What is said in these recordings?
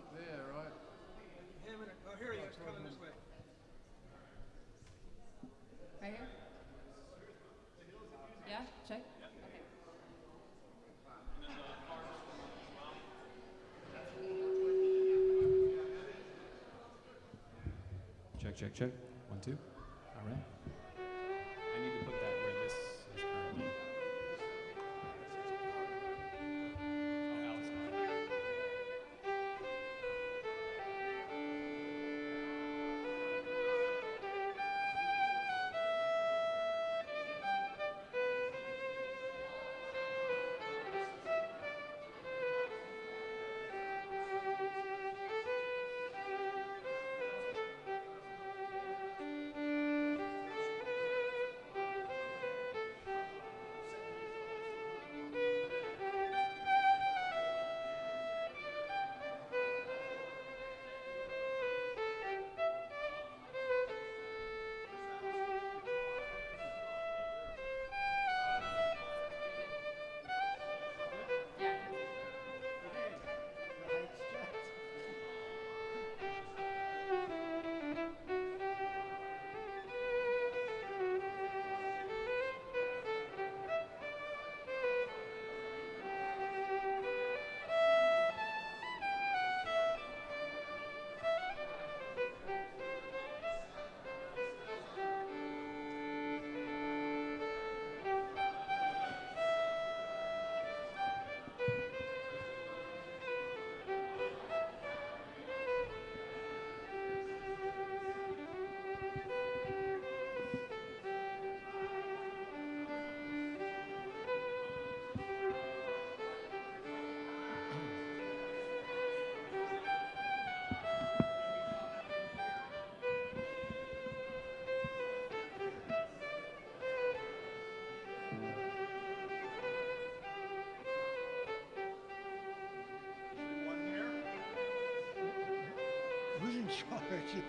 up there, right? Oh, here he is, coming this way. Right here? Yeah, check. Okay. Check, check, check. 1, 2. All right. I need to put that where this is currently. Oh, Alex. Yeah. One here. Who's in charge of this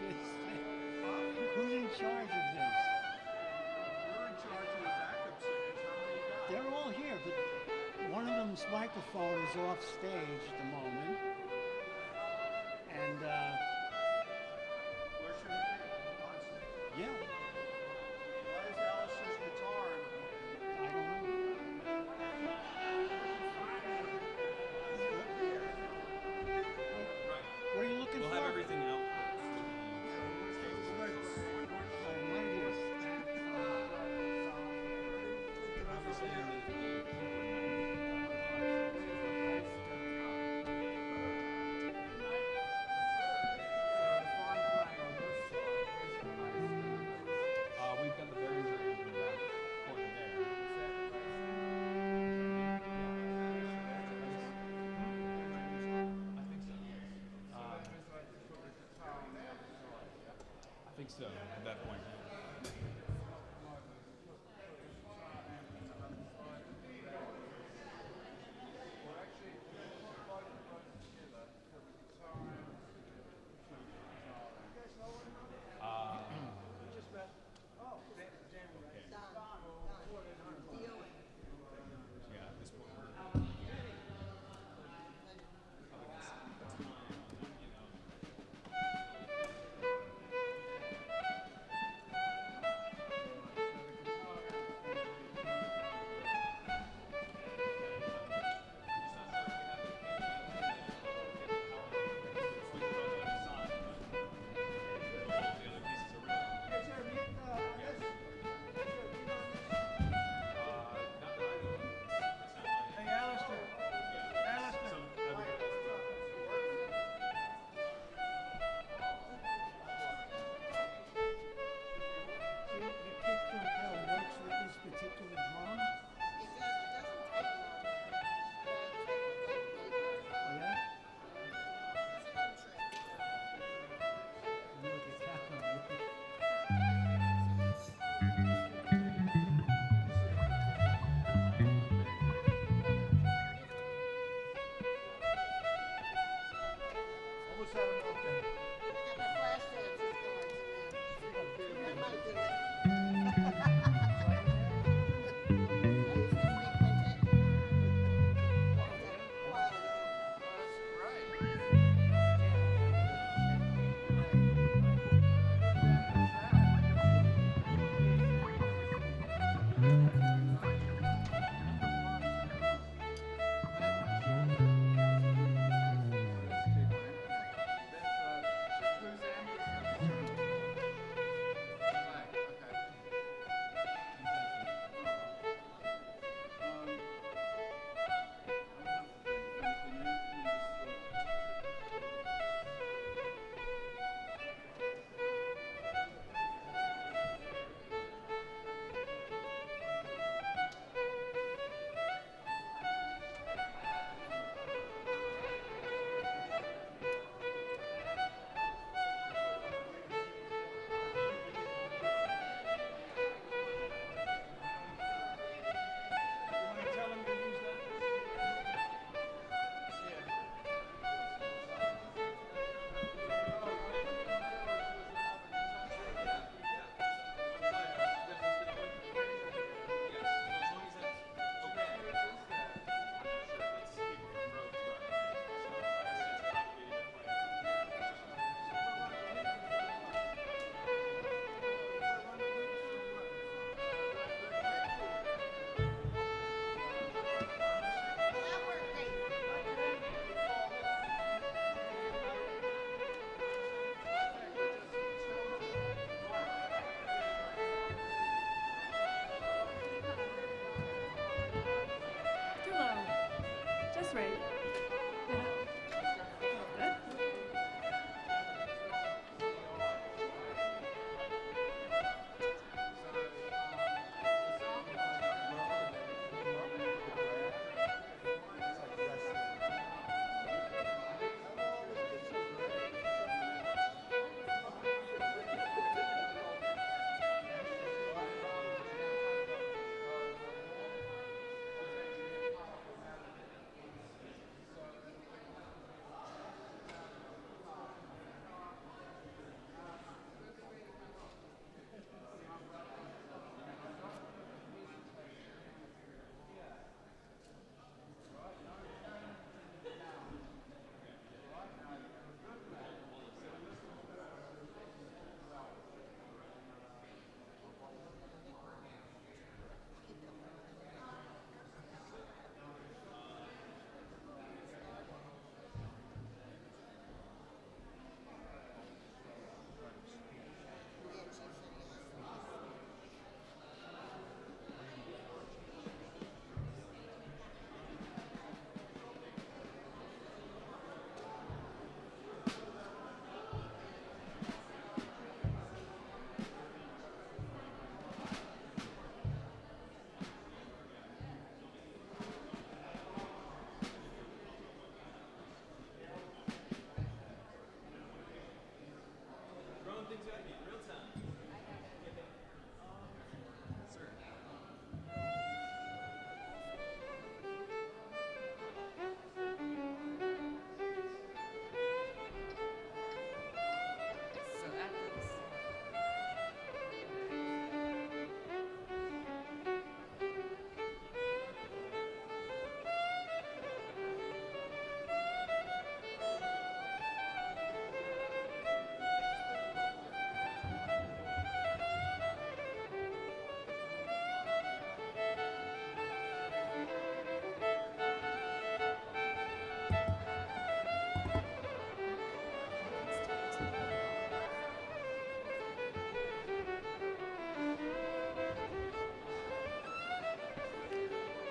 thing? Who's in charge of this? You're in charge of the backup singers. How many you got? They're all here, but one of them's microphone is off stage at the moment. And, Where should it be? On stage. yeah, Why is Alice's guitar I don't know. What are you looking We'll for? have everything out. Right here. We've got the bearings in the back corner there. I think so at that point. Yeah, at this point.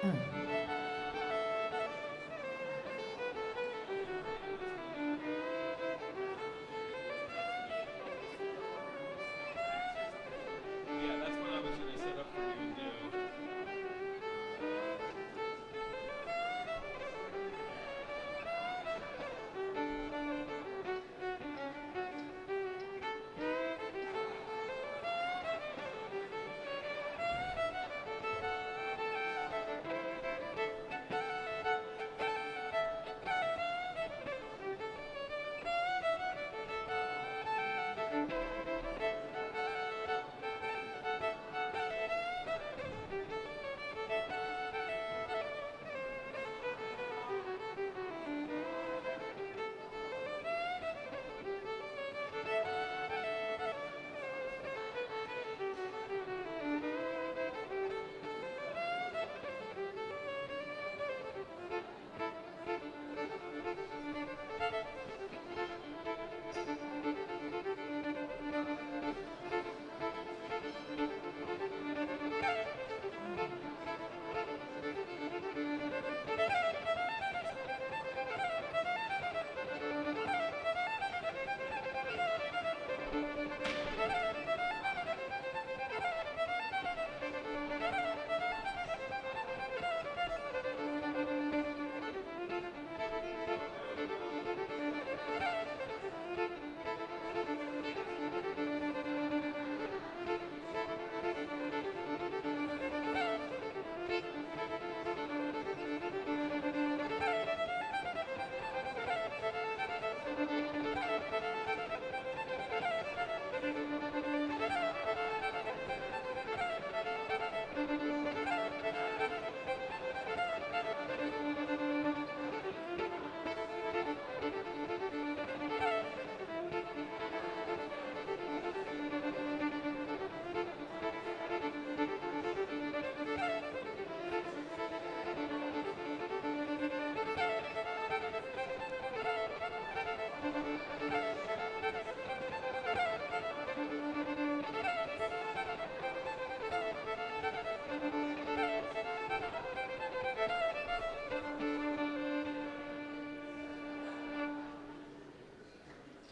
Yeah, that's what I was going to set up for you and do.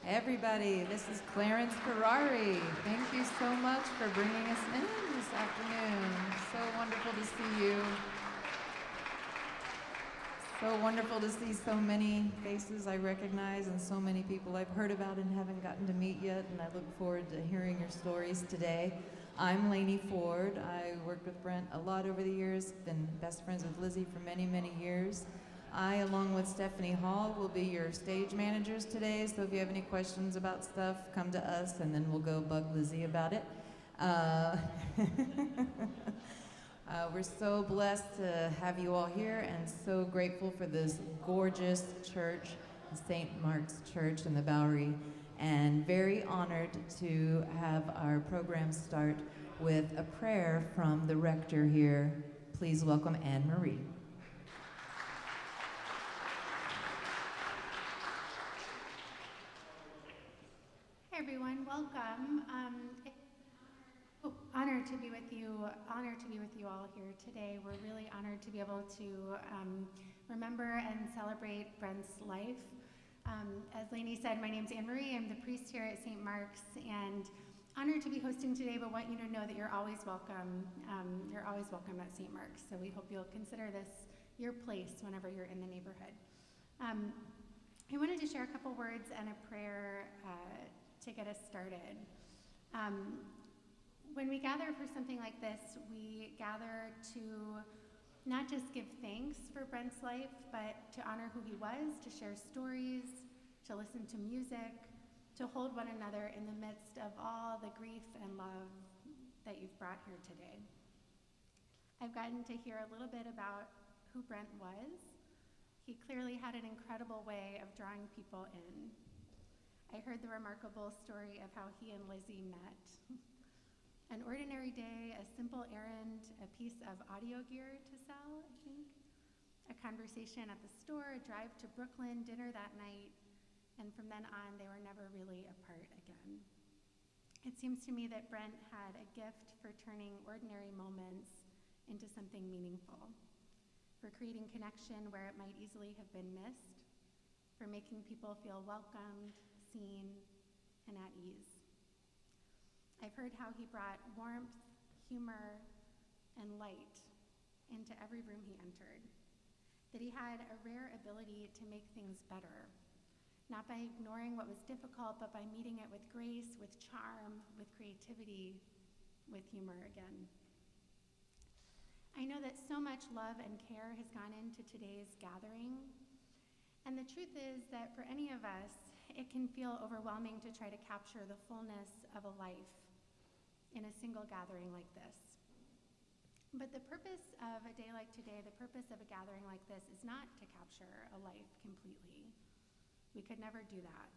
Everybody, this is Clarence Ferrari. Thank you so much for bringing us in this afternoon. So wonderful to see you. So wonderful to see so many faces I recognize and so many people I've heard about and haven't gotten to meet yet, and I look forward to hearing your stories today. I'm Lainey Ford. I worked with Brent a lot over the years, been best friends with Lizzie for many, many years. I, along with Stephanie Hall, will be your stage managers today, so if you have any questions about stuff, come to us, and then we'll go bug Lizzie about it. We're so blessed to have you all here and so grateful for this gorgeous church, St. Mark's Church in the Bowery, and very honored to have our program start with a prayer from the rector here. Please welcome Anne Marie. Hi everyone, welcome. Honored to be with you. Honored to be with you all here today. We're really honored to be able to remember and celebrate Brent's life. As Lainey said, my name's Anne Marie. I'm the priest here at St. Mark's, and honored to be hosting today. But want you to know that you're always welcome. You're always welcome at St. Mark's. So we hope you'll consider this your place whenever you're in the neighborhood. I wanted to share a couple words and a prayer to get us started. When we gather for something like this, we gather to not just give thanks for Brent's life, but to honor who he was, to share stories, to listen to music, to hold one another in the midst of all the grief and love that you've brought here today. I've gotten to hear a little bit about who Brent was. He clearly had an incredible way of drawing people in. I heard the remarkable story of how he and Lizzie met. An ordinary day, a simple errand, a piece of audio gear to sell, I think. A conversation at the store, a drive to Brooklyn, dinner that night, and from then on, they were never really apart again. It seems to me that Brent had a gift for turning ordinary moments into something meaningful. for creating connection where it might easily have been missed, for making people feel welcomed, seen, and at ease. I've heard how he brought warmth, humor, and light into every room he entered, that he had a rare ability to make things better, not by ignoring what was difficult, but by meeting it with grace, with charm, with creativity, with humor again. I know that so much love and care has gone into today's gathering, and the truth is that for any of us, it can feel overwhelming to try to capture the fullness of a life in a single gathering like this. But the purpose of a day like today, the purpose of a gathering like this, is not to capture a life completely. We could never do that.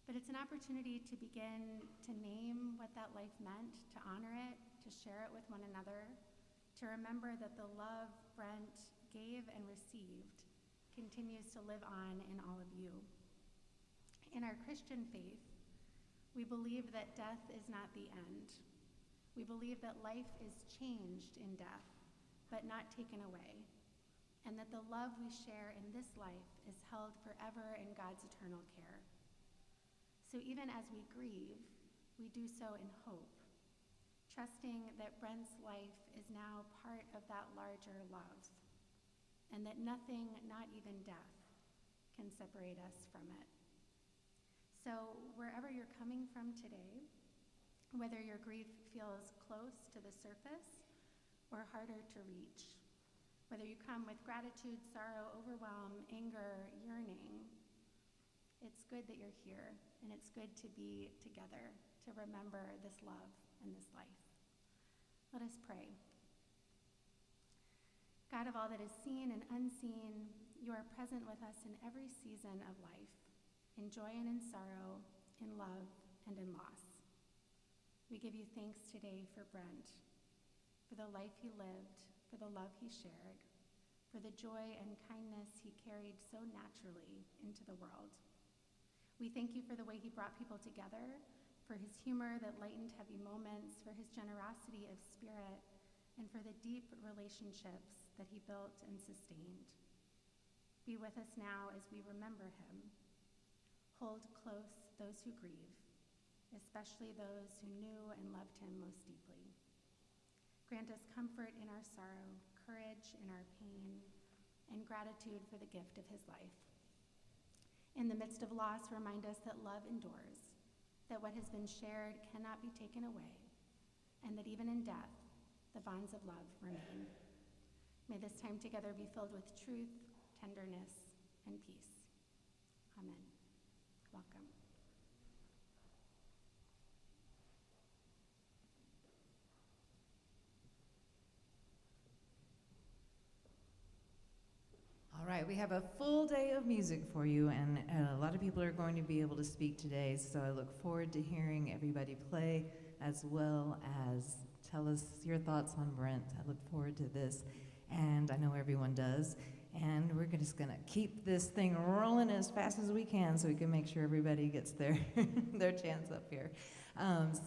But it's an opportunity to begin to name what that life meant, to honor it, to share it with one another, to remember that the love Brent gave and received continues to live on in all of you. In our Christian faith, we believe that death is not the end. We believe that life is changed in death, but not taken away, and that the love we share in this life is held forever in God's eternal care. So even as we grieve, we do so in hope, trusting that Brent's life is now part of that larger love, and that nothing, not even death, can separate us from it. So wherever you're coming from today, whether your grief feels close to the surface or harder to reach, whether you come with gratitude, sorrow, overwhelm, anger, yearning, it's good that you're here, and it's good to be together to remember this love and this life. Let us pray. God of all that is seen and unseen, you are present with us in every season of life, in joy and in sorrow, in love and in loss. We give you thanks today for Brent, for the life he lived, for the love he shared, for the joy and kindness he carried so naturally into the world. We thank you for the way he brought people together, for his humor that lightened heavy moments, for his generosity of spirit, and for the deep relationships that he built and sustained. Be with us now as we remember him. Hold close those who grieve, especially those who knew and loved him most deeply. Grant us comfort in our sorrow, courage in our pain, and gratitude for the gift of his life. In the midst of loss, remind us that love endures, that what has been shared cannot be taken away, and that even in death, the bonds of love remain. May this time together be filled with truth, tenderness, and peace. Amen. Welcome. All right, we have a full day of music for you, and a lot of people are going to be able to speak today, so I look forward to hearing everybody play, as well as tell us your thoughts on Brent. I look forward to this, and I know everyone does. And we're just going to keep this thing rolling as fast as we can so we can make sure everybody gets their, their chance up here.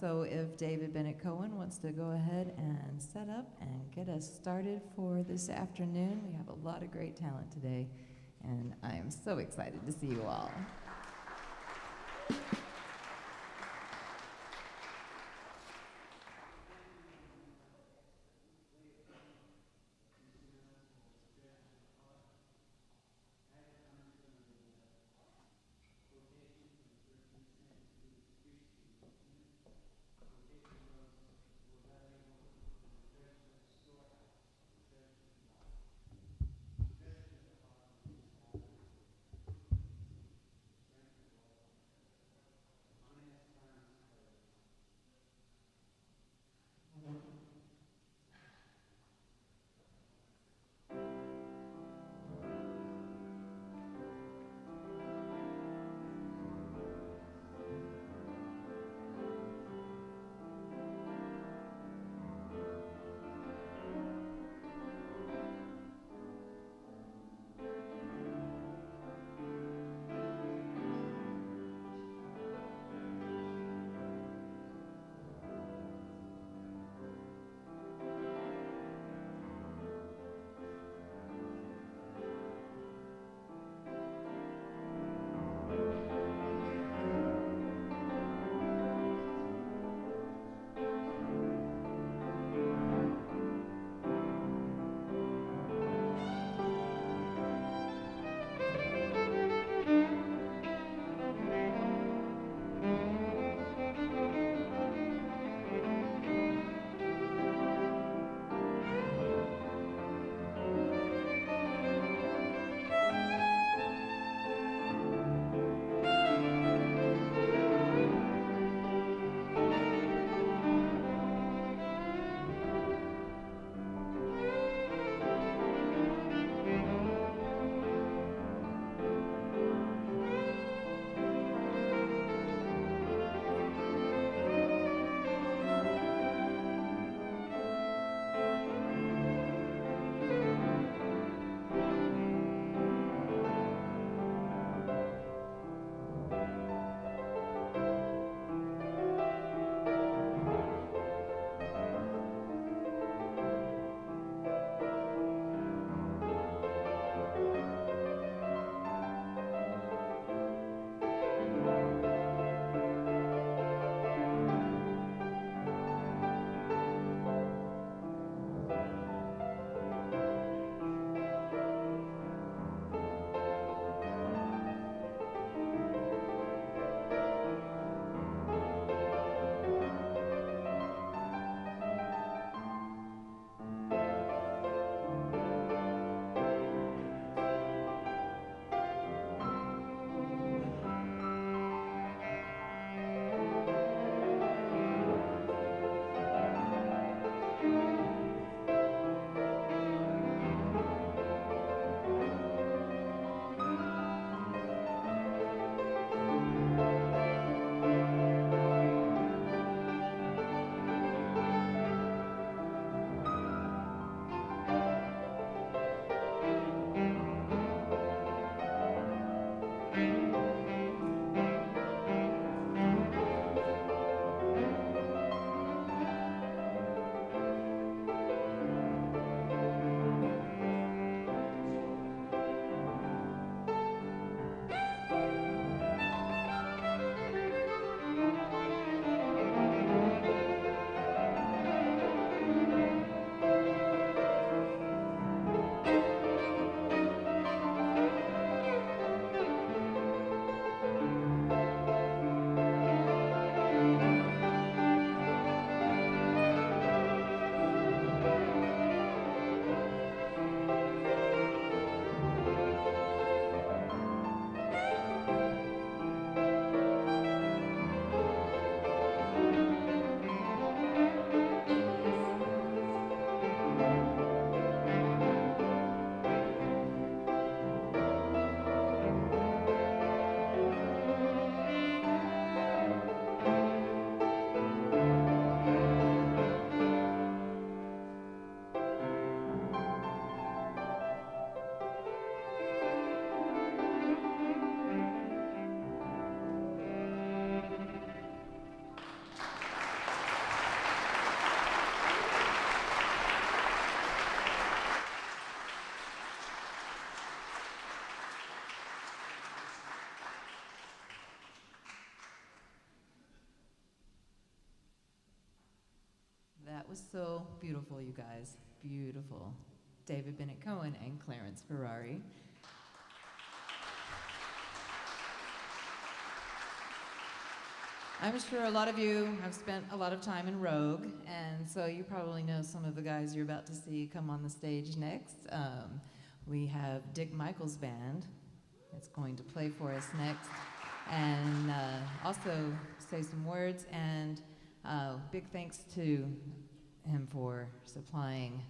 So if David Bennett Cohen wants to go ahead and set up and get us started for this afternoon. We have a lot of great talent today, and I am so excited to see you all. was so beautiful, you guys. Beautiful. David Bennett Cohen and Clarence Ferrari. I'm sure a lot of you have spent a lot of time in Rogue, and so you probably know some of the guys you're about to see come on the stage next. We have Dick Michaels' band that's going to play for us next, and also say some words, and big thanks to him for supplying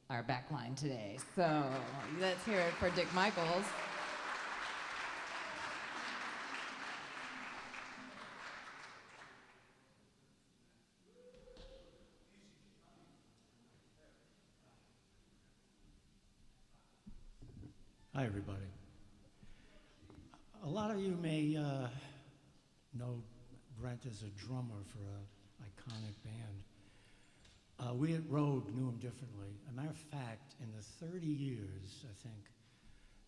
our back line today. So let's hear it for Dick Michaels. Hi, everybody. A lot of you may know Brent as a drummer for an iconic band. We at Rogue knew him differently. As a matter of fact, in the 30 years, I think,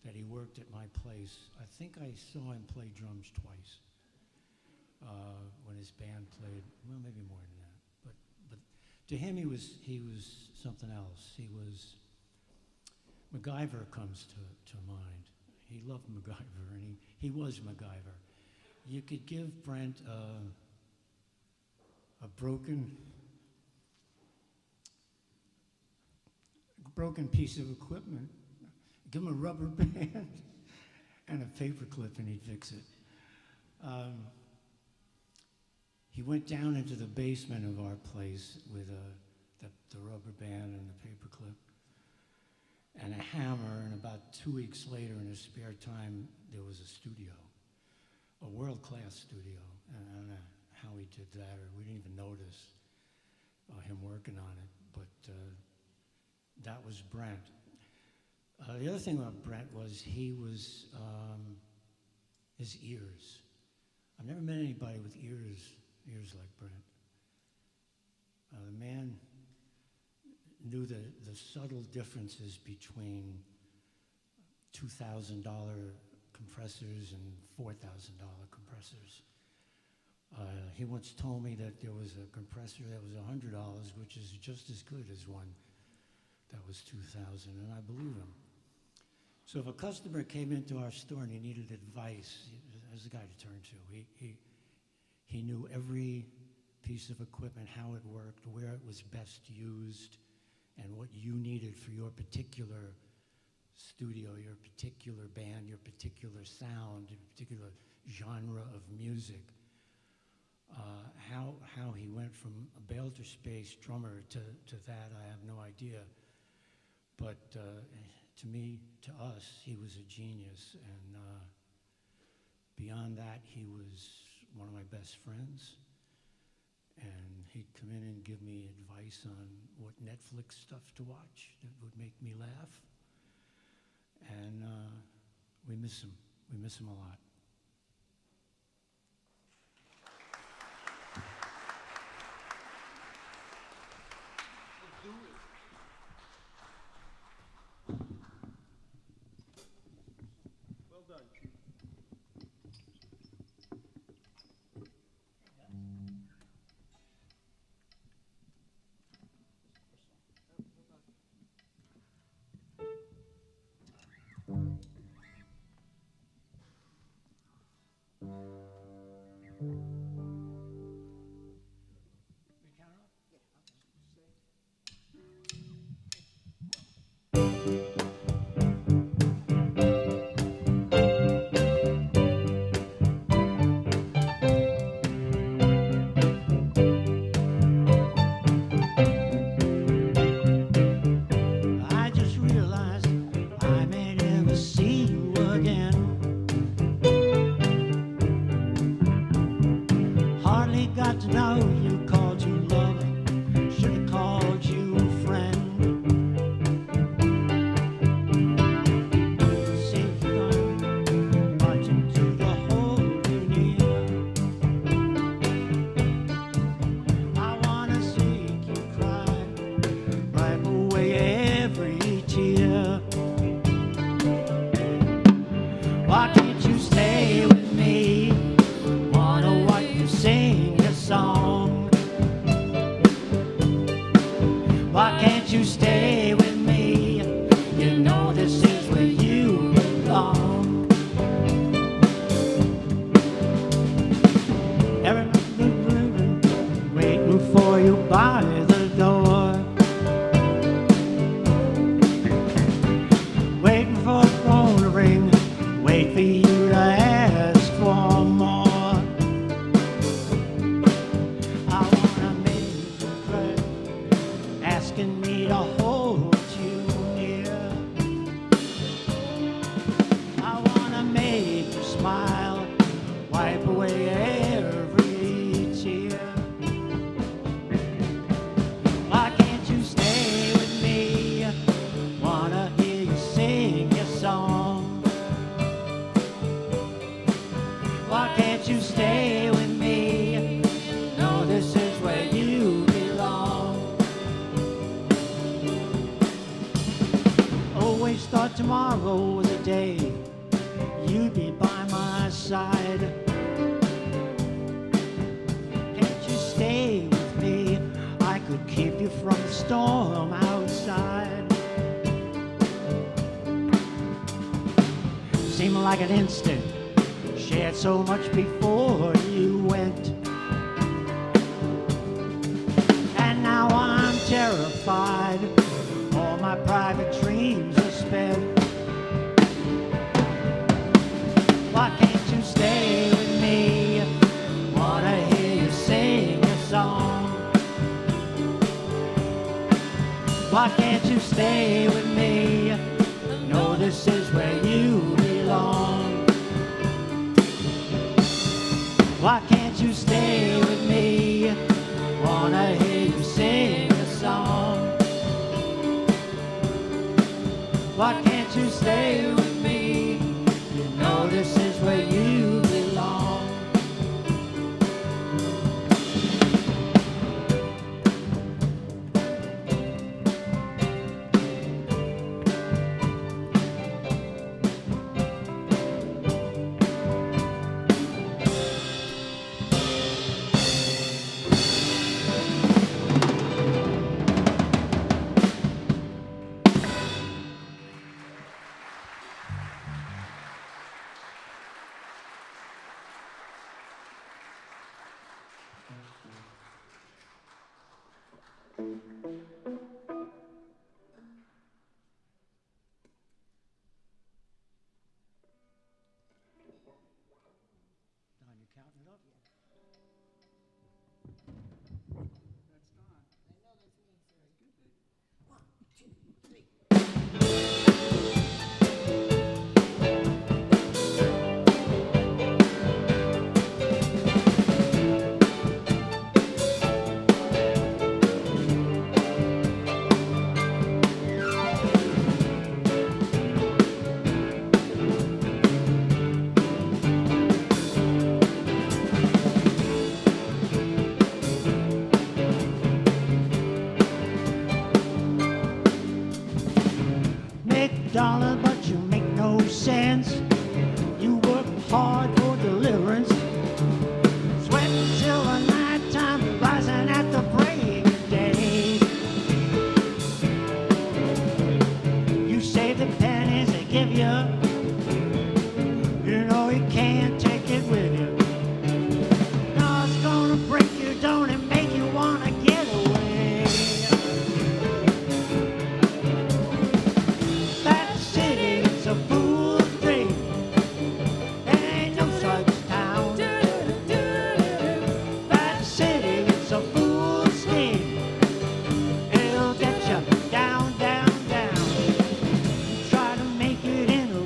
that he worked at my place, I think I saw him play drums twice when his band played, well, maybe more than that. But to him, he was something else. He was, MacGyver comes to mind. He loved MacGyver, and he was MacGyver. You could give Brent a broken piece of equipment, give him a rubber band and a paper clip, and he'd fix it. He went down into the basement of our place with the rubber band and the paper clip and a hammer, and about 2 weeks later, in his spare time, there was a studio, a world-class studio. And I don't know how he did that, or we didn't even notice him working on it, but that was Brent. The other thing about Brent was he was, his ears. I've never met anybody with ears like Brent. The man knew the subtle differences between $2,000 compressors and $4,000 compressors. He once told me that there was a compressor that was $100, which is just as good as one that was $2,000, and I believe him. So if a customer came into our store and he needed advice, there's a guy to turn to. He knew every piece of equipment, how it worked, where it was best used, and what you needed for your particular studio, your particular band, your particular sound, your particular genre of music. How he went from a Belter Space drummer to that, I have no idea. But to me, to us, he was a genius. And beyond that, he was one of my best friends. And he'd come in and give me advice on what Netflix stuff to watch that would make me laugh. And we miss him. We miss him a lot. Let's do it. Well done, Chief. We count off? Yeah, okay. you stay with me? You know this is where you belong. Everybody waiting for you by the door, waiting for the phone to ring, wait for you to ask for more. I wanna make you cry, asking me to hold you near. I wanna make you smile, wipe away every tear. Why can't you stay with me? Wanna hear you sing your song. Why can't you stay with me? No, this is where you belong. Always thought tomorrow was a day you'd be by my side. Can't you stay with me? I could keep you from the storm outside. Seemed like an instant, shared so much before you went. And now I'm terrified, all my private dreams are spent. Why can't you stay with me? Wanna hear you sing a song. Why can't you stay with me? No, this is where you belong. Why can't you stay with me? Wanna hear you sing a song. Why can't you stay with me? You know this is where you belong. Don, you counting it up? $1, but you make no sense. You work hard for deliverance, sweating till the nighttime, rising at the break of day. You save the pennies they give you, you know you can't take it with you. No, it's gonna break you, don't it make you wanna get away? That city is a fool's dream. There ain't no such town. That city is a fool's scheme. It'll get you down, down, down. Try to make it in the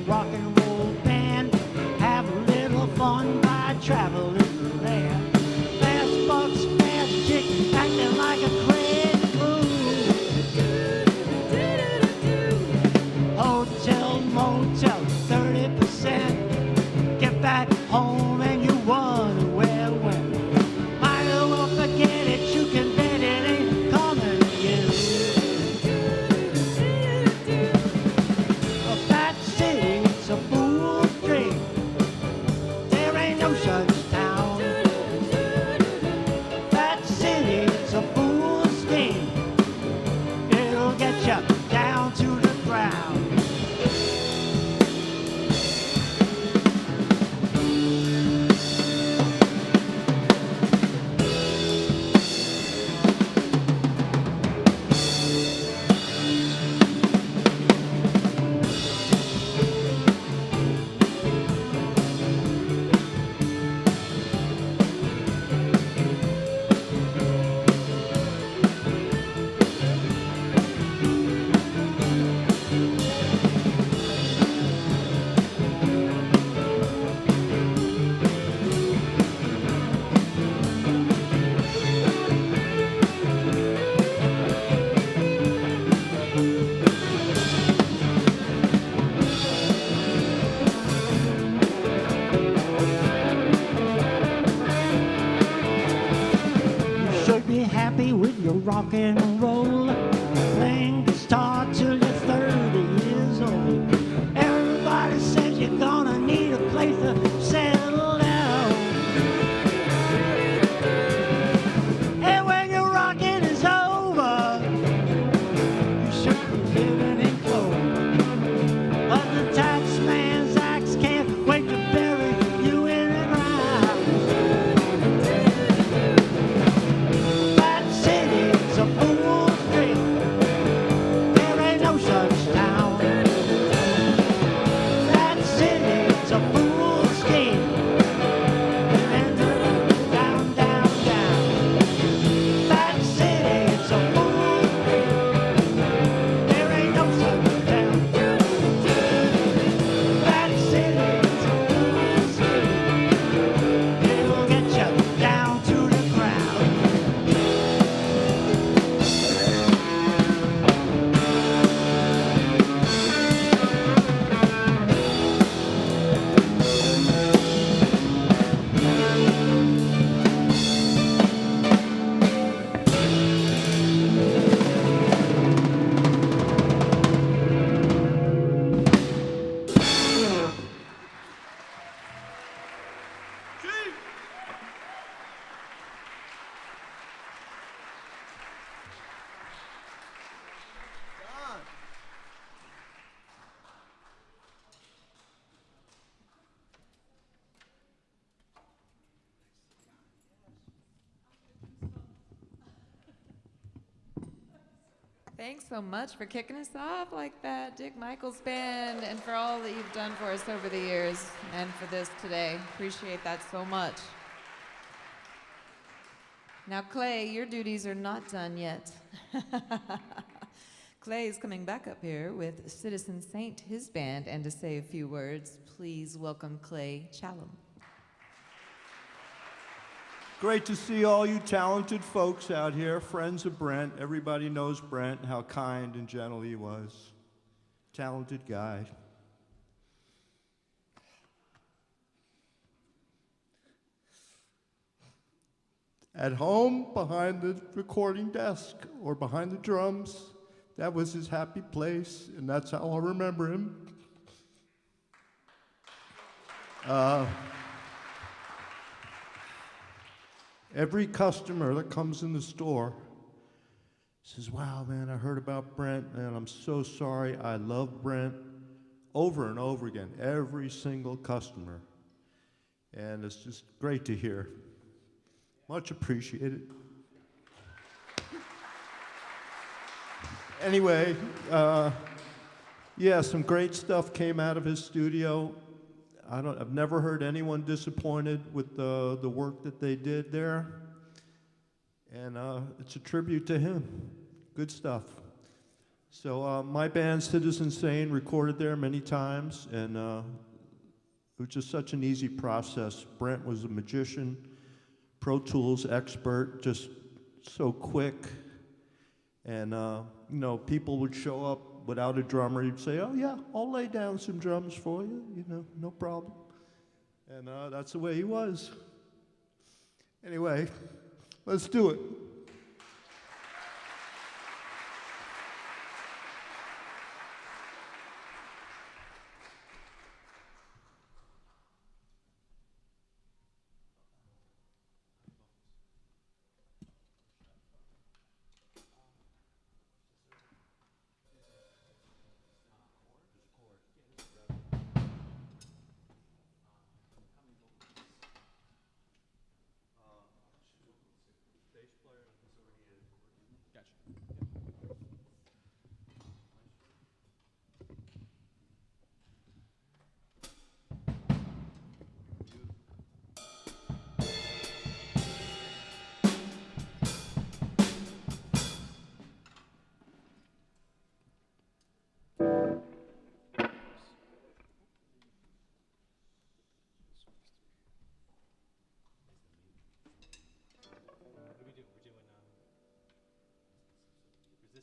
you down to the ground. Should be happy with your rock and roll, playing guitar till you're 30 years old. Everybody says you're gonna need a place to settle down. And when your rocking is over, you should be living in clover. But the tax man's axe can't wait to bury you in the ground. That city's a fool's dream. There ain't no such town. That city's a fool's scheme. And down, down, down. That city's a fool's dream. There ain't no such town. That city's a fool's scheme. It'll get you down to the ground. Chief! John! Thanks so much for kicking us off like that, Dick Michaels Band, and for all that you've done for us over the years and for this today. Appreciate that so much. Now, Clay, your duties are not done yet. Clay is coming back up here with Citizen Saint, his band, and to say a few words, please welcome Clay Chalum. Great to see all you talented folks out here, friends of Brent. Everybody knows Brent, how kind and gentle he was. Talented guy. At home, behind the recording desk or behind the drums, that was his happy place, and that's how I'll remember him. Every customer that comes in the store says, wow, man, I heard about Brent, and I'm so sorry. I love Brent. Over and over again, every single customer. And it's just great to hear. Much appreciated. Anyway, yeah, some great stuff came out of his studio. I've never heard anyone disappointed with the work that they did there. And it's a tribute to him. Good stuff. So my band, Citizen Sane, recorded there many times, and it was just such an easy process. Brent was a magician, Pro Tools expert, just so quick. And you know, people would show up without a drummer. He'd say, oh yeah, I'll lay down some drums for you, you know, no problem. And that's the way he was. Anyway, let's do it.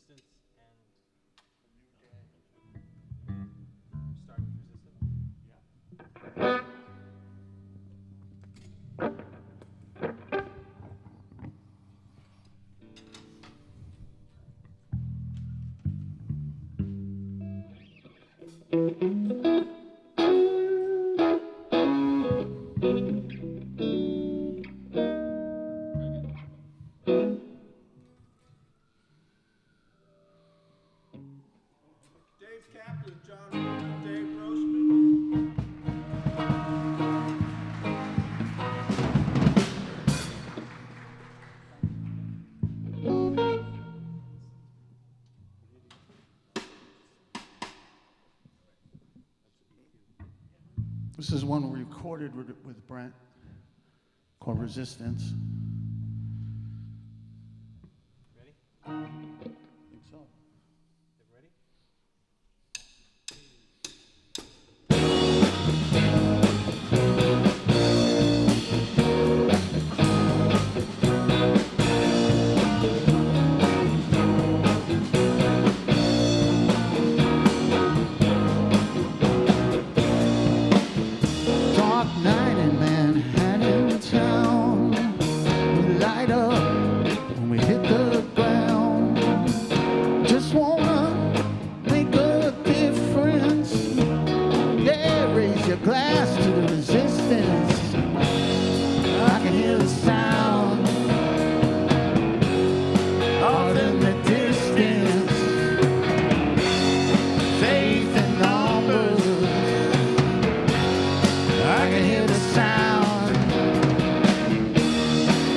resistance and start with resistance. Yeah. Dave Kaplan, John, Dave Grossman. This is one we recorded with Brent called Resistance. Ready? I think so. Ready? Dark night in Manhattan town. We light up when we hit the ground. Just wanna make a difference. Yeah, raise your glass to the resistance. I can hear the sound off in the distance. Faith in numbers. I can hear the sound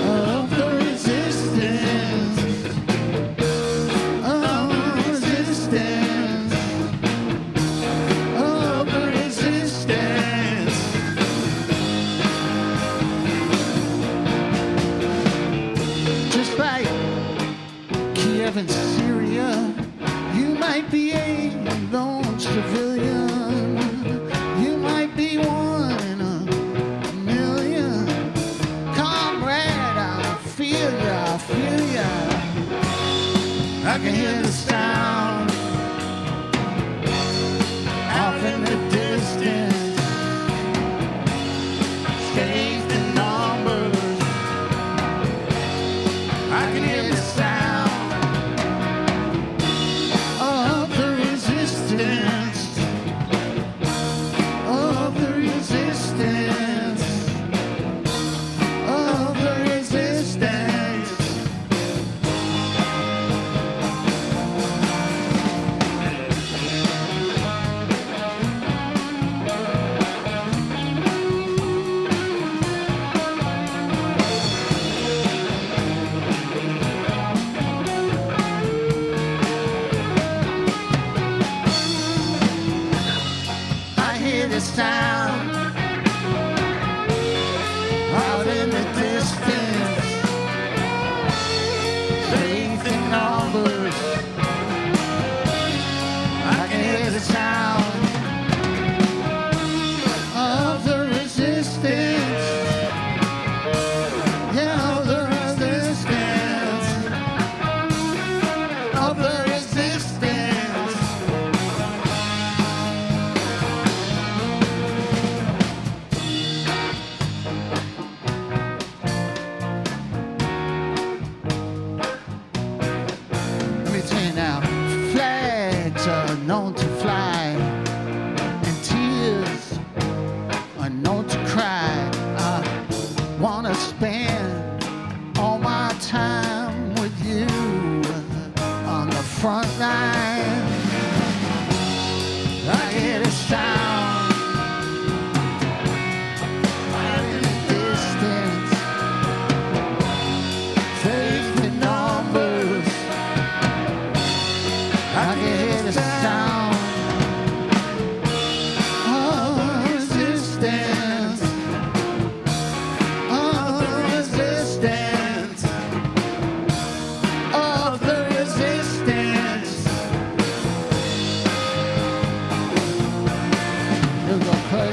of the resistance, of resistance, of the resistance. Just like Kiev and Syria, you might be a lone civilian. You might be one in a million. Comrade, I feel ya, I feel ya. I can hear the sound off in the distance. Faith in numbers. I can hear the sound of the resistance. Of the resistance, of the resistance. I hear the sound out in the distance. Faith in numbers. I can hear the sound of the resistance. Yeah, of the resistance. Of the resistance. Let me tell you now, flags are known to fly, and tears are known to cry. I wanna spend all my time with you on the front line. I hear the sound out in the distance. Faith in numbers. I can hear the sound of resistance, of the resistance, of the resistance. Here we go, play.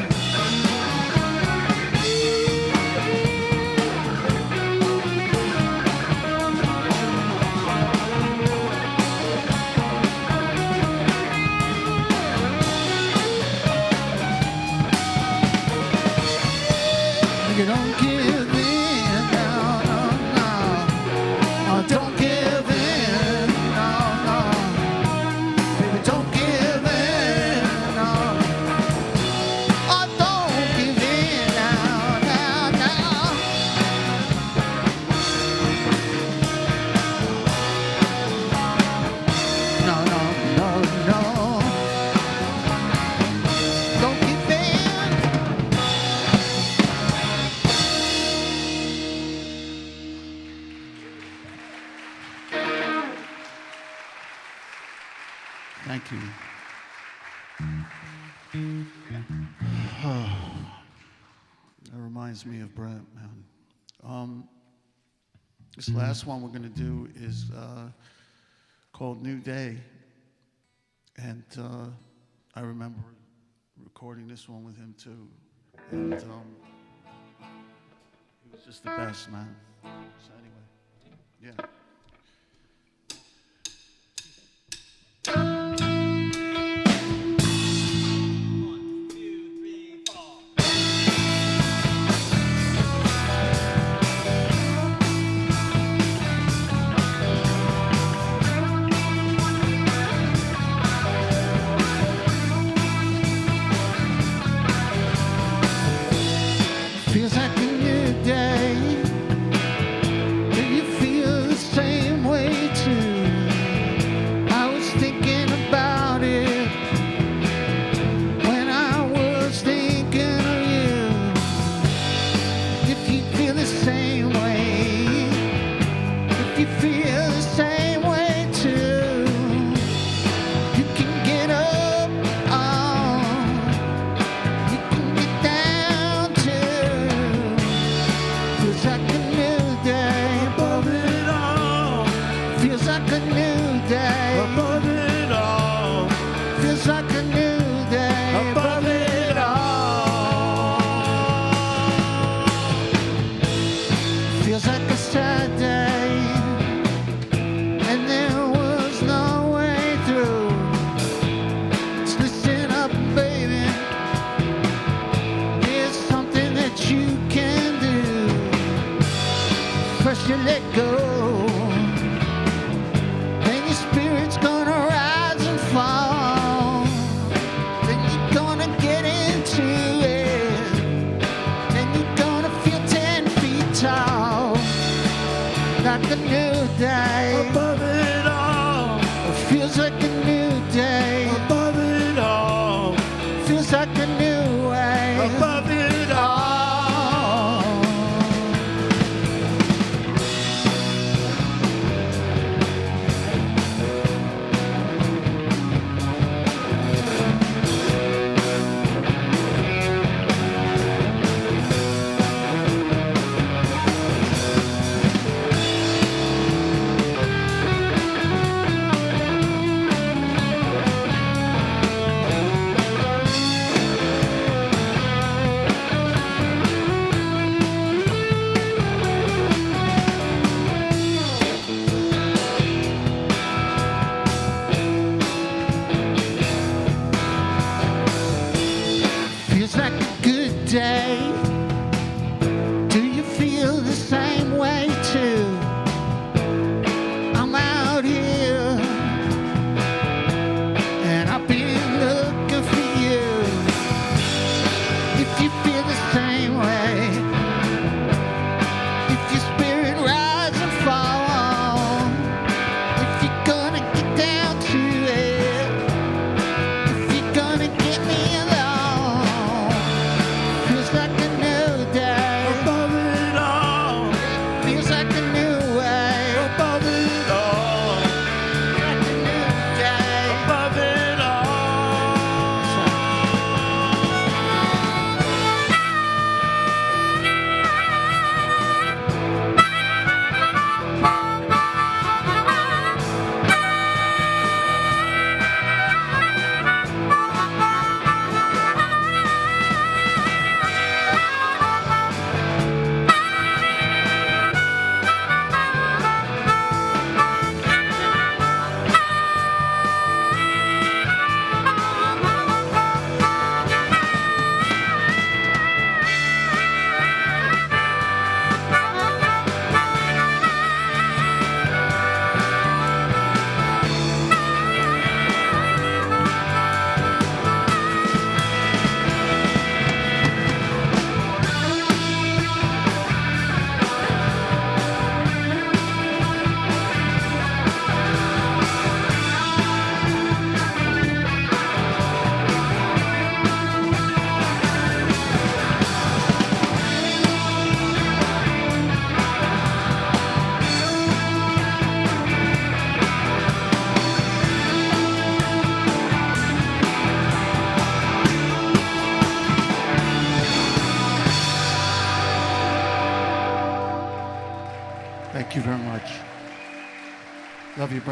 Thank you. That reminds me of Brent, man. This last one we're going to do is called New Day. And I remember recording this one with him too. And he was just the best, man. So anyway, yeah. Feels like a new day. Do you feel the same way too? I was thinking about it when I was thinking of you. If you feel the same way, if you feel the same way too, you can get up, you can get down too. Feels like a new day above it all. Feels like a new day above it all. Feels like a new day above it all. Feels like a sad day, and there was no way through. Just listen up, baby. Here's something that you can do. First you let go, then your spirit's gonna rise and fall. Then you're gonna get into it. Then you're gonna feel 10 feet tall. Like a new day above it all. It feels like a new day above it all. Feels like a new way above it all.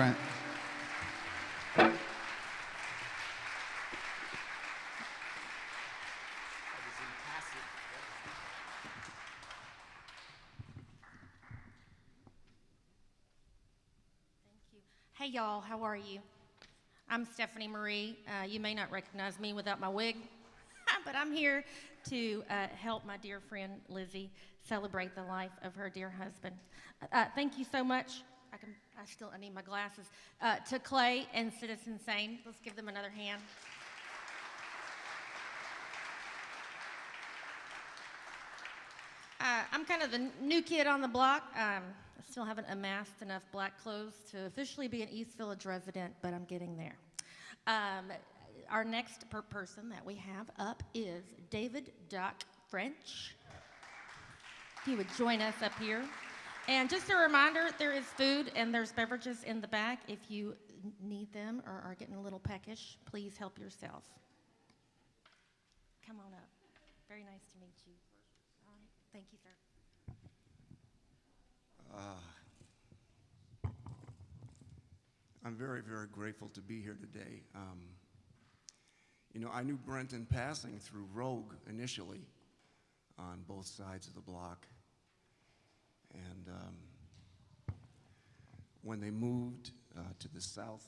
Brent. Hey y'all, how are you? I'm Stephanie Marie. You may not recognize me without my wig, but I'm here to help my dear friend Lizzie celebrate the life of her dear husband. Thank you so much. I need my glasses. To Clay and Citizen Sane. Let's give them another hand. I'm kind of the new kid on the block. I still haven't amassed enough black clothes to officially be an East Village resident, but I'm getting there. Our next person that we have up is David Doc French. He would join us up here. And just a reminder, there is food and there's beverages in the back. If you need them or are getting a little peckish, please help yourself. Come on up. Very nice to meet you. All right. Thank you, sir. I'm very, very grateful to be here today. I knew Brent in passing through Rogue initially on both sides of the block. And when they moved to the south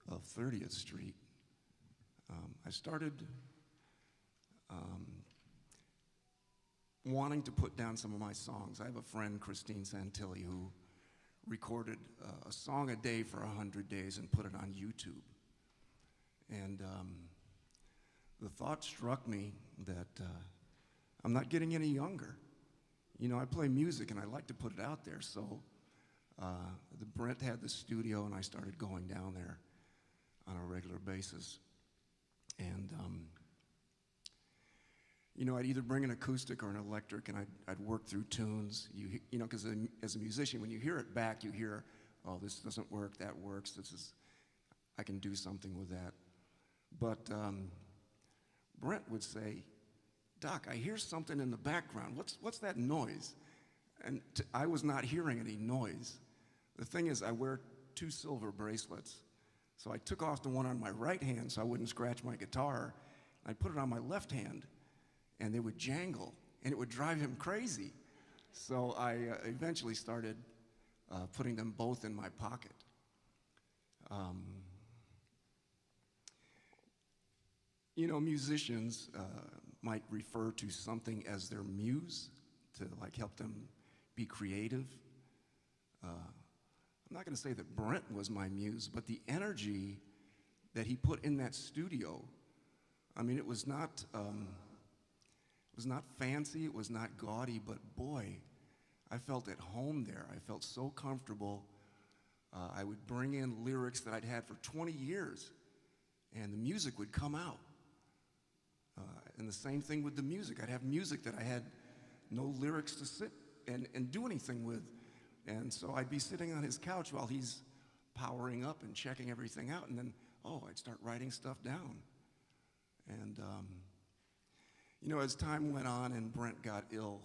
of 30th Street, I started wanting to put down some of my songs. I have a friend, Christine Santilli, who recorded a song a day for 100 days and put it on YouTube. And the thought struck me that I'm not getting any younger. I play music and I like to put it out there, so the Brent had the studio and I started going down there on a regular basis. And I'd either bring an acoustic or an electric, and I'd work through tunes. Because as a musician, when you hear it back, you hear, oh, this doesn't work, that works. I can do something with that. But Brent would say, Doc, I hear something in the background. What's that noise? And I was not hearing any noise. The thing is, I wear 2 silver bracelets. So I took off the one on my right hand so I wouldn't scratch my guitar. I put it on my left hand, and they would jangle, and it would drive him crazy. So I eventually started putting them both in my pocket. Musicians might refer to something as their muse to help them be creative. I'm not going to say that Brent was my muse, but the energy that he put in that studio, it was not fancy, it was not gaudy, but boy, I felt at home there. I felt so comfortable. I would bring in lyrics that I'd had for 20 years, and the music would come out. And the same thing with the music. I'd have music that I had no lyrics to sit and do anything with. And so I'd be sitting on his couch while he's powering up and checking everything out, and then, I'd start writing stuff down. And, as time went on and Brent got ill,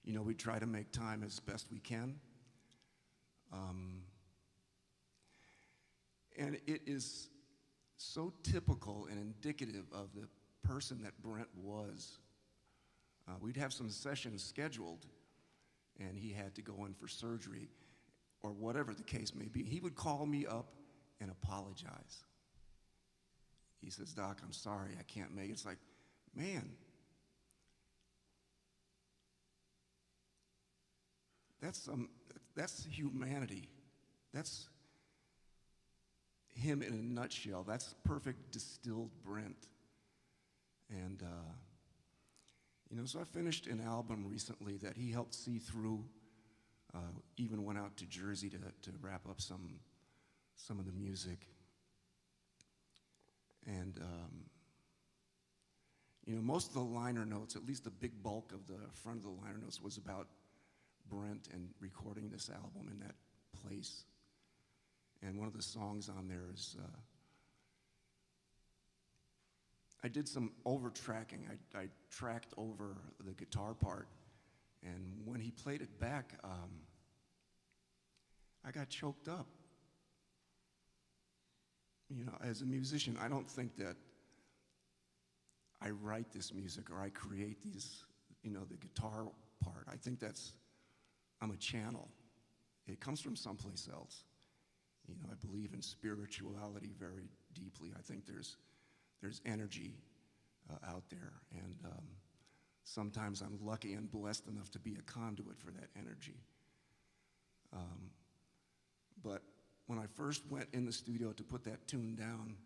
we try to make time as best we can. And it is so typical and indicative of the person that Brent was. We'd have some sessions scheduled, and he had to go in for surgery, or whatever the case may be. He would call me up and apologize. He says, Doc, I'm sorry, I can't make it. It's like, man, that's humanity. That's him in a nutshell. That's perfect distilled Brent. And so I finished an album recently that he helped see through. Even went out to Jersey to wrap up some of the music. And most of the liner notes, at least the big bulk of the front of the liner notes, was about Brent and recording this album in that place. And one of the songs on there is, I did some over-tracking. I tracked over the guitar part, and when he played it back, I got choked up. You know, as a musician, I don't think that I write this music or I create these, you know, the guitar part. I think I'm a channel. It comes from someplace else. You know, I believe in spirituality very deeply. I think there's energy out there, and sometimes I'm lucky and blessed enough to be a conduit for that energy. But when I first went in the studio to put that tune down,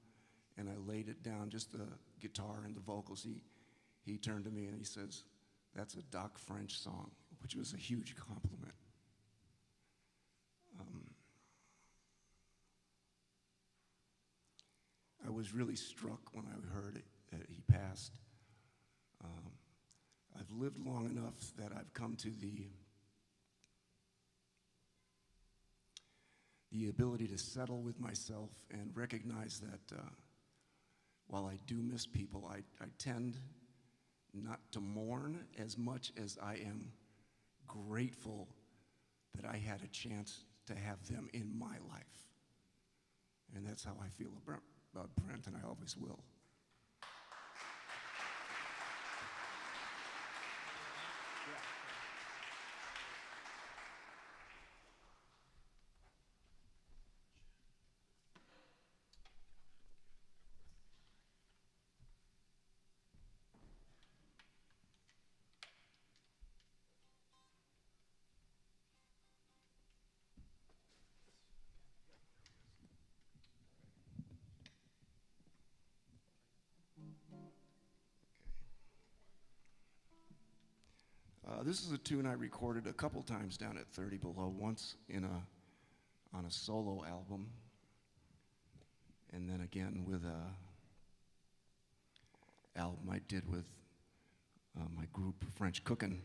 and I laid it down, just the guitar and the vocals, he turned to me and he says, "That's a Doc French song," which was a huge compliment. I was really struck when I heard it, that he passed. I've lived long enough that I've come to the ability to settle with myself and recognize that while I do miss people, I tend not to mourn as much as I am grateful that I had a chance to have them in my life. And that's how I feel about Brent, and I always will. This is a tune I recorded a couple times down at 30 Below, once on a solo album, and then again with a album I did with my group, French Cookin'.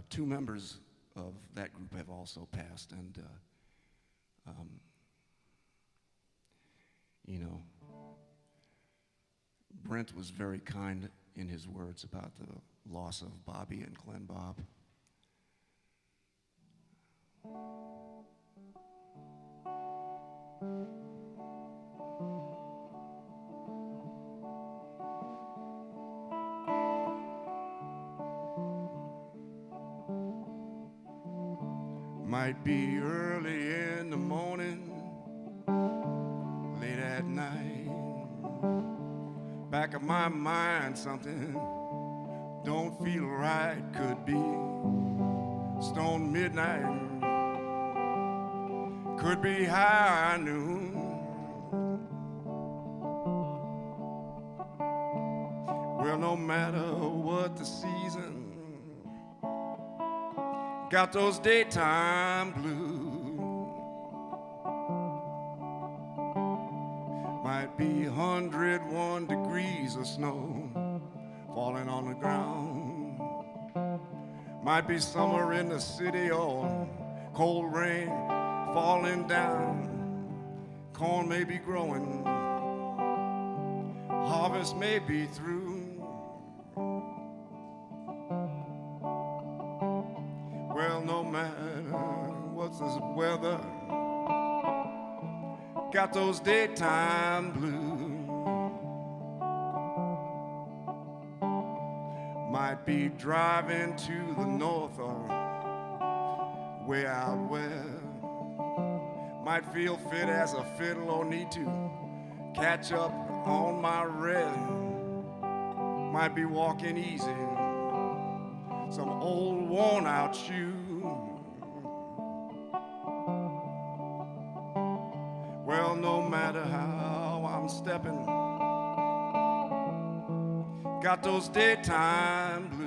Two members of that group have also passed, and you know, Brent was very kind in his words about the loss of Bobby and Glenn Bob. Might be early in the morning, late at night. Back of my mind, something don't feel right. Could be stone midnight, could be high noon. Well, no matter what the season, got those daytime blues. Might be 101 degrees of snow falling on the ground. Might be summer in the city or cold rain falling down. Corn may be growing, harvest may be through. Well, no matter what's this weather, got those daytime blues. Might be driving to the north or way out west. Might feel fit as a fiddle or need to catch up on my rest. Might be walking easy, some old worn out shoe. Well, no matter how I'm stepping, got those daytime blues.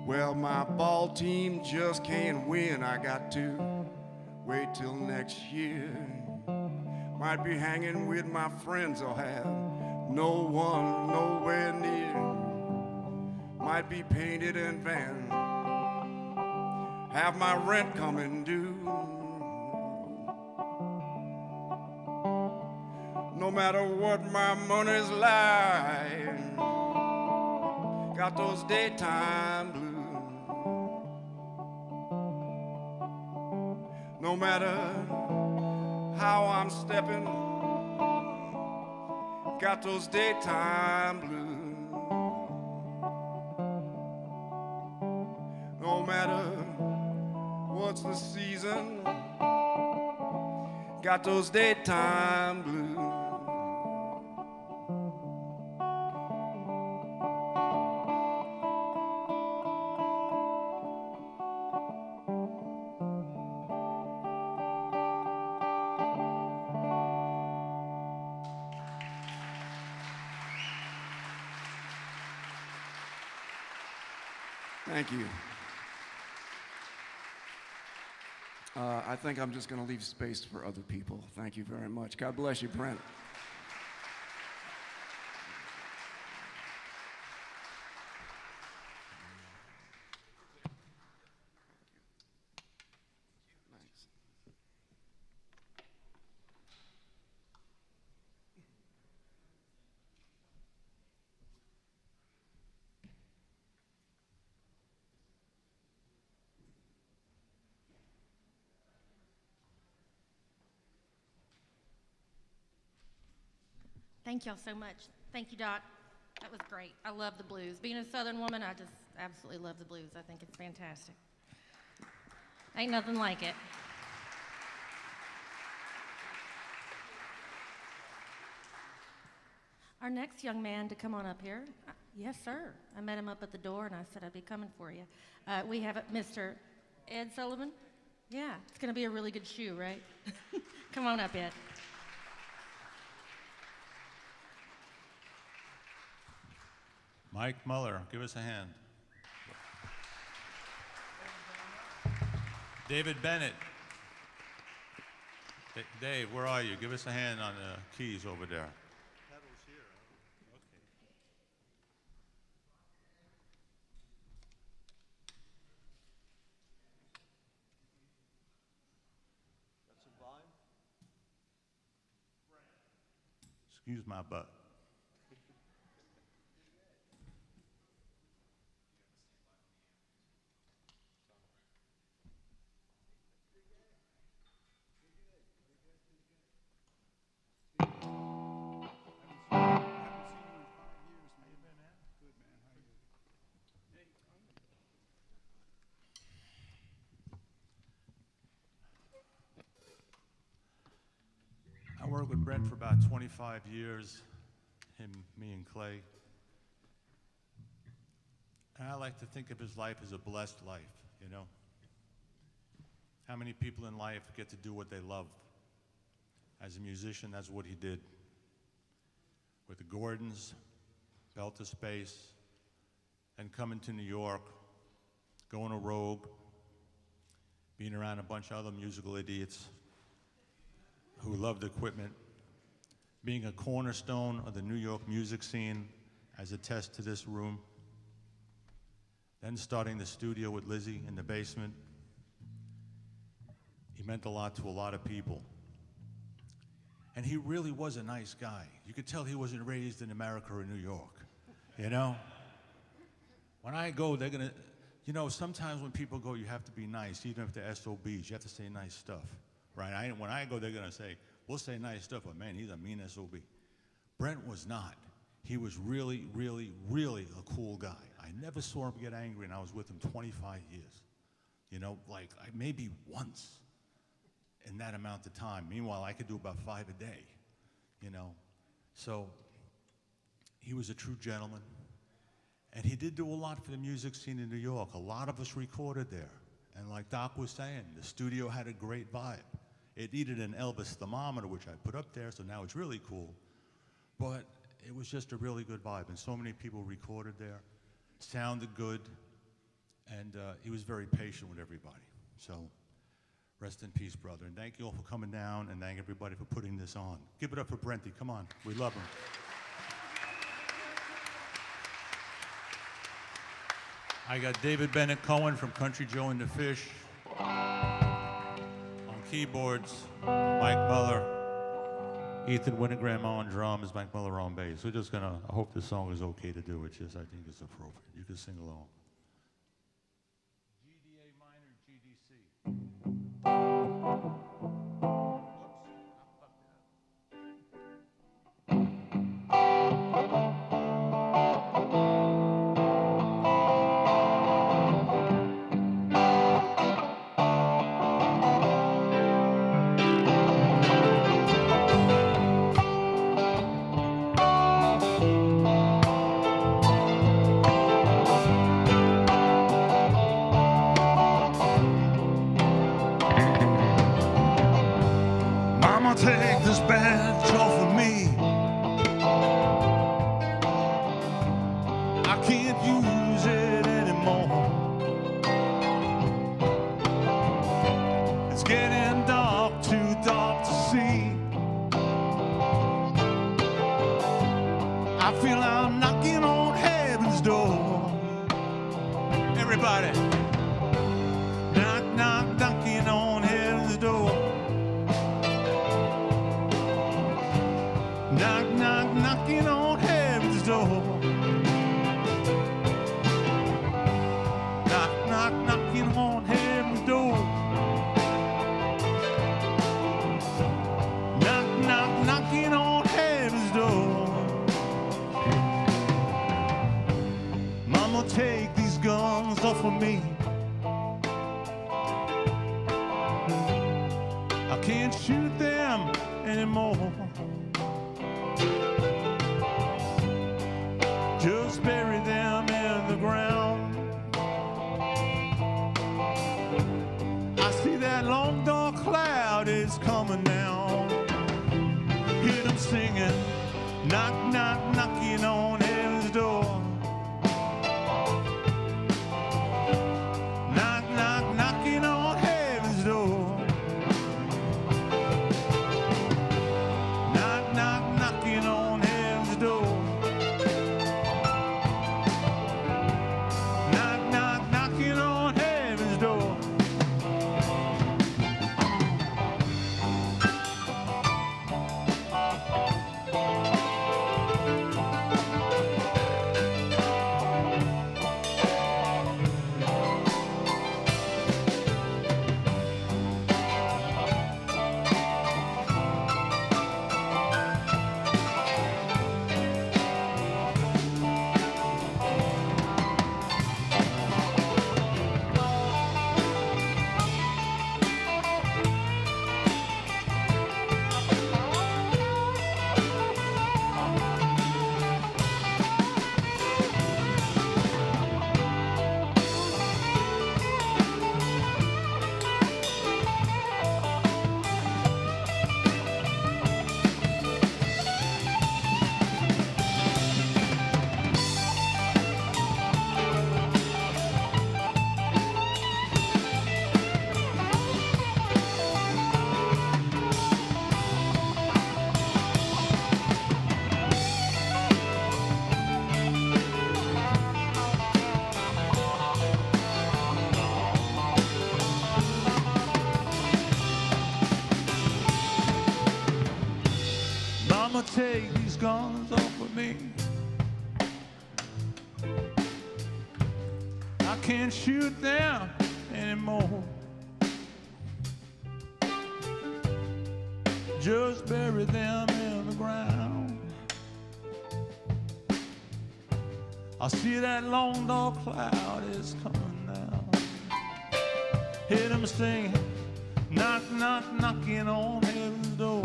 Well, my ball team just can't win. I got to wait till next year. Might be hanging with my friends or have no one nowhere near. Might be painted in van, have my rent coming due. No matter what my money's like, got those daytime blues. No matter how I'm stepping, got those daytime blues. No matter what's the season, got those daytime blues. Thank you. I think I'm just going to leave space for other people. Thank you very much. God bless you, Brent. Thanks. Thank y'all so much. Thank you, Doc. That was great. I love the blues. Being a Southern woman, I just absolutely love the blues. I think it's fantastic. Ain't nothing like it. Our next young man to come on up here, yes, sir. I met him up at the door, and I said I'd be coming for you. We have Mr. Ed Sullivan. Yeah, it's going to be a really good shoe, right? Come on up, Ed. Mike Muller, give us a hand. David Bennett. Dave, where are you? Give us a hand on the keys over there. Pedals here. Okay. Got some volume? Excuse my butt. I worked with Brent for about 25 years, me and Clay. And I like to think of his life as a blessed life, you know? How many people in life get to do what they love? As a musician, that's what he did. With the Gordons, Belt to Space, and coming to New York, going to Rogue, being around a bunch of other musical idiots who loved equipment, being a cornerstone of the New York music scene as a test to this room, then starting the studio with Lizzie in the basement. He meant a lot to a lot of people. And he really was a nice guy. You could tell he wasn't raised in America or New York, you know? When I go, they're gonna, you know, sometimes when people go, you have to be nice, even if they're SOBs, you have to say nice stuff, right? When I go, they're gonna say, we'll say nice stuff, but man, he's a mean SOB. Brent was not. He was really, really, really a cool guy. I never saw him get angry, and I was with him 25 years. You know, like maybe once in that amount of time. Meanwhile, I could do about 5 a day, you know? So he was a true gentleman. And he did do a lot for the music scene in New York. A lot of us recorded there. And like Doc was saying, the studio had a great vibe. It needed an Elvis thermometer, which I put up there, so now it's really cool. But it was just a really good vibe, and so many people recorded there, sounded good, And he was very patient with everybody. So rest in peace, brother. And thank you all for coming down, and thank everybody for putting this on. Give it up for Brenty. Come on. We love him. I got David Bennett Cohen from Country Joe and the Fish. On keyboards, Mike Muller. Ethan Wintergram on drums, Mike Muller on bass. We're just gonna, I hope this song is okay to do. It's just, I think it's appropriate. You can sing along. GDA minor, GDC. Mama, take this badge off of me. I can't use it anymore. It's getting dark, too dark to see. I feel I'm knocking on heaven's door. Everybody, knock, knock, knocking on heaven's door. Knock, knock, knocking on heaven's door. Knock, knock, knocking on heaven's door. Knock, knock, knocking on heaven's door. Mama, take these guns off of me. I can't shoot them anymore. Just bury them in the ground. I see that long dark cloud is coming down. Hear them singing, knock, knock, knocking on heaven's door. Knock, knock, knocking on heaven's door. Knock, knock, knocking on heaven's door. Knock, knock, knocking on heaven's door. Mama, take these guns off of me. I can't shoot them anymore. Just bury them in the ground. I see that long dark cloud is coming down. Hear them singing, knock, knock, knocking on heaven's door.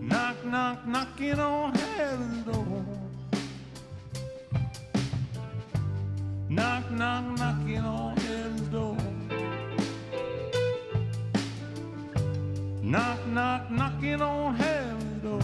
Knock, knock, knocking on heaven's door. Knock, knock, knocking on heaven's door. Knock, knock, knocking on heaven's door.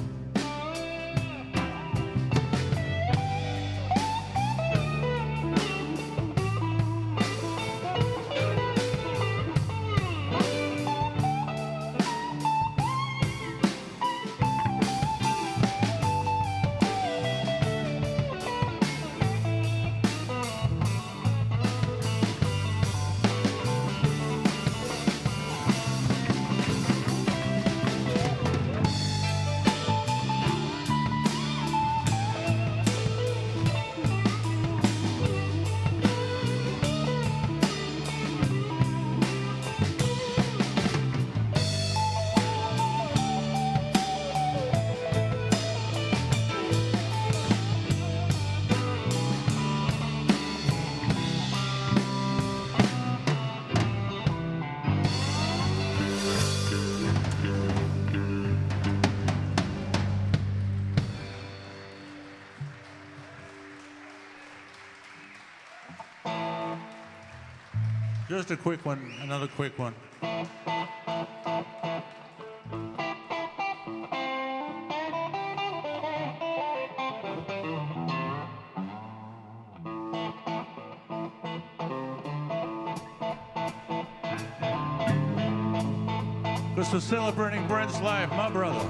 Just a quick one, another quick one. Because we're celebrating Brent's life, my brother.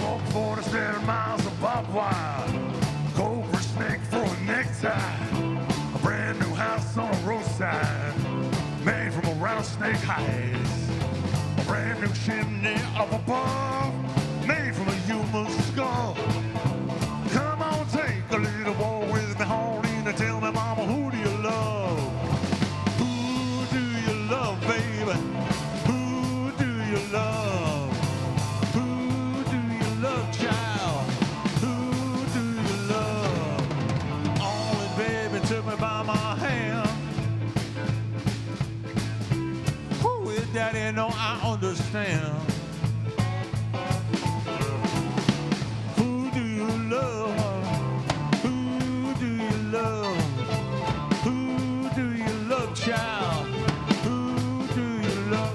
Walk 47 miles of barbed wire, cobra snake for a necktie, a brand new house on a roadside, made from a rattlesnake hides, a brand new chimney up above, made from a human skull. Come on, take a little walk with me, honey, and tell me, mama, who do you love? Who do you love, baby? Who do you love? Who do you love, child? Who do you love? Only baby took me by my hand. Who is daddy? No, I understand. Who do you love? Who do you love? Who do you love, child? Who do you love?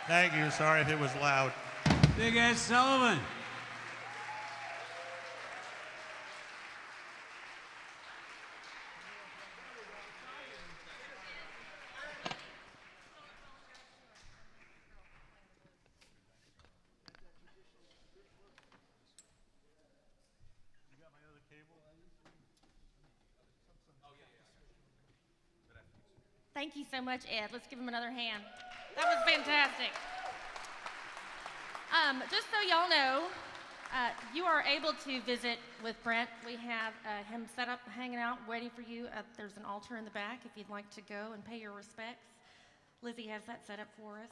Thank you. Sorry if it was loud. Big Ed Sullivan. Thank you so much, Ed. Let's give him another hand. That was fantastic. Just so y'all know, you are able to visit with Brent. We have him set up, hanging out, waiting for you. There's an altar in the back if you'd like to go and pay your respects. Lizzie has that set up for us,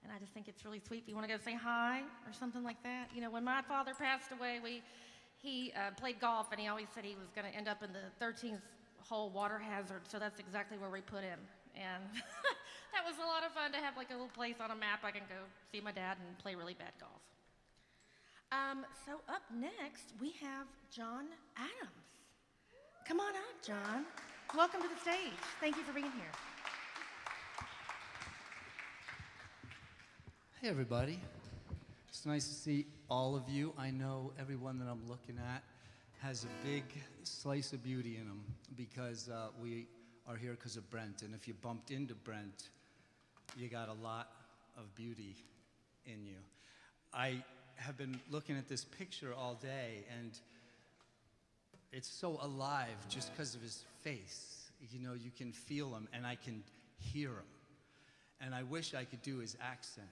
and I just think it's really sweet. If you want to go say hi or something like that. You know, when my father passed away, he played golf, and he always said he was going to end up in the 13th hole water hazard, so that's exactly where we put him. And that was a lot of fun to have like a little place on a map I can go see my dad and play really bad golf. So up next, we have John Adams. Come on up, John. Welcome to the stage. Thank you for being here. Hey, everybody. It's nice to see all of you. I know everyone that I'm looking at has a big slice of beauty in them because we are here because of Brent. And if you bumped into Brent, you got a lot of beauty in you. I have been looking at this picture all day, and it's so alive just because of his face. You know, you can feel him, and I can hear him. And I wish I could do his accent.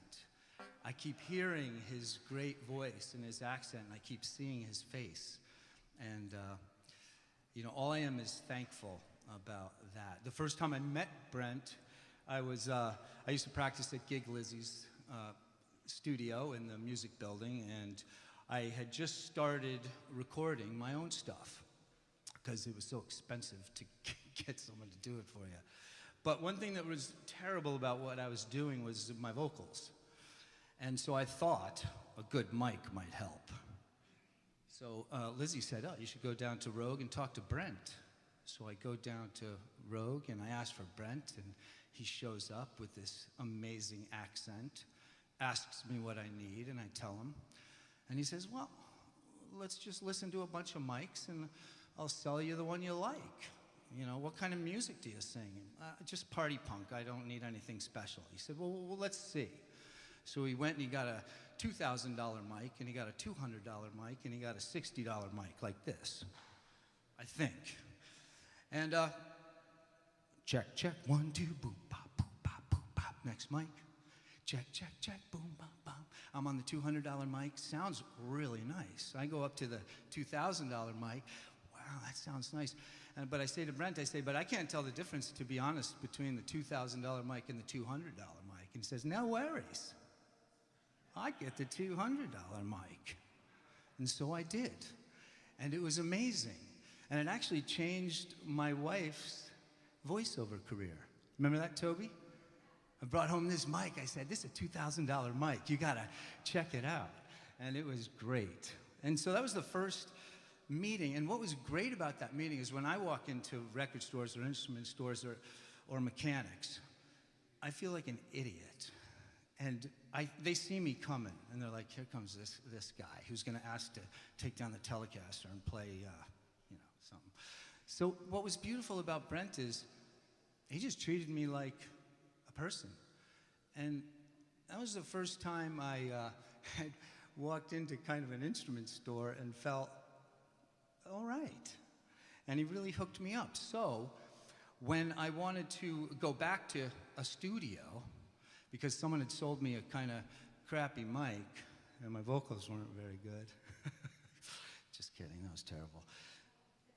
I keep hearing his great voice and his accent, and I keep seeing his face. And, you know, all I am is thankful about that. The first time I met Brent, I used to practice at Gig Lizzie's studio in the music building, and I had just started recording my own stuff because it was so expensive to get someone to do it for you. But one thing that was terrible about what I was doing was my vocals. And so I thought a good mic might help. So Lizzie said, oh, you should go down to Rogue and talk to Brent. So I go down to Rogue and I ask for Brent, and he shows up with this amazing accent, asks me what I need, and I tell him. And he says, well, let's just listen to a bunch of mics and I'll sell you the one you like. You know, what kind of music do you sing? Just party punk. I don't need anything special. He said, well, let's see. So he went and he got a $2,000 mic, and he got a $200 mic, and he got a $60 mic like this, I think. And check, check, 1, 2, boom, pop, boom, pop, boom, pop. Next mic. Check, check, check, boom, bop, bop. I'm on the $200 mic. Sounds really nice. I go up to the $2,000 mic. Wow, that sounds nice. But I say to Brent, but I can't tell the difference, to be honest, between the $2,000 mic and the $200 mic. And he says, no worries. I get the $200 mic. And so I did. And it was amazing. And it actually changed my wife's voiceover career. Remember that, Toby? I brought home this mic. I said, this is a $2,000 mic. You got to check it out. And it was great. And so that was the first meeting. And what was great about that meeting is when I walk into record stores or instrument stores or mechanics, I feel like an idiot. And they see me coming, and they're like, here comes this guy who's going to ask to take down the Telecaster and play, something. So what was beautiful about Brent is he just treated me like a person. And that was the first time I had walked into kind of an instrument store and felt all right. And he really hooked me up. So when I wanted to go back to a studio, because someone had sold me a kind of crappy mic, and my vocals weren't very good. Just kidding, that was terrible.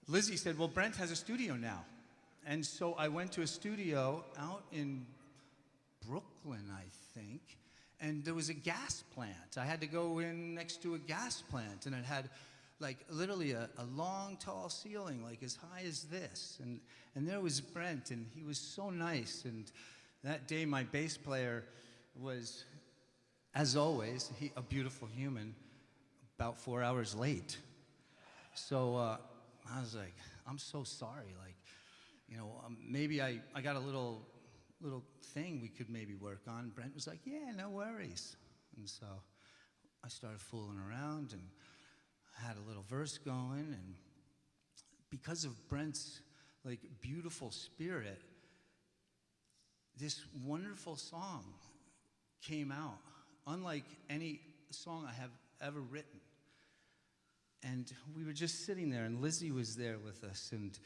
Lizzie said, well, Brent has a studio now. And so I went to a studio out in Brooklyn, I think, and there was a gas plant. I had to go in next to a gas plant, and it had like literally a long, tall ceiling, like as high as this. And there was Brent, and he was so nice. And that day, my bass player was, as always, a beautiful human, about 4 hours late. So I was like, I'm so sorry. Like, maybe I got a little thing we could maybe work on. Brent was like, yeah, no worries. And so I started fooling around and had a little verse going. And because of Brent's like beautiful spirit, this wonderful song came out, unlike any song I have ever written. And we were just sitting there, and Lizzie was there with us, and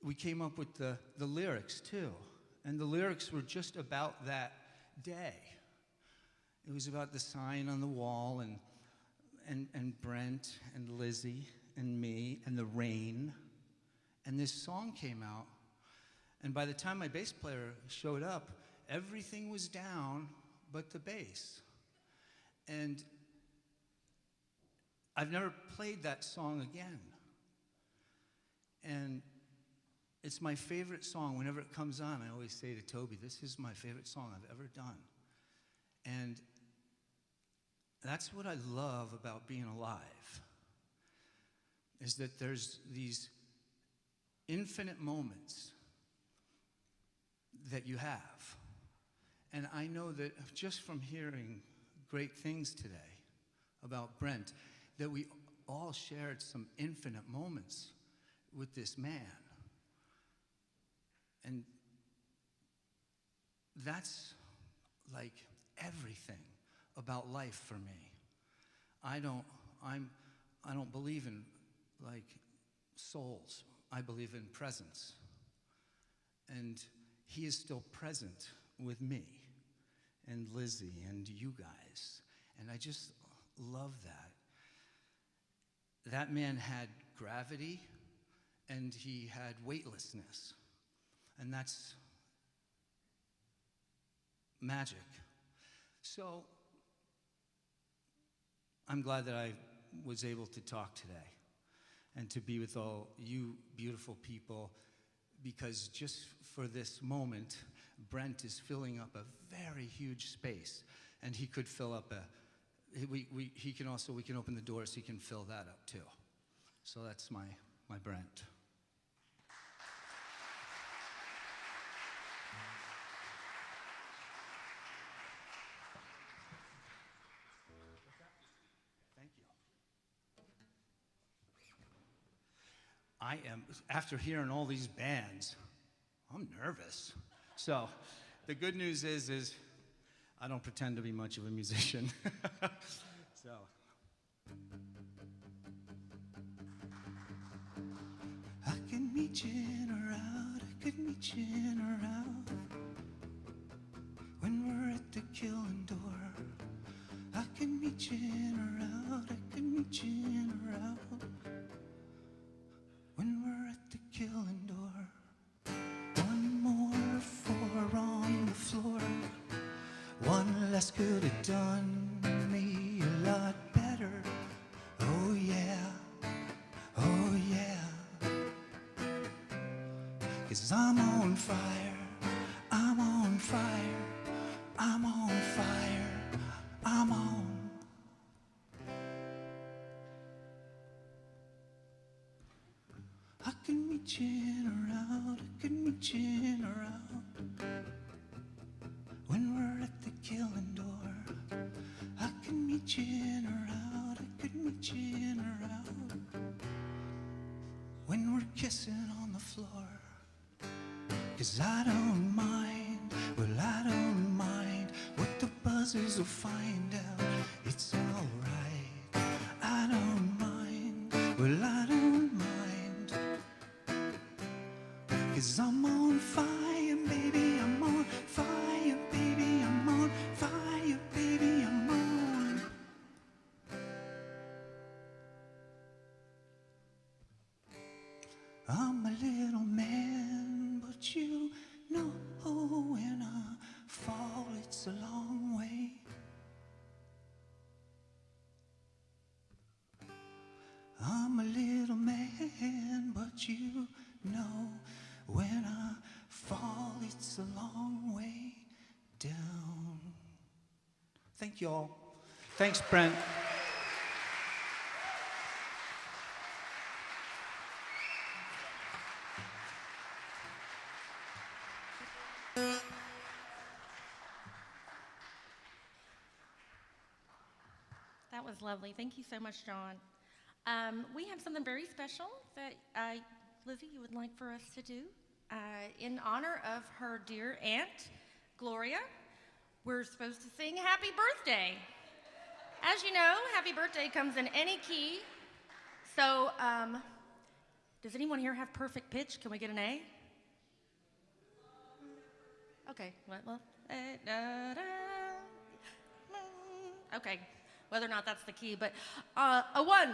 we came up with the lyrics too. And the lyrics were just about that day. It was about the sign on the wall and Brent and Lizzie and me and the rain. And this song came out. And by the time my bass player showed up, everything was down but the bass. And I've never played that song again. And it's my favorite song. Whenever it comes on, I always say to Toby, this is my favorite song I've ever done. And that's what I love about being alive, is that there's these infinite moments that you have. And I know that just from hearing great things today about Brent, that we all shared some infinite moments with this man. And that's like everything about life for me. I don't believe in like souls. I believe in presence. And he is still present with me and Lizzie and you guys. And I just love that. That man had gravity and he had weightlessness. And that's magic. So I'm glad that I was able to talk today and to be with all you beautiful people, because just for this moment, Brent is filling up a very huge space, and he could fill up we can open the doors, he can fill that up too. So that's my Brent. Thank you. I am, after hearing all these bands, I'm nervous. So the good news is I don't pretend to be much of a musician. So. I could meet you in a route, I could meet you in a route. When we're at the killing door, I could meet you in a route, I could meet you in a route. When we're at the killing door, one more four on the floor. One less could have done me a lot better. Oh yeah, oh yeah. 'Cause I'm on fire, I'm on fire, I'm on fire, I'm on. I could meet you in a route, I could meet you in a route. When we're at the killing door, I could meet you in a route, I could meet you in a route. When we're kissing on the floor, 'cause I don't mind, well I don't mind what the buzzers will find out. It's alright, I don't mind, well I don't mind. 'Cause I'm on fire, baby, I'm on fire, baby, I'm on fire, baby, I'm on. I'm a little man, but you know when I fall, it's a long way. I'm a little man, but you know when I fall, it's a long way down. Thank you all. Thanks, Brent. That was lovely. Thank you so much, John. We have something very special that Lizzie, you would like for us to do. In honor of her dear aunt, Gloria, we're supposed to sing Happy Birthday. As you know, Happy Birthday comes in any key. So, does anyone here have perfect pitch? Can we get an A? Okay, well, da, da, okay, whether or not that's the key, but a 1,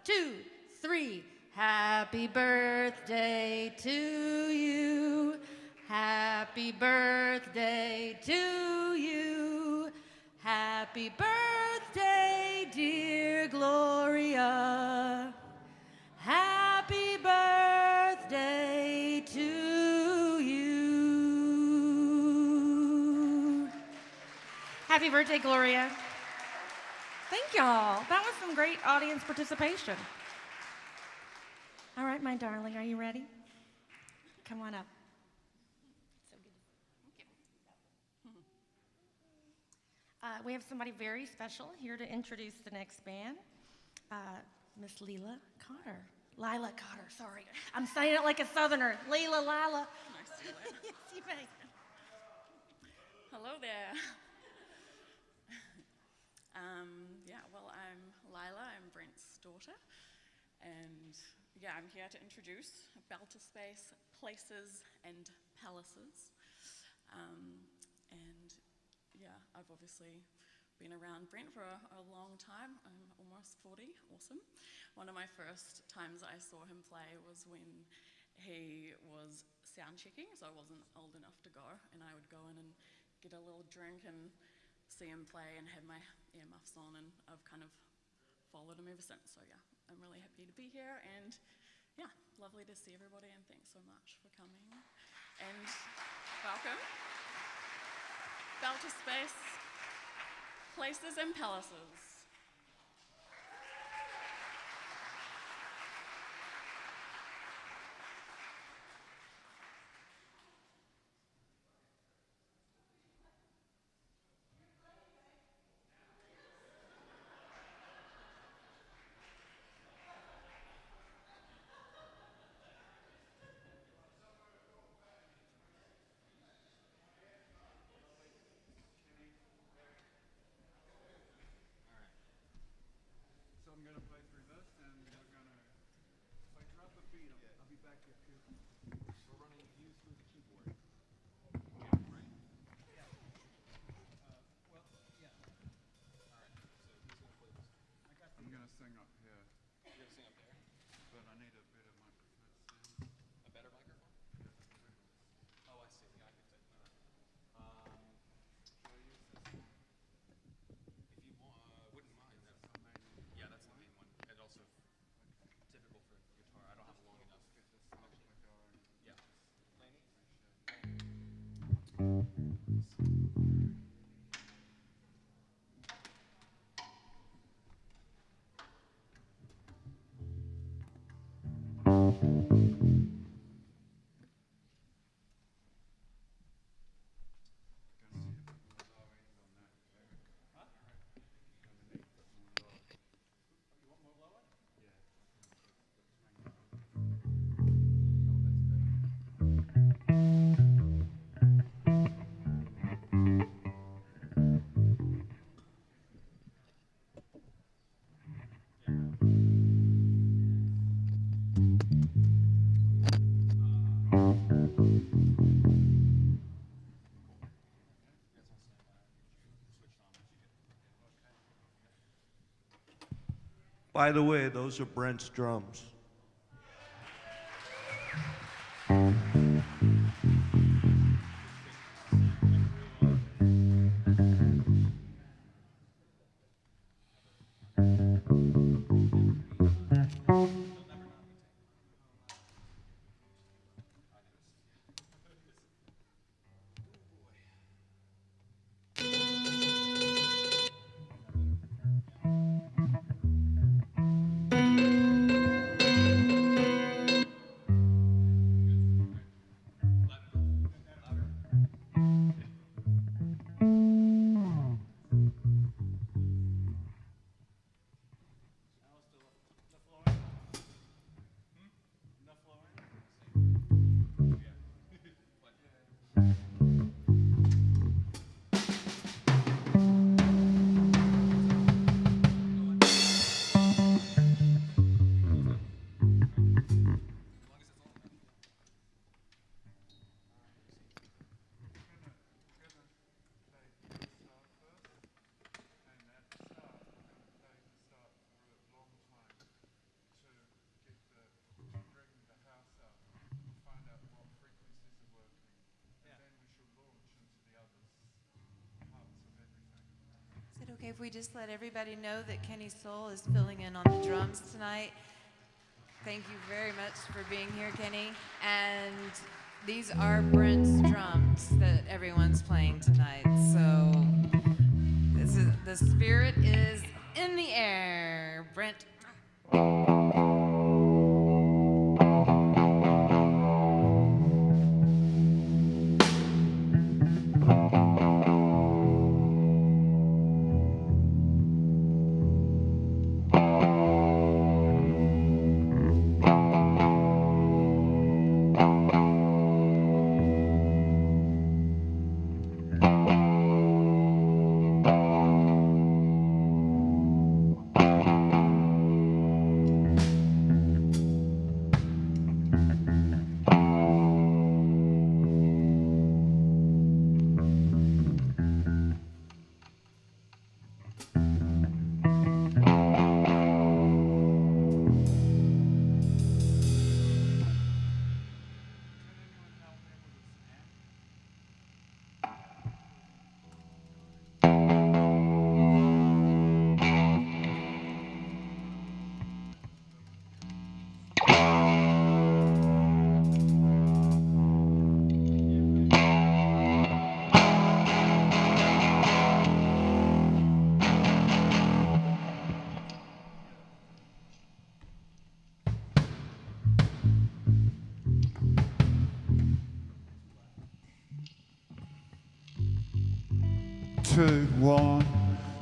2, 3. Happy birthday to you. Happy birthday to you. Happy birthday, dear Gloria. Happy birthday to you. Happy birthday, Gloria. Thank y'all. That was some great audience participation. All right, my darling, are you ready? Come on up. So good. Thank you. We have somebody very special here to introduce the next band, Miss Lila Cotter. Lila Cotter, sorry. I'm saying it like a Southerner. Lila. Nice to meet you. Yes, you may. Hello there. Well, I'm Lila. I'm Brent's daughter. And I'm here to introduce Belter Space, Places and Palaces. I've obviously been around Brent for a long time. I'm almost 40, awesome. One of my first times I saw him play was when he was sound checking, so I wasn't old enough to go, and I would go in and get a little drink and see him play and had my earmuffs on, and I've kind of followed him ever since. So I'm really happy to be here, and lovely to see everybody, and thanks so much for coming. And welcome. Belter Space, Places and Palaces. So I'm going to play reverse, and we're going to, if I drop a beat, I'll be back here too. We're running views through the keyboard. Right? Yeah. Well, yeah. All right. So who's gonna play this? I'm going to sing up here, You're gonna sing up there. but I need a better microphone sound. A better microphone? Oh, I see. Yeah, I can take that. Should I use this one? If you want, wouldn't mind. That's the main one. Yeah, that's the main one. And also typical for guitar. I don't have a long enough. Get this sound like our own. Yeah. Laney? By the way, those are Brent's drums. Okay, if we just let everybody know that Kenny Soul is filling in on the drums tonight. Thank you very much for being here, Kenny. And these are Brent's drums that everyone's playing tonight. So the spirit is in the air. Brent. Two, one,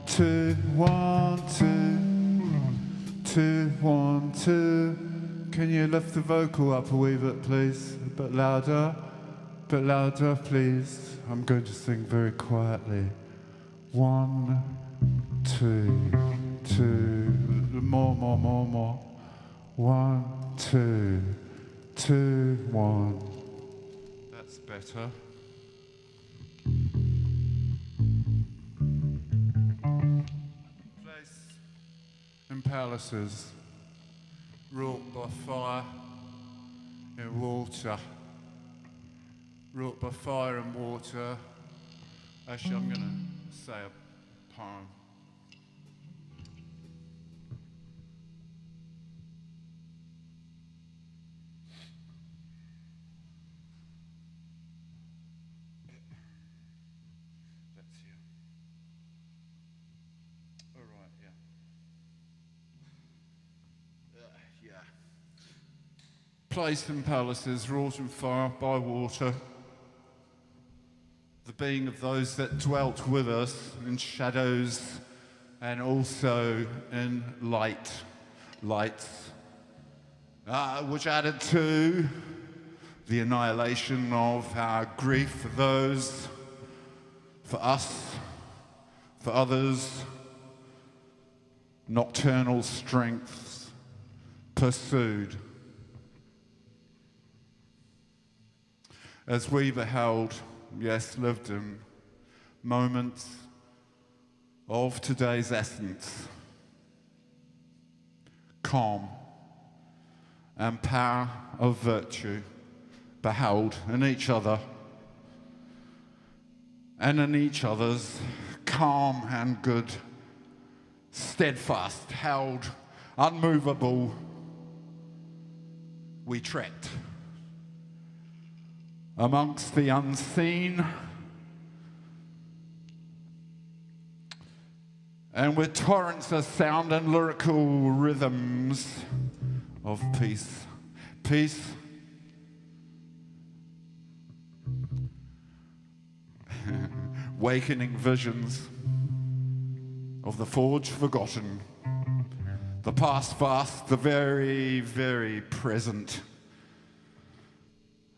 two, one, two, two, one, two. Can you lift the vocal up a wee bit, please? A bit louder, please. I'm going to sing very quietly. One, two, two. More. One, two, two, one. That's better. Place in palaces, wrought by fire and water. Wrought by fire and water. Actually, I'm going to say a poem. That's here. All right, yeah. Place in palaces, wrought in fire by water. The being of those that dwelt with us in shadows and also in lights, which added to the annihilation of our grief for those, for us, for others, nocturnal strengths pursued. As we beheld, yes, lived in moments of today's essence, calm and power of virtue, beheld in each other and in each other's calm and good, steadfast, held, unmovable, we trekked amongst the unseen, and with torrents of sound and lyrical rhythms of peace. Peace, wakening visions of the forge forgotten, the past fast, the very, very present,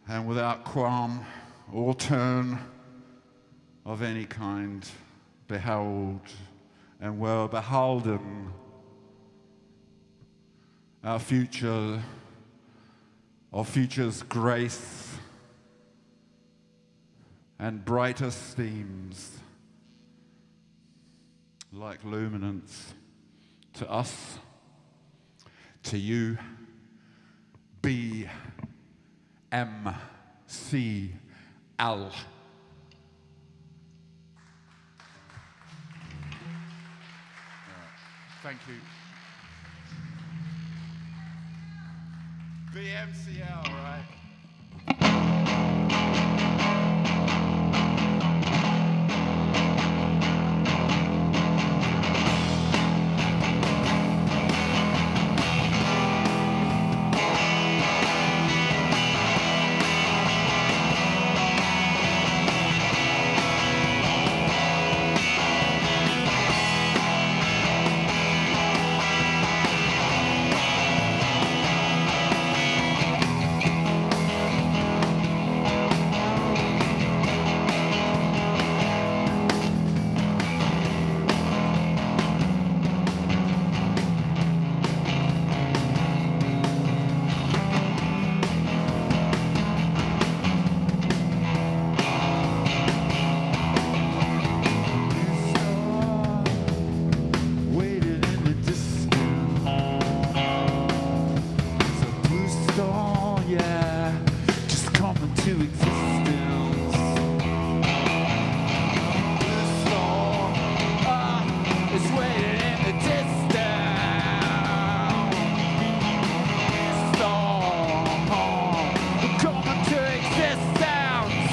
and without qualm or turn of any kind, beheld and were beholden our future's grace and brighter steams like luminance to us, to you, BMCL. Thank you. BMCL, right? Waiting in the distance, it's a blue storm, yeah, just coming to existence. Blue storm, it's waiting in the distance. Storm, coming to existence.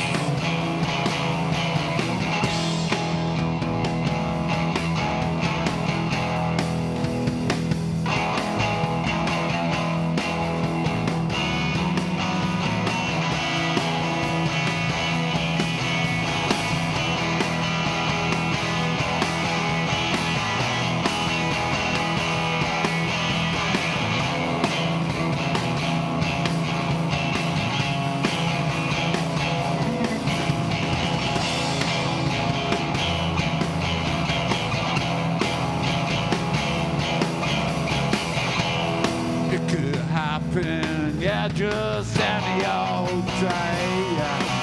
It could happen, yeah, just any old day.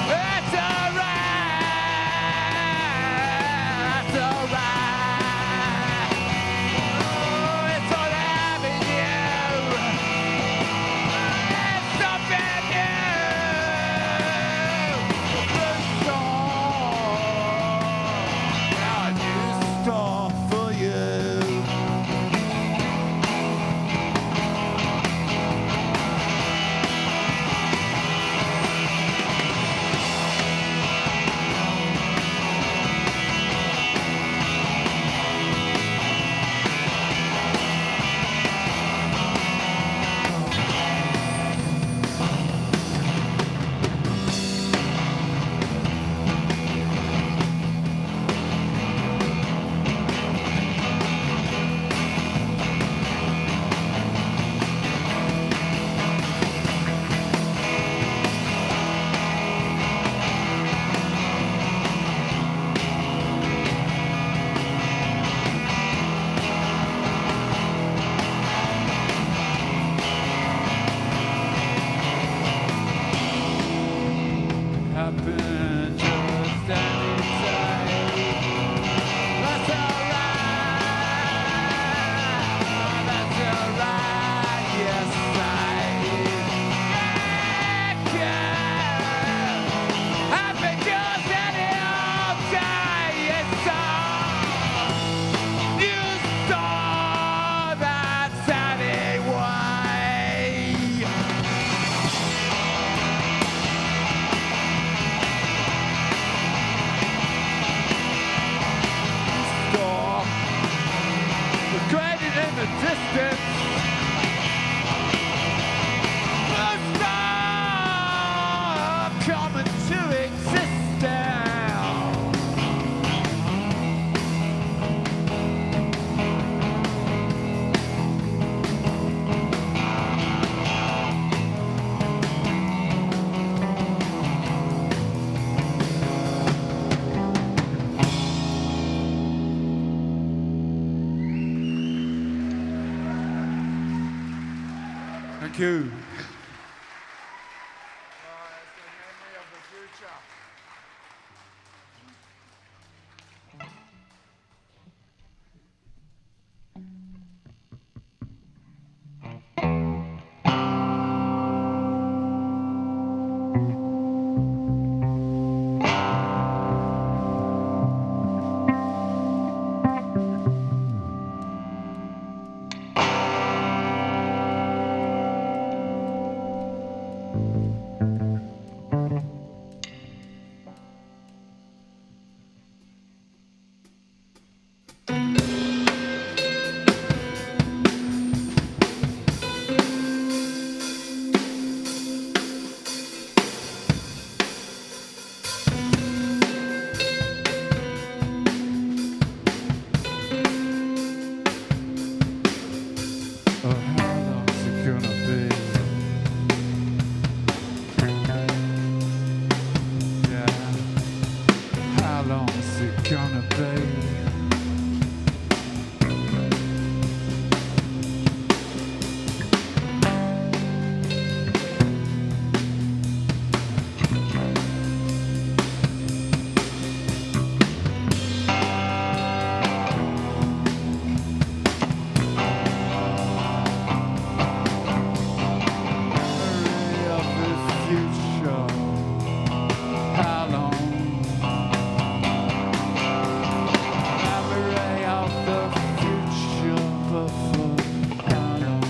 It's alright, it's alright. Oh, it's all having you. It's something new. The storm, a new storm for you. Happen just any time. That's alright. That's alright. Yes, happen just any old day. It's all you saw. That's anyway. Storm, graded in the distance. The storm coming to existence. Thank you. future. How long? Memory of the future, but for how long?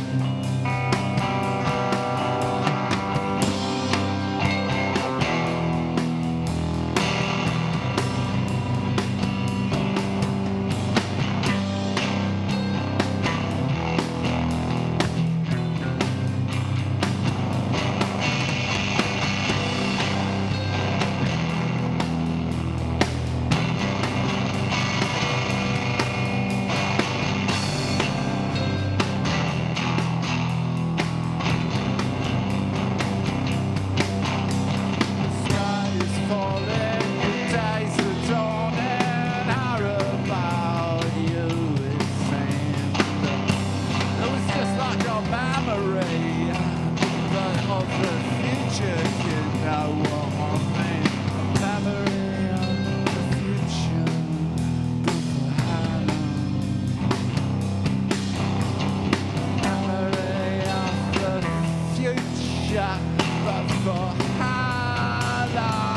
But for how long?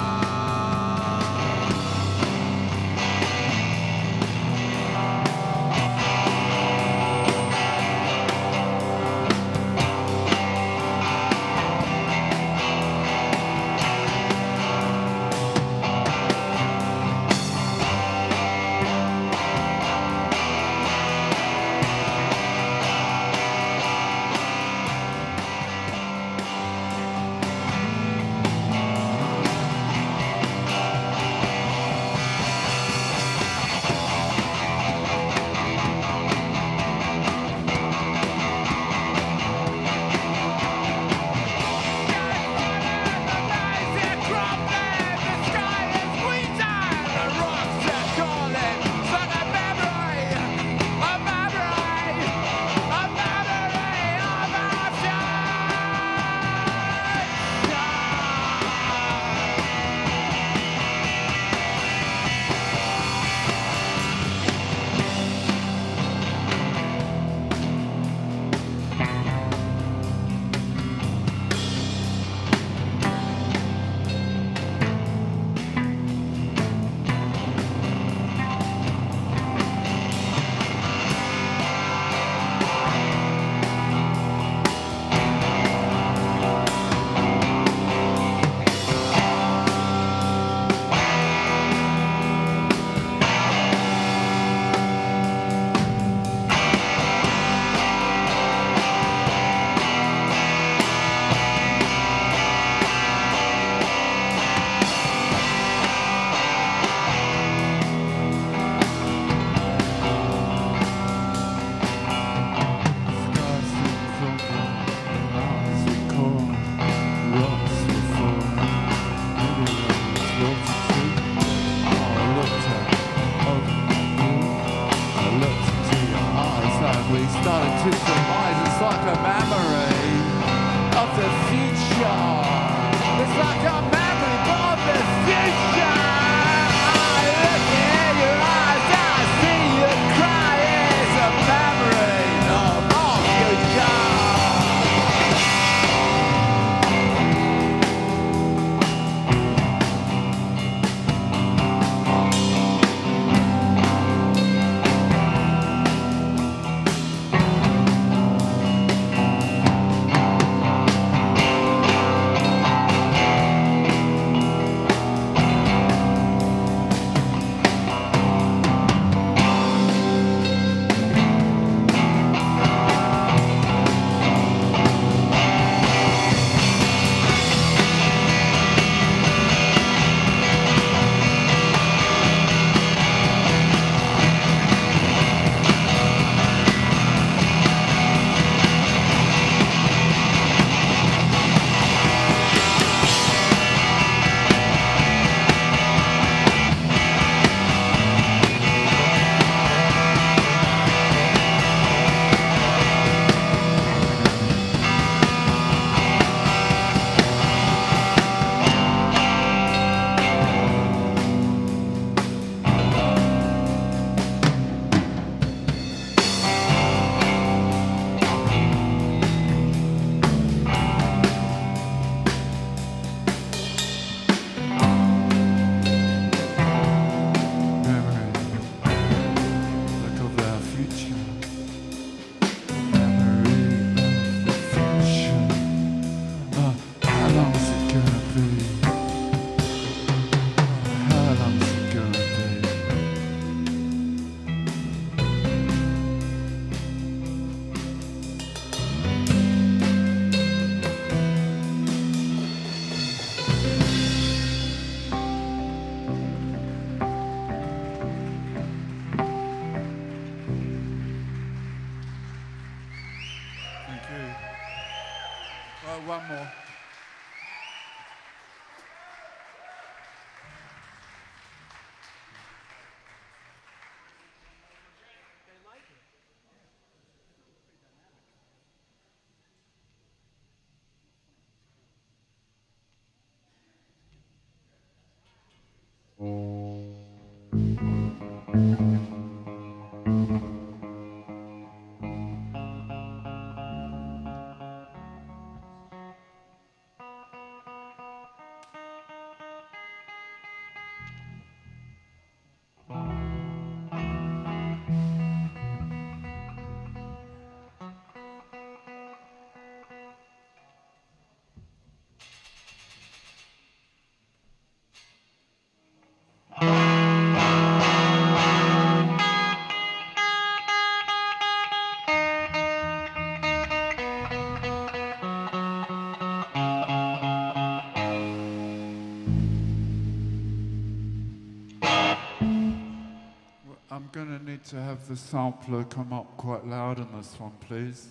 need to have the sampler come up quite loud on this one, please.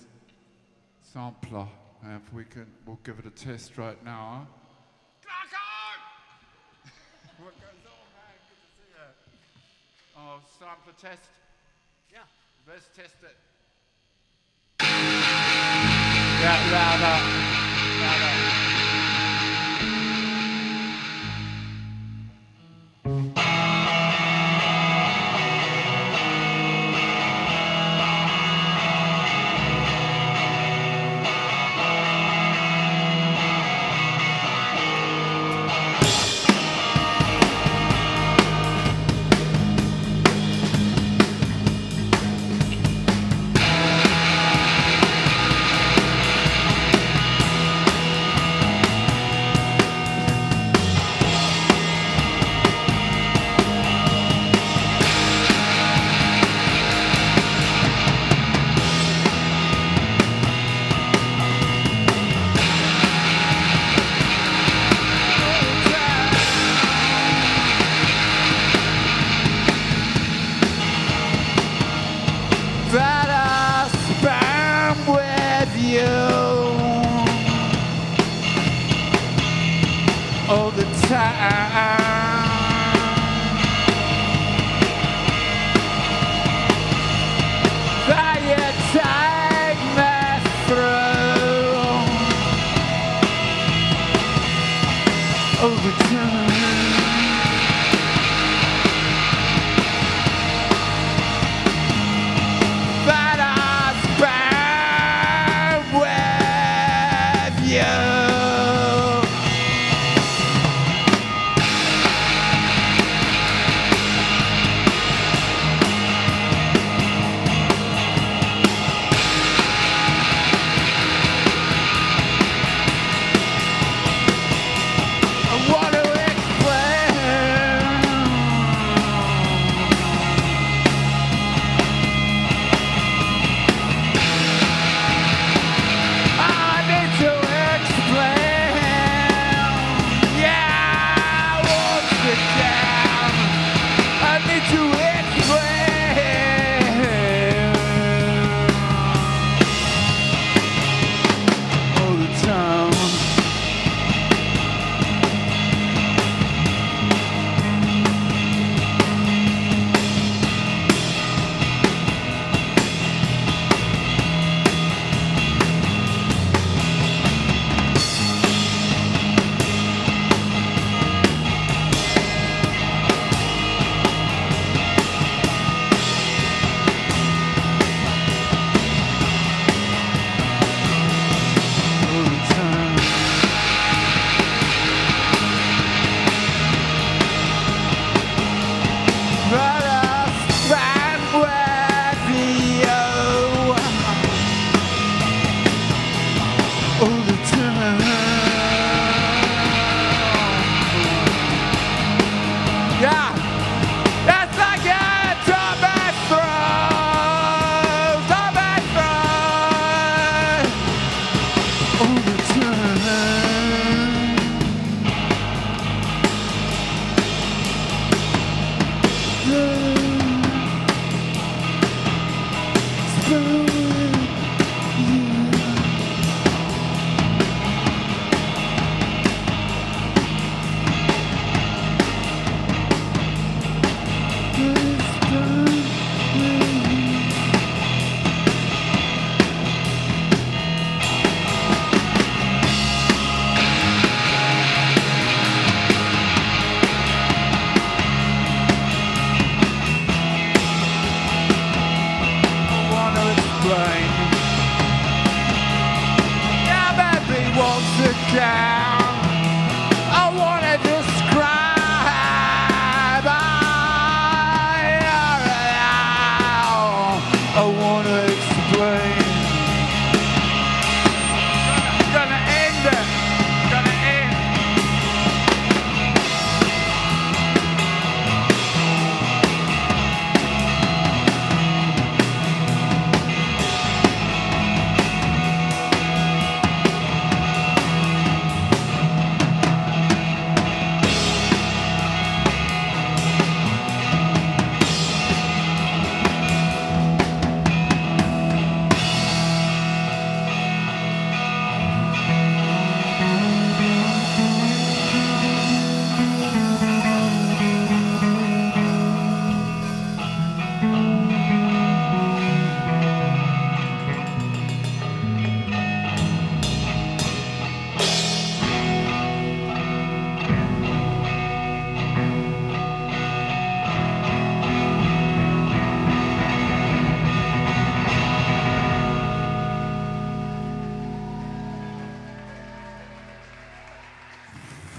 Sampler. And if we can, we'll give it a test right now. What goes on, man? Good to see you. Oh, sampler test? Yeah. Let's test it. Yeah, louder. Louder. All the time. That you take me through all the time. That I spend with you. I want to explain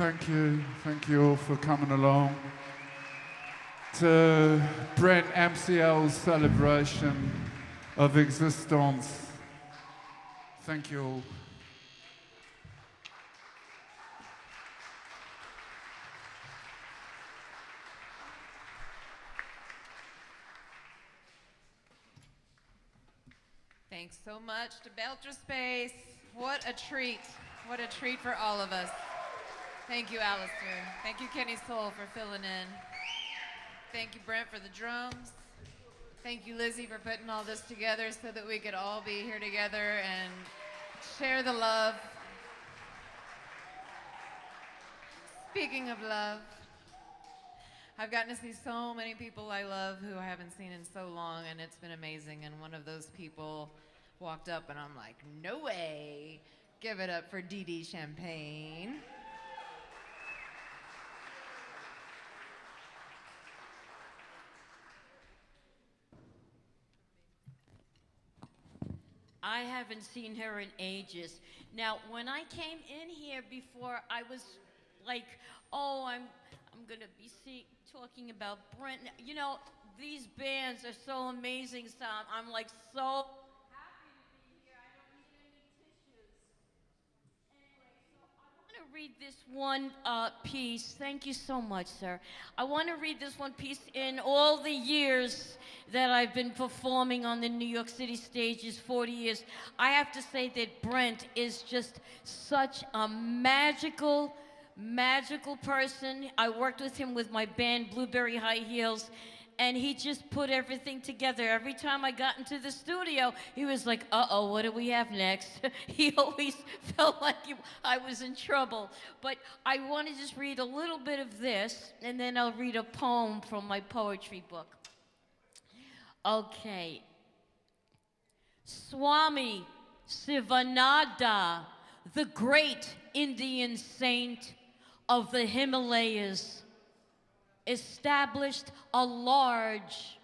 Thank you. Thank you all for coming along to Brent MCL's celebration of existence. Thank you all. Thanks so much to Belcher Space. What a treat. What a treat for all of us. Thank you, Alistair. Thank you, Kenny Soul, for filling in. Thank you, Brent, for the drums. Thank you, Lizzie, for putting all this together so that we could all be here together and share the love. Speaking of love, I've gotten to see so many people I love who I haven't seen in so long, and it's been amazing. And one of those people walked up, and I'm like, no way. Give it up for Dee Dee Champagne. I haven't seen her in ages. Now, when I came in here before, I was like, oh, I'm gonna be talking about Brent. You know, these bands are so amazing, Sam. I'm like so happy to be here. I don't need any tissues. Anyway, so I want to read this one piece. Thank you so much, sir. I want to read this one piece. In all the years that I've been performing on the New York City stages, 40 years, I have to say that Brent is just such a magical person. I worked with him with my band, Blueberry High Heels, and he just put everything together. Every time I got into the studio, he was like, uh-oh, what do we have next? He always felt like I was in trouble. But I want to just read a little bit of this, and then I'll read a poem from my poetry book. Okay. Swami Sivananda, the great Indian saint of the Himalayas, established a large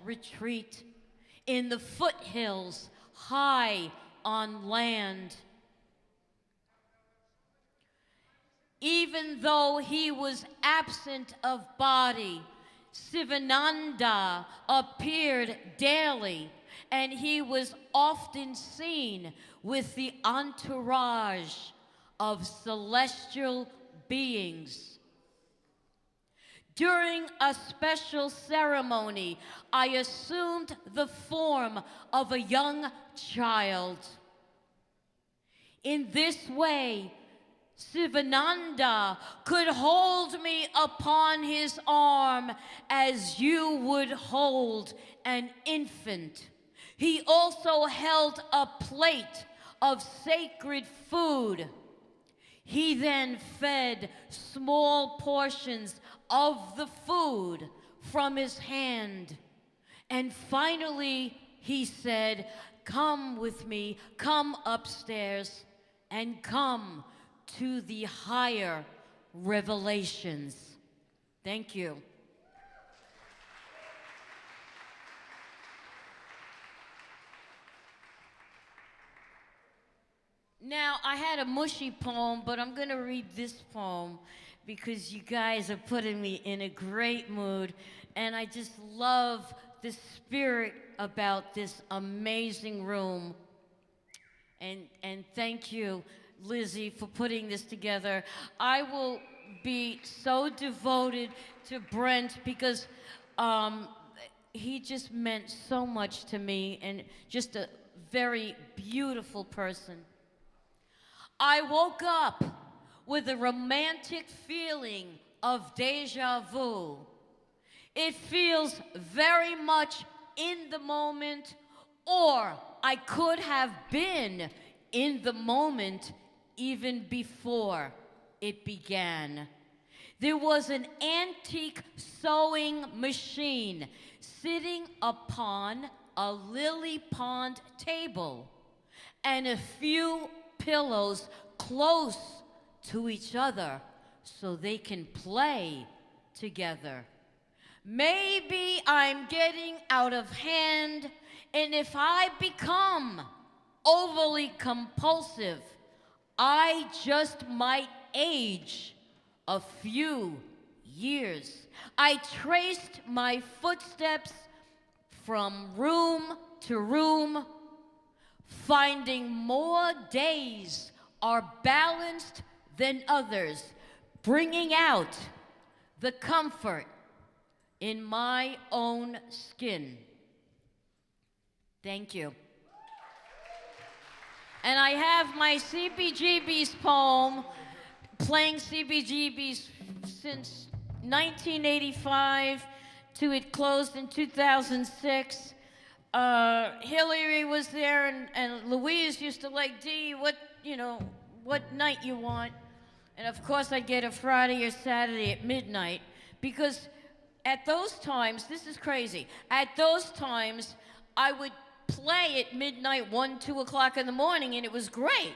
retreat in the foothills high on land. Even though he was absent of body, Sivananda appeared daily, and he was often seen with the entourage of celestial beings. During a special ceremony, I assumed the form of a young child. In this way, Sivananda could hold me upon his arm as you would hold an infant. He also held a plate of sacred food. He then fed small portions of the food from his hand. And finally, he said, "Come with me, come upstairs, and come to the higher revelations." Thank you. Now, I had a mushy poem, but I'm going to read this poem because you guys are putting me in a great mood, and I just love the spirit about this amazing room. And thank you, Lizzie, for putting this together. I will be so devoted to Brent because he just meant so much to me, and just a very beautiful person. I woke up with a romantic feeling of deja vu. It feels very much in the moment, or I could have been in the moment even before it began. There was an antique sewing machine sitting upon a lily pond table, and a few pillows close to each other so they can play together. Maybe I'm getting out of hand, and if I become overly compulsive, I just might age a few years. I traced my footsteps from room to room, finding more days are balanced than others, bringing out the comfort in my own skin. Thank you. And I have my CBGB's poem, playing CBGB's since 1985 to it closed in 2006. Hillary was there, and Louise used to like, Dee, what night you want? And of course I'd get a Friday or Saturday at midnight, because at those times, this is crazy, at those times I would play at midnight, 1, 2 o'clock in the morning, and it was great.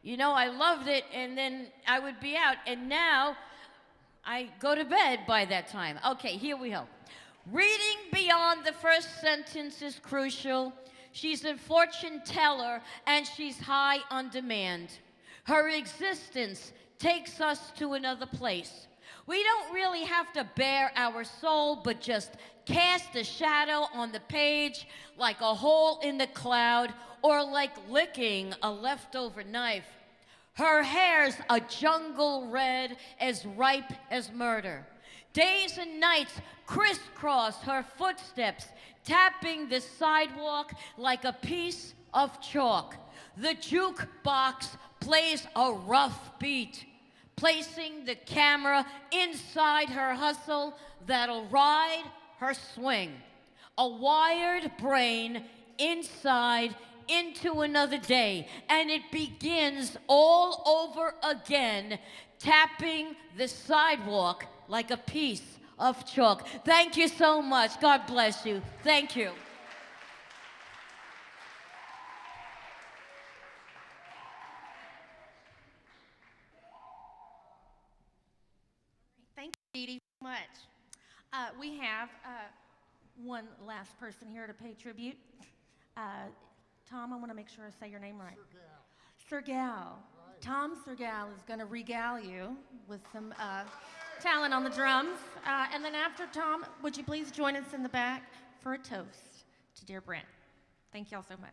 You know, I loved it, and then I would be out. And now, I go to bed by that time. Okay, here we go. Reading beyond the first sentence is crucial. She's a fortune teller, and she's high on demand. Her existence takes us to another place. We don't really have to bare our soul, but just cast a shadow on the page like a hole in the cloud, or like licking a leftover knife. Her hair's a jungle red, as ripe as murder. Days and nights crisscross her footsteps, tapping the sidewalk like a piece of chalk. The jukebox plays a rough beat, placing the camera inside her hustle that'll ride her swing. A wired brain inside into another day, and it begins all over again, tapping the sidewalk like a piece of chalk. Thank you so much. God bless you. Thank you. Thank you, Dee Dee, so much. We have one last person here to pay tribute. Tom, I want to make sure I say your name right. Sergal. Right. Tom Sergal is going to regale you with some talent on the drums. And then after Tom, would you please join us in the back for a toast to dear Brent. Thank you all so much.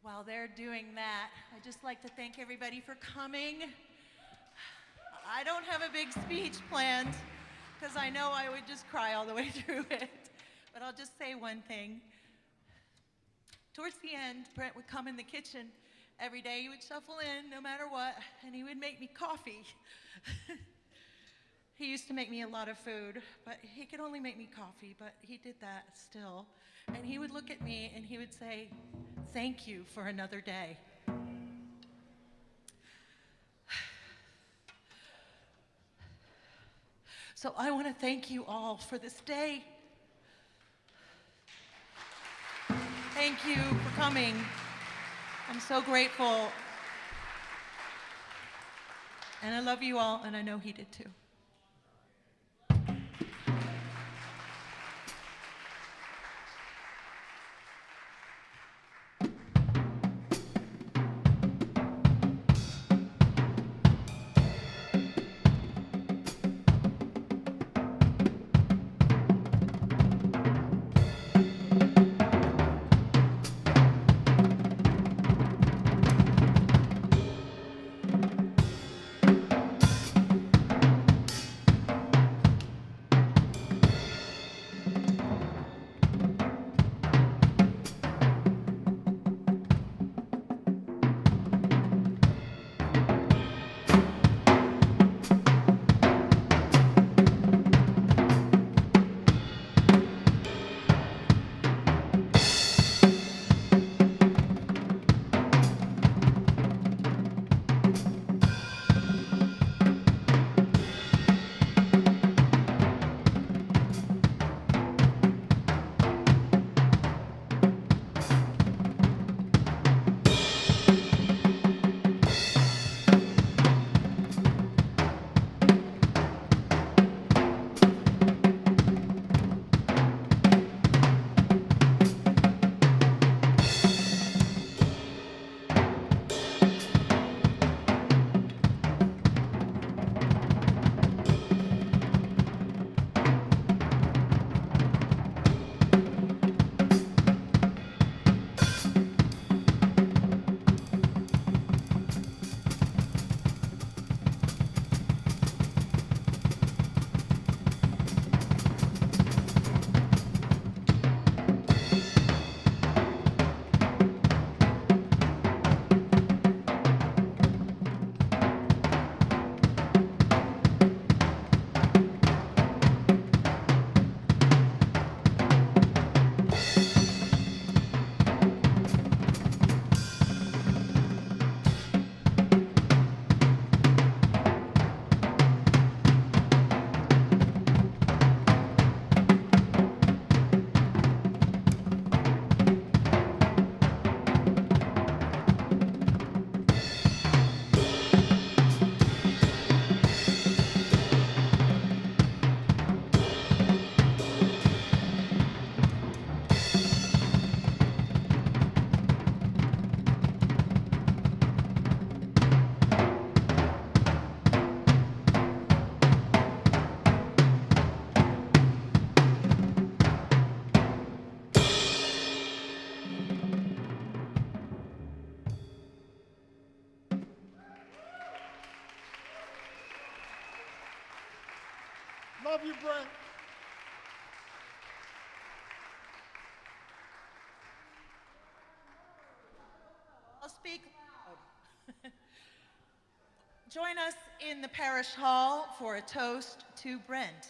While they're doing that, I'd just like to thank everybody for coming. I don't have a big speech planned because I know I would just cry all the way through it. But I'll just say one thing. Towards the end, Brent would come in the kitchen every day. He would shuffle in no matter what, and he would make me coffee. He used to make me a lot of food, but he could only make me coffee, but he did that still. And he would look at me and he would say, "Thank you for another day." So I want to thank you all for this day. Thank you for coming. I'm so grateful. And I love you all, and I know he did too. Love you, Brent. I'll speak loud. Join us in the parish hall for a toast to Brent.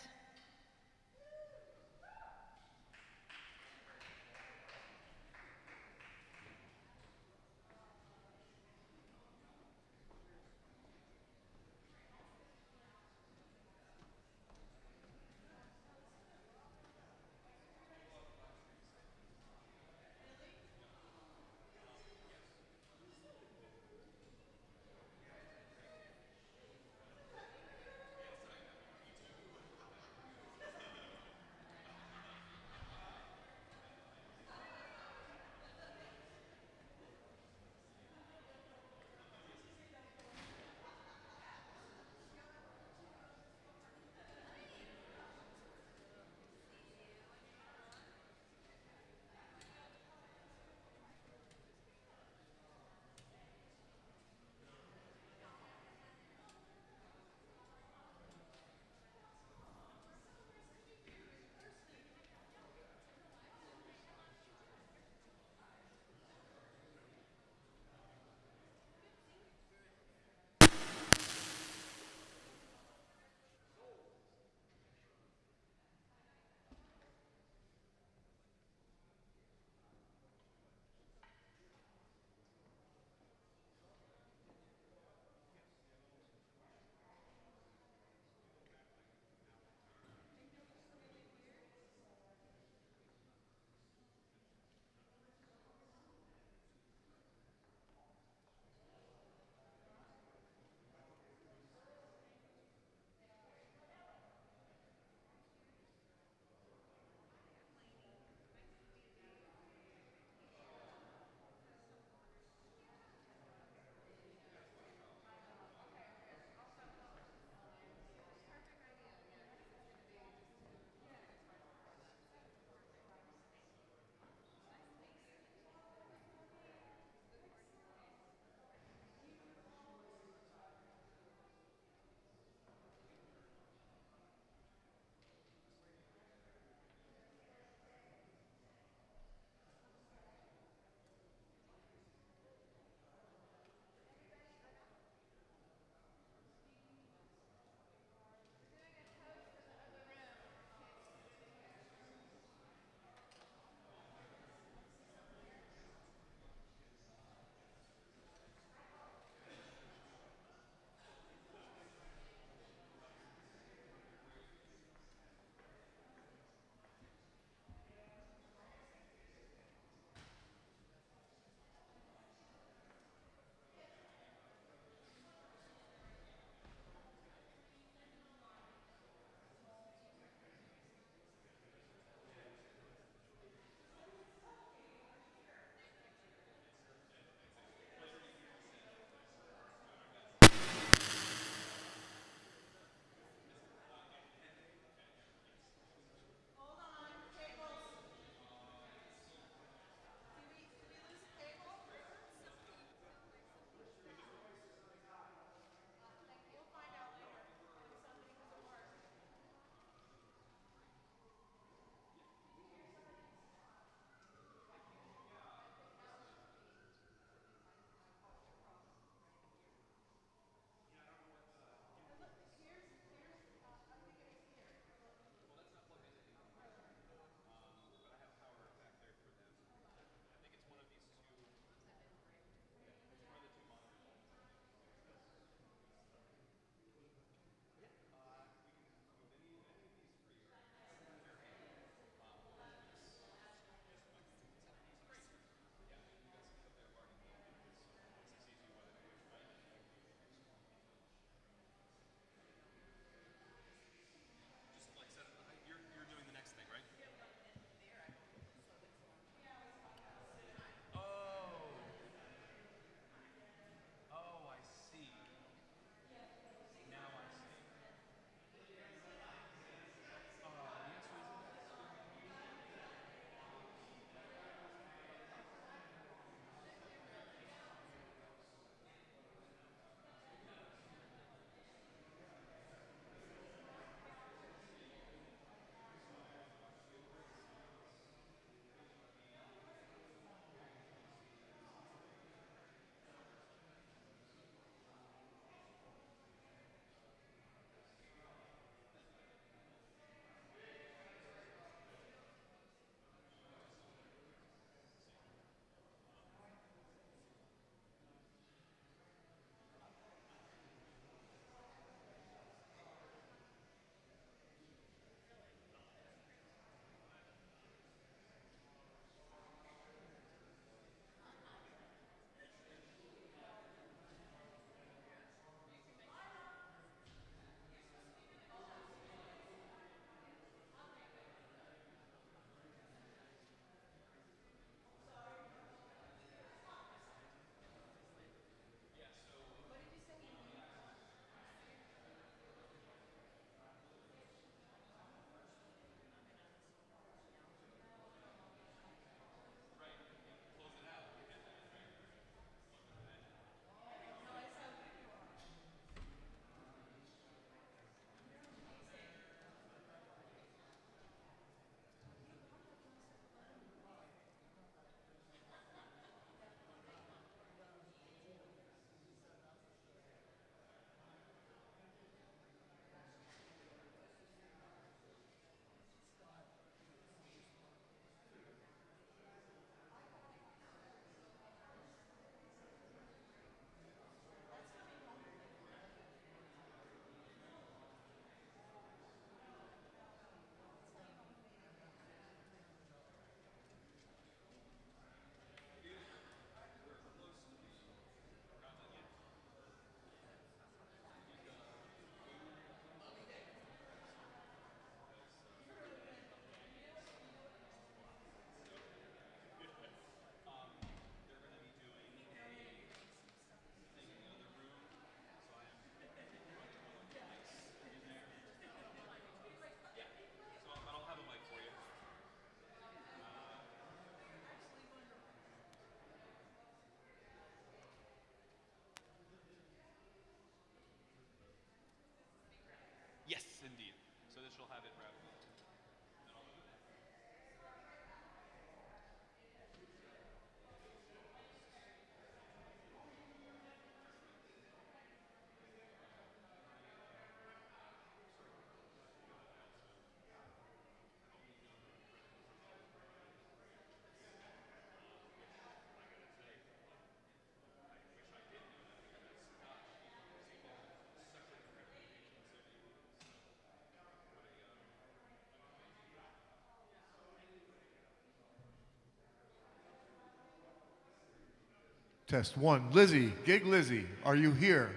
Test one. Lizzie, Gig Lizzie, are you here?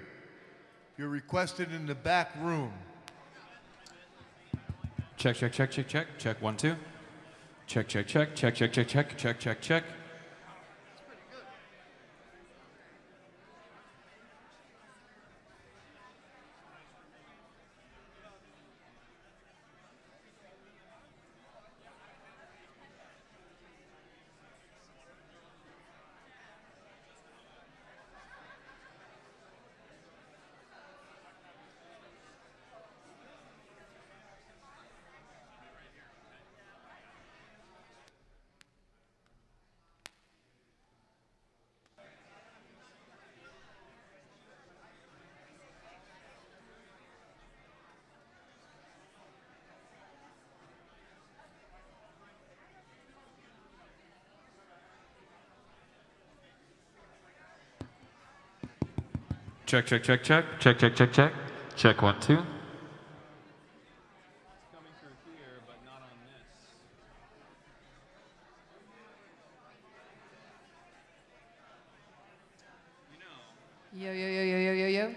You're requested in the back room. Check, check, check, check, check. Check, 1, 2. Check, check, check, check, check, check, check, check, check, check. Check, check, check, check. Check, check, check, check. Check, 1, 2. Yo, yo, yo, yo, yo, yo, yo.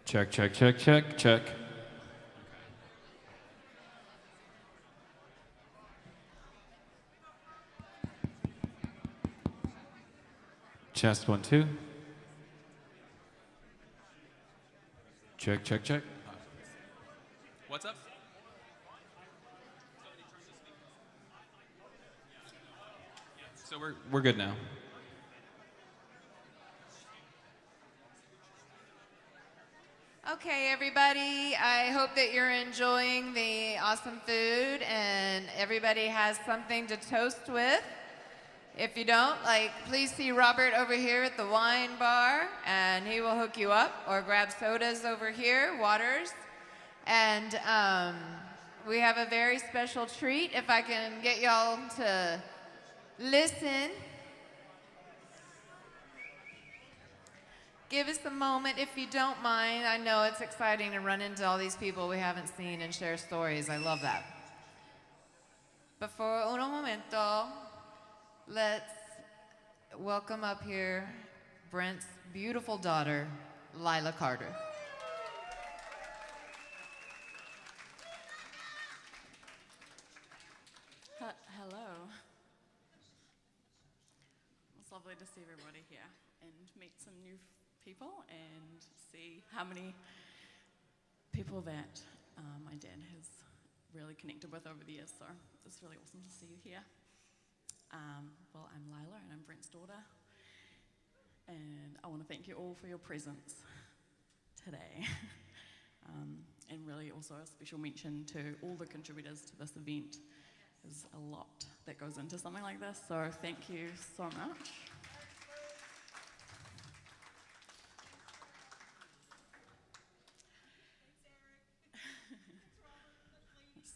Check, check, check, check, check. Chest, 1, 2. Check, check, check. What's up? So we're good now. Okay, everybody, I hope that you're enjoying the awesome food and everybody has something to toast with. If you don't, please see Robert over here at the wine bar and he will hook you up, or grab sodas over here, waters. And we have a very special treat. If I can get y'all to listen. Give us a moment if you don't mind. I know it's exciting to run into all these people we haven't seen and share stories. I love that. But for un momento, let's welcome up here Brent's beautiful daughter, Lila Carter. Hello. It's lovely to see everybody here and meet some new people and see how many people that my dad has really connected with over the years. So it's really awesome to see you here. Well, I'm Lila and I'm Brent's daughter. And I want to thank you all for your presence today. And really also a special mention to all the contributors to this event. There's a lot that goes into something like this, so thank you so much.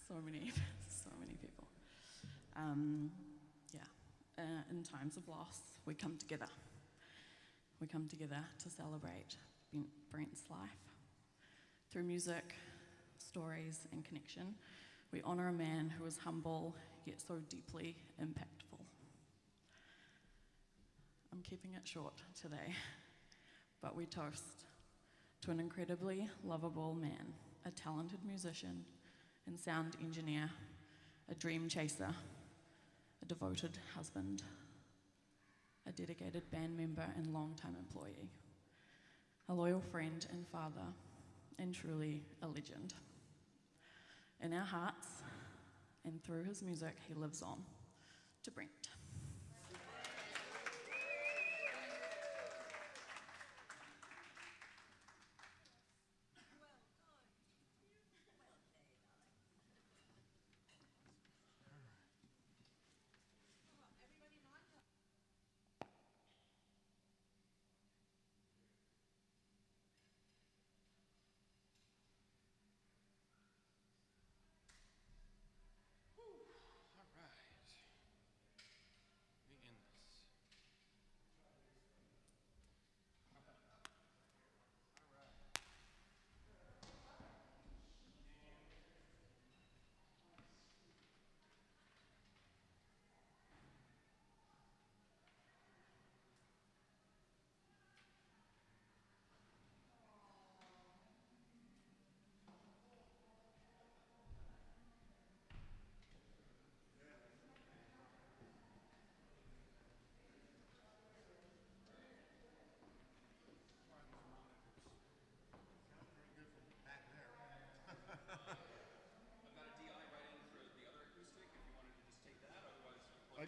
So many people. In times of loss, we come together. We come together to celebrate Brent's life. Through music, stories, and connection, we honor a man who was humble, yet so deeply impactful. I'm keeping it short today, but we toast to an incredibly lovable man, a talented musician and sound engineer, a dream chaser, a devoted husband, a dedicated band member and longtime employee, a loyal friend and father, and truly a legend. In our hearts and through his music, he lives on. To Brent.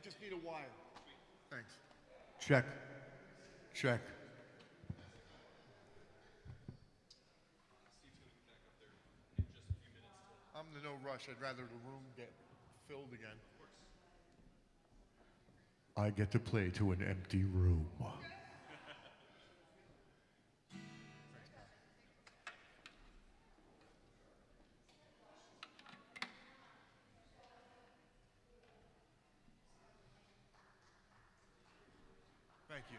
just need a wire. Thanks. Check. Check. I'm in no rush. I'd rather the room get filled again. I get to play to an empty room. Thank you.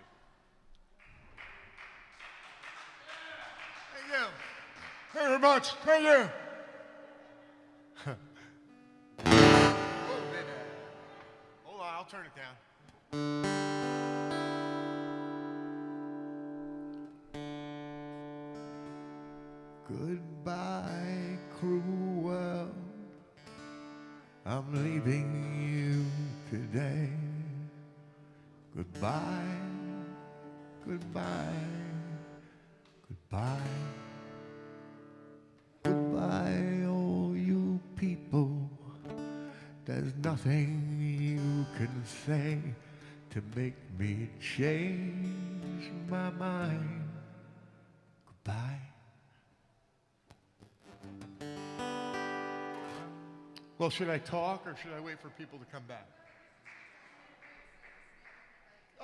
Thank you. Thank you very much. Thank you. Hold on, I'll turn it down. Goodbye, cruel. I'm leaving you today. Goodbye, goodbye, goodbye. Goodbye, all you people. There's nothing you can say to make me change my mind. Goodbye. Well, should I talk or should I wait for people to come back?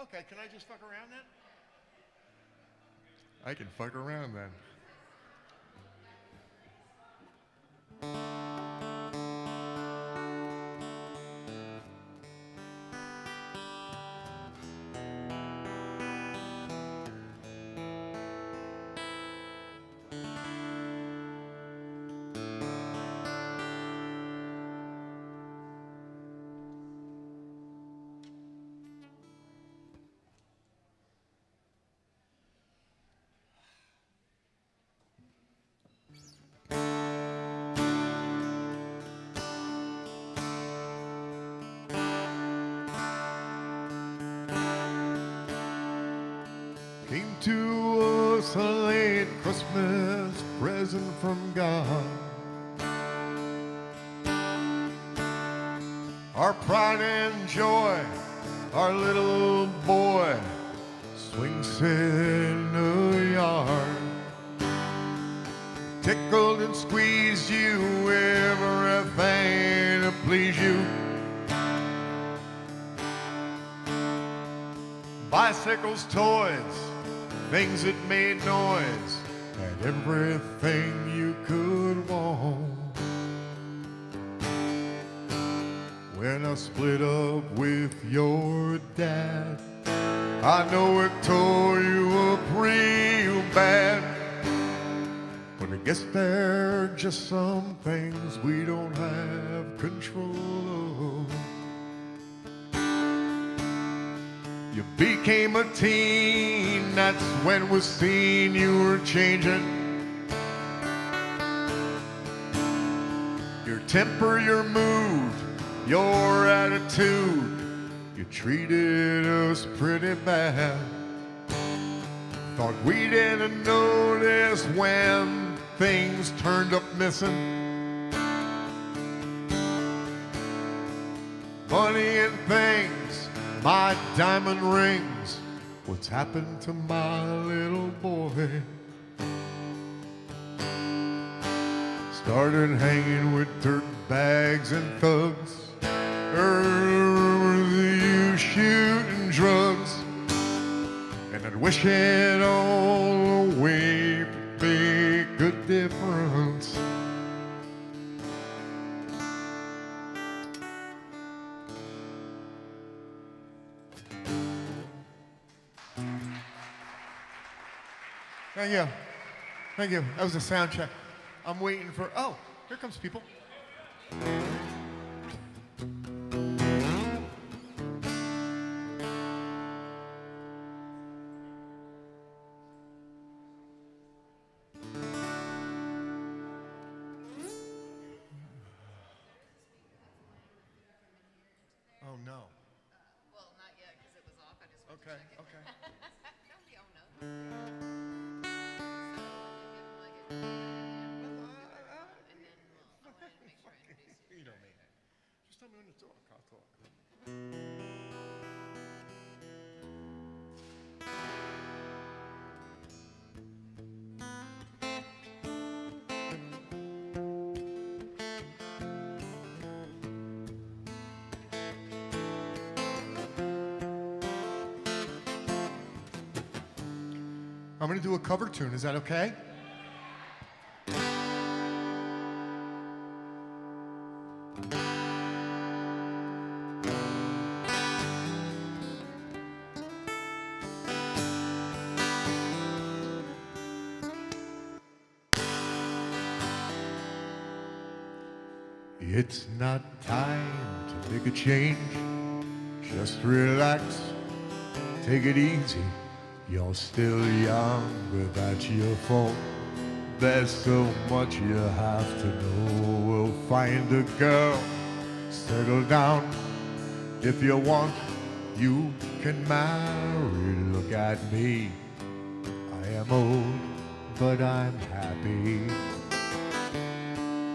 Okay, can I just fuck around then? I can fuck around then. Came to us a late Christmas present from God. Our pride and joy, our little boy swings in the yard. Tickled and squeezed you, everything to please you. Bicycles, toys, things that made noise, and everything you could want. When I split up with your dad, I know it tore you up real bad. But I guess there are just some things we don't have control of. You became a teen, that's when we seen you were changing. Your temper, your mood, your attitude, you treated us pretty bad. Thought we didn't notice when things turned up missing. Money and things, my diamond rings, what's happened to my little boy? Started hanging with dirt bags and thugs. Heard rumors of you shooting drugs, and I'd wish it all away to make a difference. Thank you. Thank you. That was a sound check. I'm waiting for, oh, here comes people. Oh, no. Well, not yet, because it was off. I just Okay, okay. Don't be oh no. You know me. Just tell me when to talk. I'll talk. I'm going to do a cover tune. Is that okay? It's not time to make a change. Just relax, take it easy. You're still young, but that's your fault. There's so much you have to know. We'll find a girl, settle down. If you want, you can marry. Look at me, I am old, but I'm happy.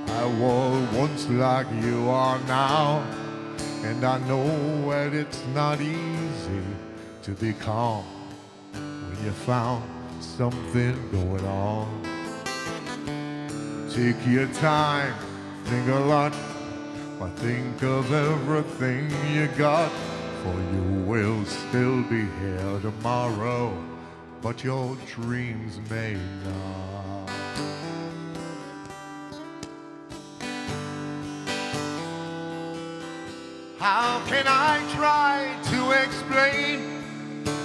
I was once like you are now, and I know that it's not easy to be calm when you found something going on. Take your time, think a lot, but think of everything you got, for you will still be here tomorrow, but your dreams may not. How can I try to explain?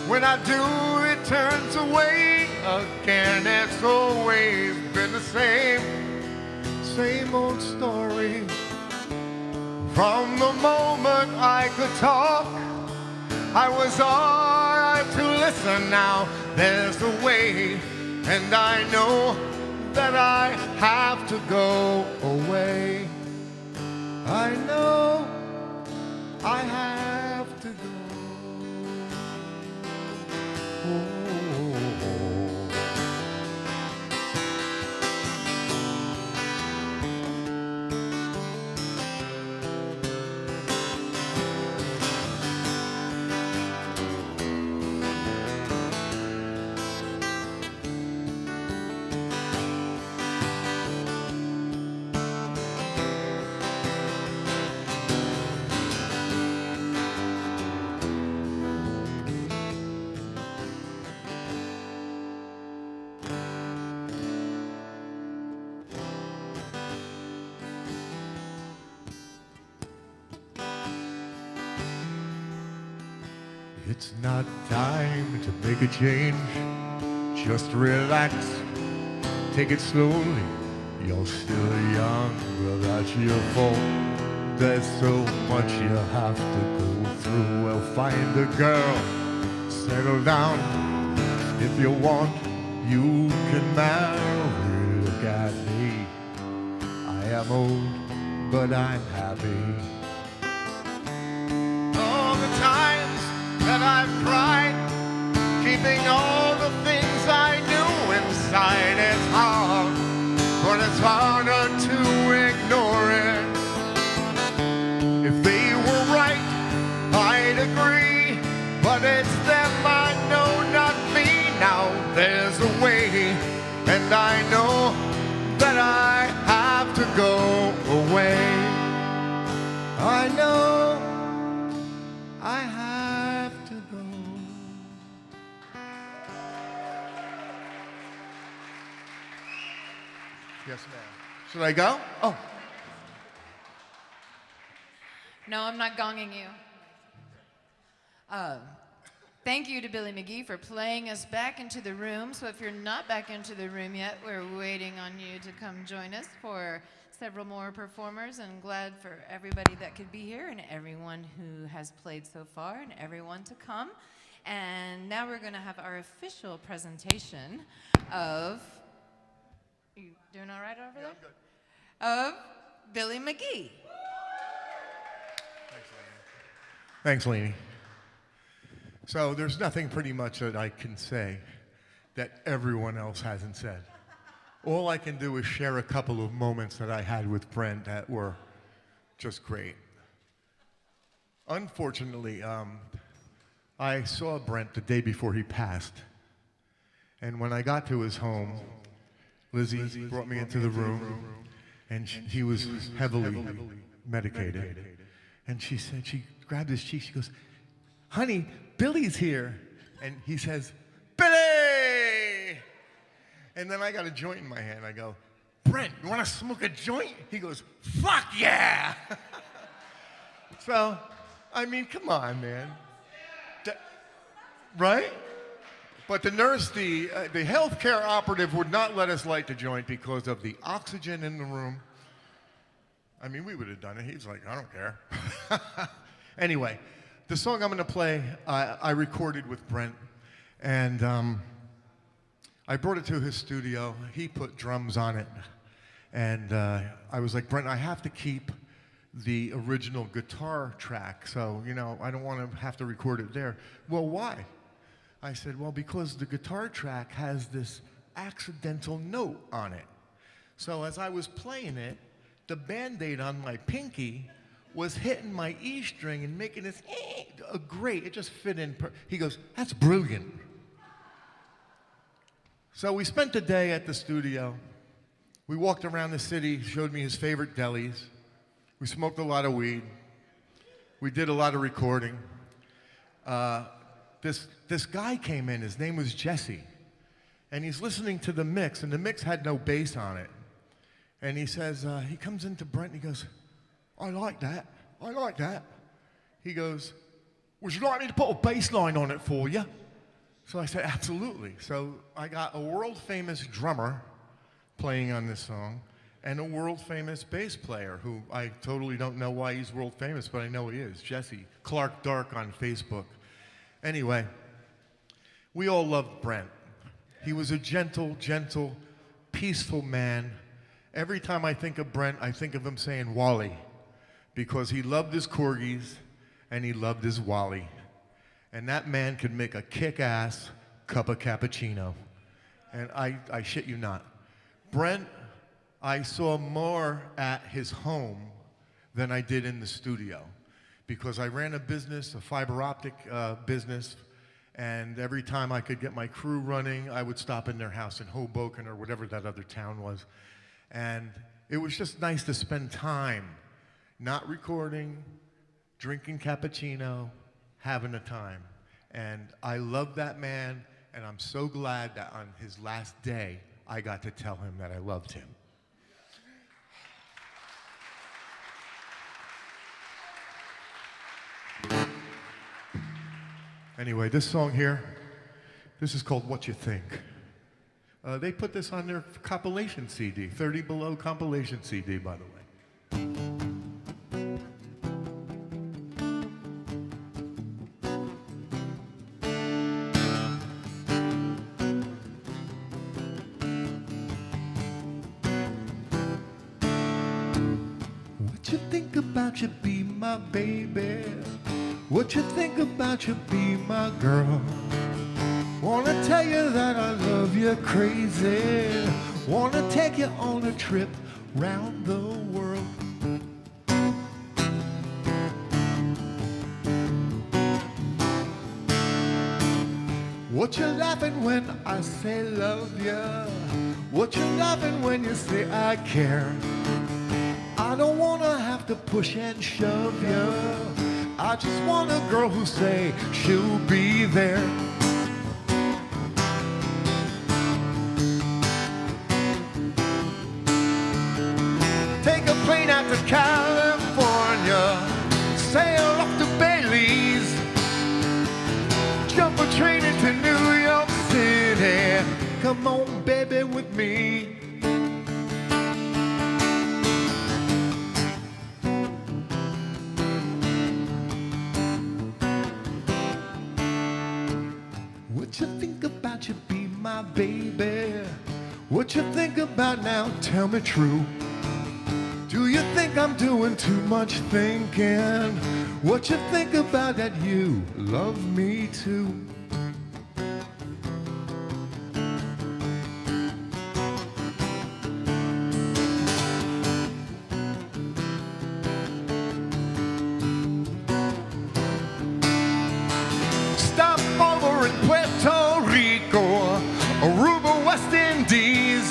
When I do, it turns away again. It's always been the same old story. From the moment I could talk, I was all right to listen. Now there's a way, and I know that I have to go away. I know I have to go. It's not time to make a change. Just relax, take it slowly. You're still young, well that's your fault. There's so much you have to go through. Well, find a girl, settle down. If you want, you can marry. Look at me, I am old, but I'm happy. All the times that I've cried, keeping all the things I knew inside. It's hard, but it's harder to ignore it. If they were right, I'd agree, but it's them I know, not me. Now there's a way, and I know that I have to go away. I know I have to go. Yes, ma'am. Should I go? Oh. No, I'm not gonging you. Thank you to Billy McGee for playing us back into the room. So if you're not back into the room yet, we're waiting on you to come join us for several more performers, and glad for everybody that could be here and everyone who has played so far and everyone to come. And now we're going to have our official presentation of, you doing all right over there? I'm good. Of Billy McGee. Thanks, Lainey. So there's nothing pretty much that I can say that everyone else hasn't said. All I can do is share a couple of moments that I had with Brent that were just great. Unfortunately, I saw Brent the day before he passed. And when I got to his home, Lizzie brought me into the room, and he was heavily medicated. And she said, she grabbed his cheek, she goes, "Honey, Billy's here." And he says, "Billy!" And then I got a joint in my hand. I go, Brent, you want to smoke a joint? He goes, fuck yeah! So, I mean, come on, man. Right? But the nurse, the healthcare operative would not let us light the joint because of the oxygen in the room. I mean, we would have done it. He's like, I don't care. Anyway, the song I'm going to play, I recorded with Brent. And I brought it to his studio. He put drums on it. And I was like, Brent, I have to keep the original guitar track. So, you know, I don't want to have to record it there. Well, why? I said, well, because the guitar track has this accidental note on it. So as I was playing it, the Band-Aid on my pinky was hitting my E string and making this great. It just fit in. He goes, that's brilliant. So we spent the day at the studio. We walked around the city, showed me his favorite delis. We smoked a lot of weed. We did a lot of recording. This guy came in, his name was Jesse, and he's listening to the mix, and the mix had no bass on it. And he says, he comes into Brent and he goes, I like that, I like that. He goes, would you like me to put a bass line on it for you? So I said, absolutely. So I got a world-famous drummer playing on this song, and a world-famous bass player who I totally don't know why he's world-famous, but I know he is, Jesse, Clark Dark on Facebook. Anyway, we all loved Brent. He was a gentle, peaceful man. Every time I think of Brent, I think of him saying Wally, because he loved his corgis and he loved his Wally. And that man could make a kick-ass cup of cappuccino. And I shit you not. Brent, I saw more at his home than I did in the studio, because I ran a business, a fiber optic business, and every time I could get my crew running, I would stop in their house in Hoboken or whatever that other town was. And it was just nice to spend time not recording, drinking cappuccino, having a time. And I love that man, and I'm so glad that on his last day, I got to tell him that I loved him. Anyway, this song here, this is called What You Think. They put this on their compilation CD, 30 Below compilation CD, by the way. What you think about you be my baby? What you think about you be my girl? Wanna tell you that I love you crazy. Wanna take you on a trip round the world. What you laughing when I say love you? What you laughing when you say I care? I don't wanna have to push and shove you. I just want a girl who say she'll be there. Take a plane out to California, sail off to Belize, jump a train into New York City. Come on, baby, with me. What you think about you be my baby? What you think about now? Tell me true. Do you think I'm doing too much thinking? What you think about that you love me too? Stop over in Puerto Rico, Aruba, West Indies.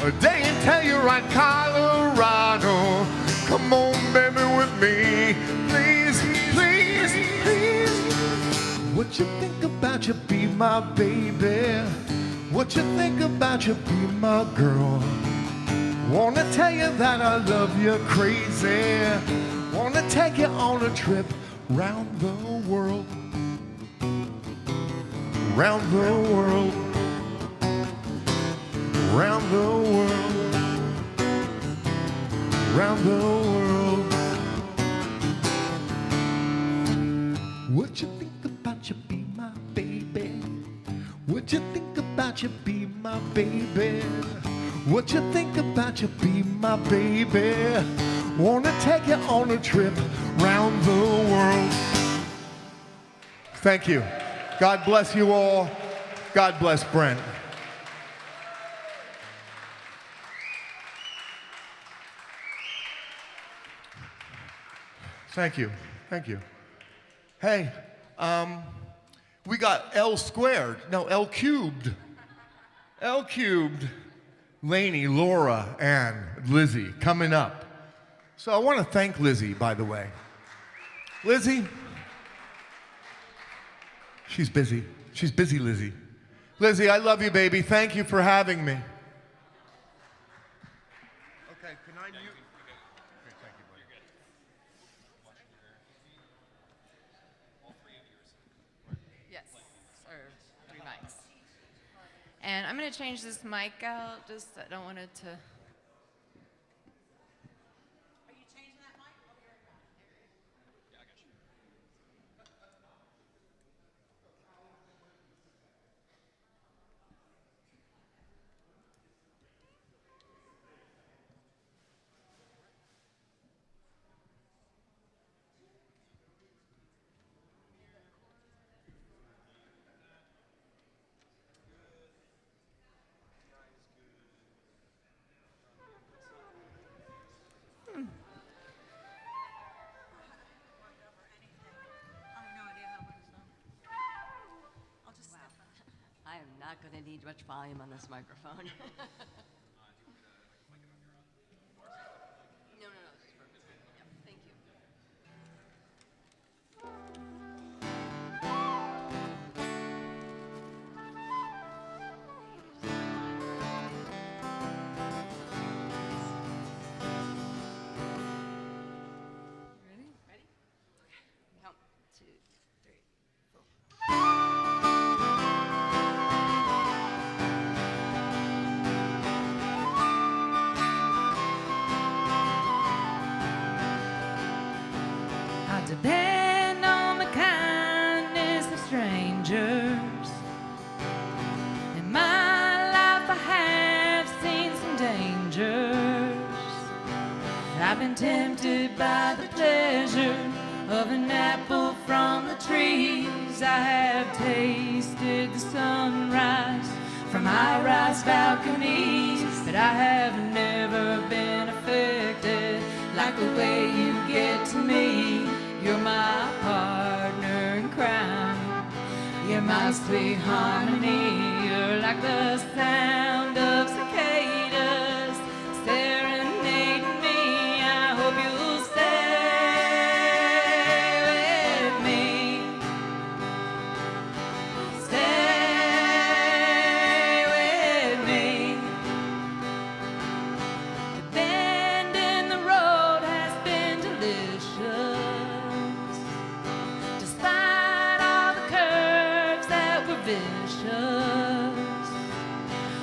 A day until you're in Colorado. Come on, baby, with me. Please, please, please. What you think about you be my baby? What you think about you be my girl? Wanna tell you that I love you crazy. Wanna take you on a trip round the world. Round the world. Round the world. Round the world. What you think about you be my baby? What you think about you be my baby? What you think about you be my baby? Wanna take you on a trip round the world. Thank you. God bless you all. God bless Brent. Thank you. Thank you. Hey, we got L squared. No, L cubed. L cubed. Lainey, Laura, and Lizzie coming up. So I want to thank Lizzie, by the way. Lizzie, she's busy. She's busy, Lizzie. Lizzie, I love you, baby. Thank you for having me. Okay, can I mute? Okay, thank you, buddy. Yes, or 3 mics. And I'm going to change this mic out, just I don't want it to... I am not going to need much volume on this microphone. No, this is perfect. Yeah, thank you. Ready? Ready? Count 2, 3, 4. I depend on the kindness of strangers. In my life I have seen some dangers. I've been tempted by the pleasure of an apple from the trees. I have tasted the sunrise from high-rise balconies, but I have never been affected like the way you get to me. You're my partner in crime. You're my sweet harmony. You're like the sound of cicadas serenading me. I hope you'll stay with me. Stay with me. The bend in the road has been delicious, despite all the curves that were vicious.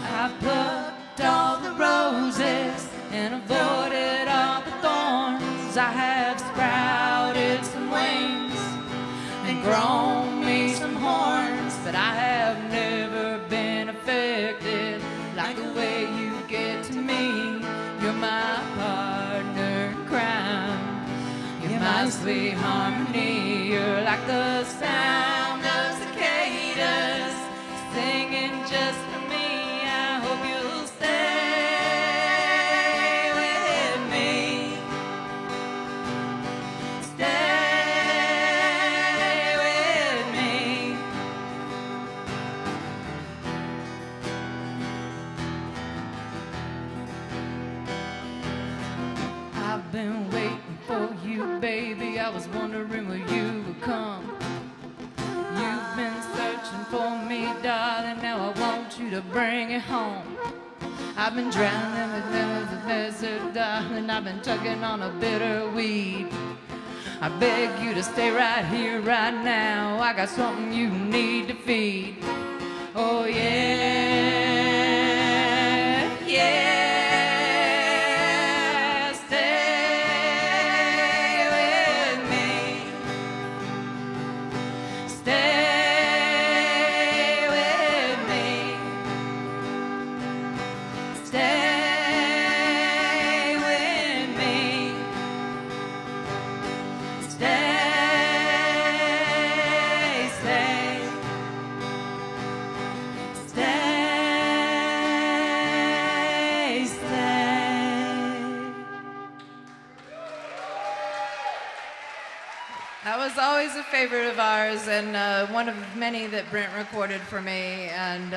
I plucked all the roses and avoided all the thorns. I have sprouted some wings and grown me some horns, but I have never been affected like the way you get to me. You're my partner in crime. You're my sweet harmony. You're like the sound of cicadas singing just for me. I hope you'll stay with me. Stay with me. I've been waiting for you, baby. I was wondering when you would come. You've been searching for me, darling. Now I want you to to bring it home. I've been drowning in the desert, darling. I've been tugging on a bitter weed. I beg you to stay right here, right now. I got something you need to feed. Oh yeah, yeah. Stay with me. Stay with me. Stay with me. Stay, stay. Stay, stay. That was always a favorite of ours, and one of many that Brent recorded for me, and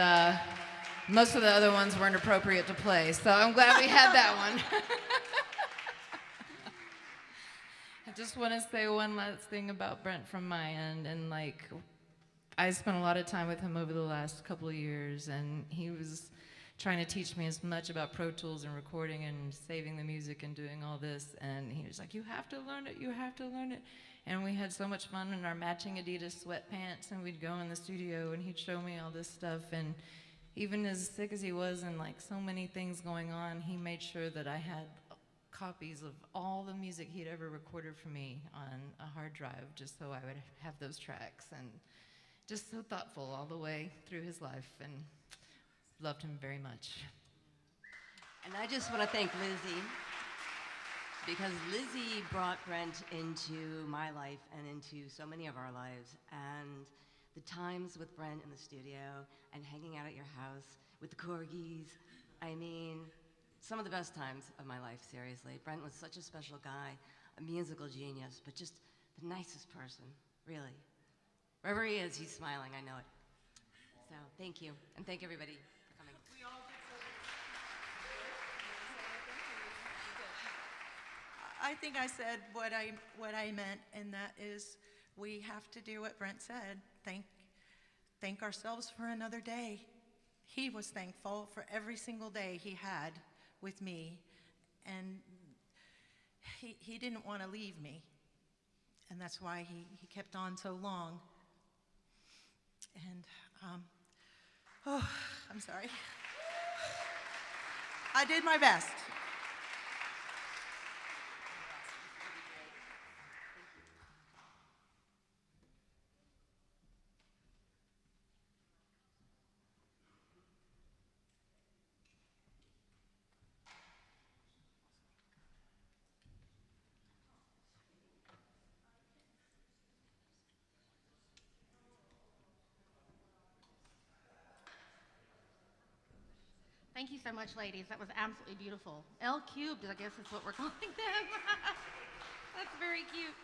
most of the other ones weren't appropriate to play, so I'm glad we had that one. I just want to say one last thing about Brent from my end, and like, I spent a lot of time with him over the last couple of years, and he was trying to teach me as much about Pro Tools and recording and saving the music and doing all this, and he was like, you have to learn it, you have to learn it. And we had so much fun in our matching Adidas sweatpants, and we'd go in the studio and he'd show me all this stuff, and even as sick as he was and like so many things going on, he made sure that I had copies of all the music he'd ever recorded for me on a hard drive, just so I would have those tracks, and just so thoughtful all the way through his life, and loved him very much. And I just want to thank Lizzie, because Lizzie brought Brent into my life and into so many of our lives. And the times with Brent in the studio and hanging out at your house with the corgis, I mean, some of the best times of my life, seriously. Brent was such a special guy, a musical genius, but just the nicest person, really. Wherever he is, he's smiling, I know it. So thank you, and thank everybody for coming. I think I said what I meant, and that is we have to do what Brent said. Thank ourselves for another day. He was thankful for every single day he had with me, and he didn't want to leave me, and that's why he kept on so long. And oh, I'm sorry. I did my best. Thank you so much, ladies. That was absolutely beautiful. L cubed, I guess is what we're calling them. That's very cute.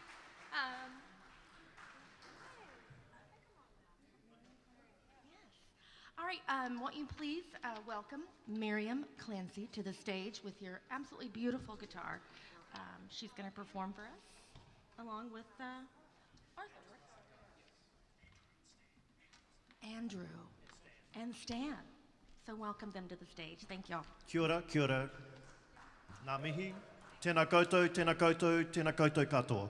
Yes. All right, won't you please welcome Miriam Clancy to the stage with your absolutely beautiful guitar. She's going to perform for us along with Arthur, Andrew, and Stan. So welcome them to the stage. Thank y'all. Kia ora, kia ora. Ngā mihi, tēnā koutou, tēnā koutou, tēnā koutou katoa.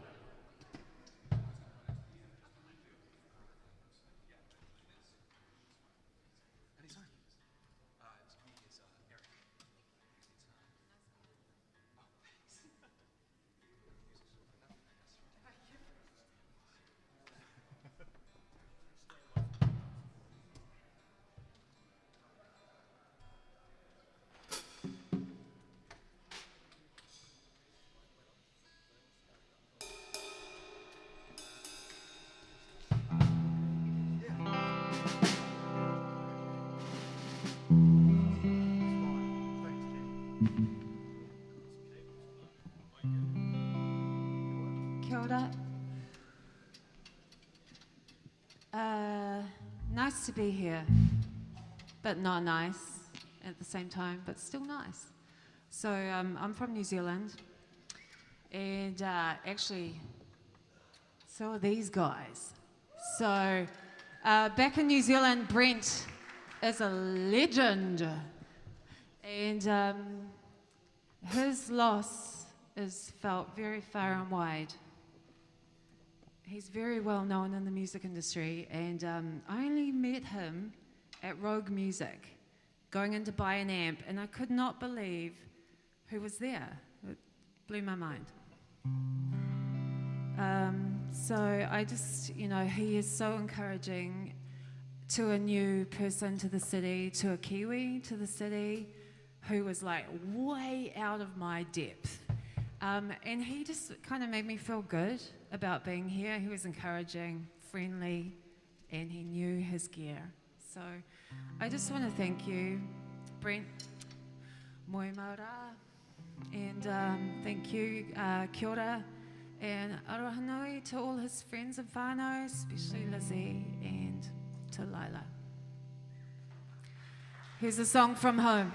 Kia ora. Nice to be here, but not nice at the same time, but still nice. So I'm from New Zealand, and actually, so are these guys. So back in New Zealand, Brent is a legend. And his loss is felt very far and wide. He's very well known in the music industry, and I only met him at Rogue Music, going in to buy an amp, and I could not believe who was there. It blew my mind. So I just, you know, he is so encouraging to a new person to the city, to a Kiwi to the city, who was like way out of my depth. And he just kind of made me feel good about being here. He was encouraging, friendly, and he knew his gear. So I just want to thank you, Brent, moi maura, and thank you, kia ora, and aroha nui to all his friends and whānau, especially Lizzie and to Lila. Here's a song from home.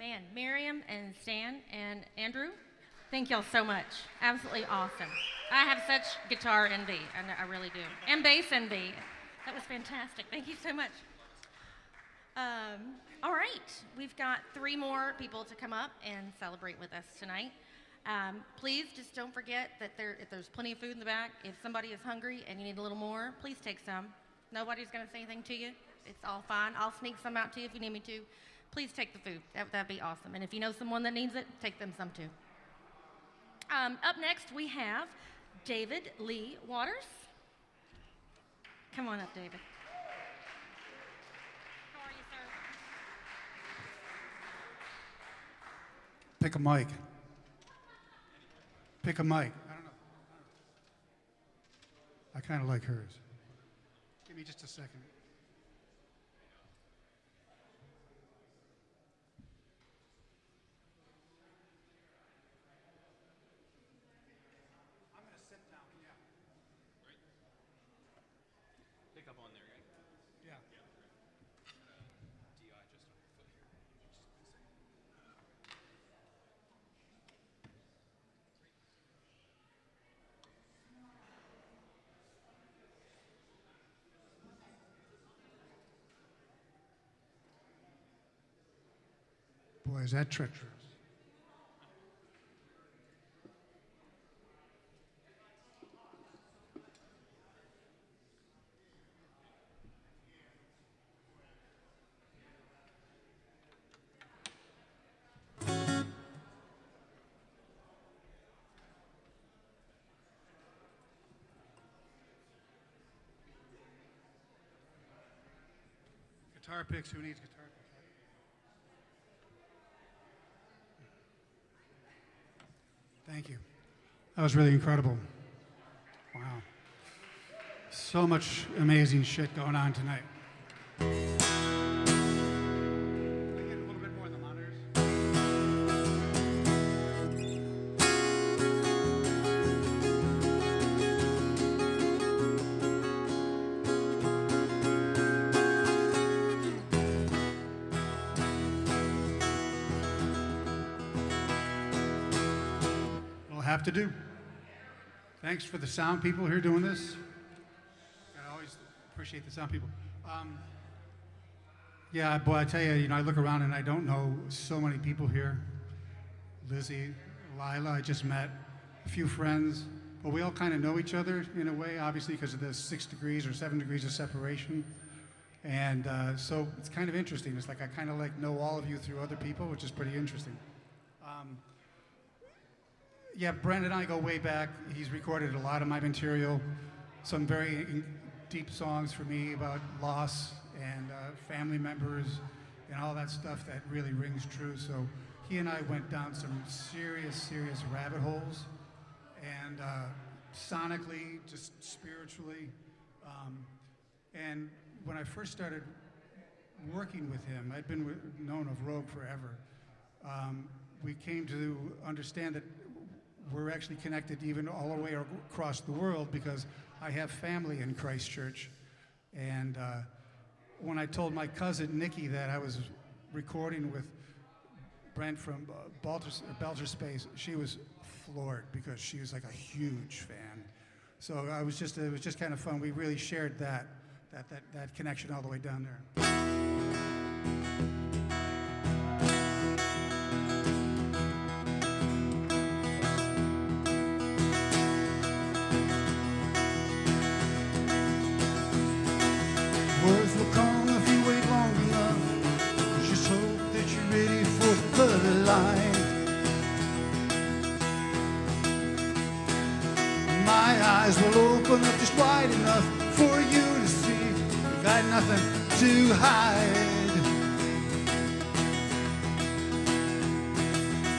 Man, Miriam and Stan and Andrew, thank y'all so much. Absolutely awesome. I have such guitar envy, and I really do. And bass envy. That was fantastic. Thank you so much. All right, we've got 3 more people to come up and celebrate with us tonight. Please just don't forget that if there's plenty of food in the back, if somebody is hungry and you need a little more, please take some. Nobody's going to say anything to you. It's all fine. I'll sneak some out to you if you need me to. Please take the food. That'd be awesome. And if you know someone that needs it, take them some too. Up next, we have David Lee Waters. Come on up, David. How are you, sir? Pick a mic. Pick a mic. I don't know. I kind of like hers. Give me just a second. I'm going to sit down, yeah. Right? Pick up on there, right? Yeah. DI just on your foot here. Boy, is that treacherous. Guitar picks, who needs guitar picks? Thank you. That was really incredible. Wow. So much amazing shit going on tonight. Can I get a little bit more in the monitors? Have to do. Thanks for the sound people here doing this. I always appreciate the sound people. Yeah, boy, I tell you, I look around and I don't know so many people here. Lizzie, Lila, I just met, a few friends, but we all kind of know each other in a way, obviously, because of the 6 degrees or 7 degrees of separation. And so it's kind of interesting. It's like I kind of know all of you through other people, which is pretty interesting. Yeah, Brent and I go way back. He's recorded a lot of my material, some very deep songs for me about loss and family members and all that stuff that really rings true. So he and I went down some serious rabbit holes, and sonically, just spiritually. And when I first started working with him, I'd been known of Rogue forever. We came to understand that we're actually connected even all the way across the world because I have family in Christchurch. And when I told my cousin Nikki that I was recording with Brent from Belger Space, she was floored because she was like a huge fan. So it was just kind of fun. We really shared that connection all the way down there. Words will come if you wait long enough. Just hope that you're ready for the light. My eyes will open up just wide enough for you to see. You've got nothing to hide.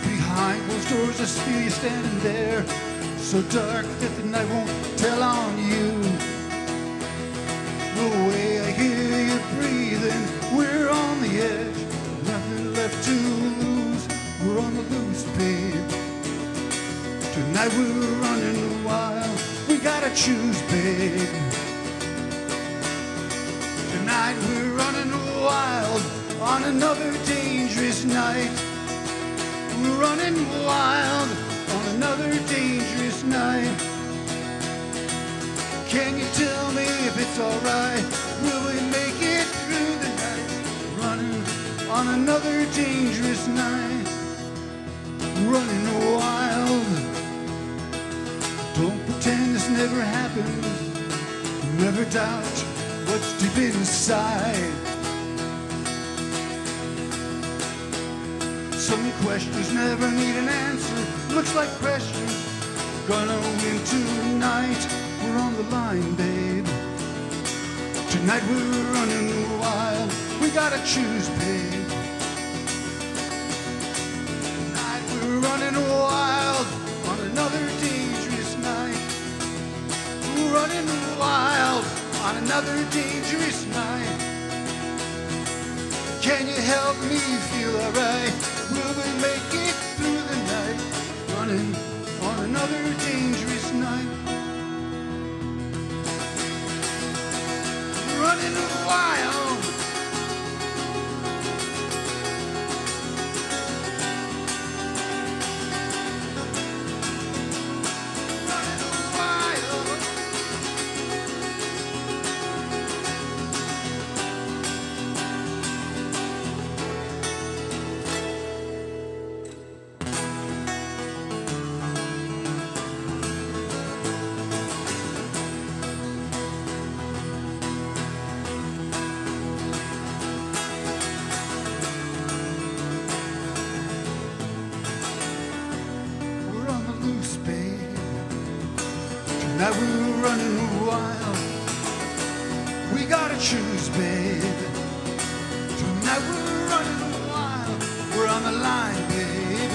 Behind closed doors, I feel you standing there, so dark that the night won't tell on you. The way I hear you breathing, we're on the edge, nothing left to lose. We're on the loose, babe. Tonight we're running wild, we gotta choose, babe. Tonight we're running wild on another dangerous night. We're running wild on another dangerous night. Can you tell me if it's alright? Will we make it through the night? Running on another dangerous night. Running wild. Don't pretend this never happened. Never doubt what's deep inside. Some questions never need an answer. Looks like questions gonna win tonight. We're on the line, babe. Tonight we're running wild. We gotta choose, babe. Tonight we're running wild on another dangerous night. We're running wild on another dangerous night. Can you help me feel alright? Will we make it through the night? Running on another dangerous night. Running wild. Running wild. Now we're running wild. We gotta choose, babe. Tonight we're running wild. We're on the line, babe.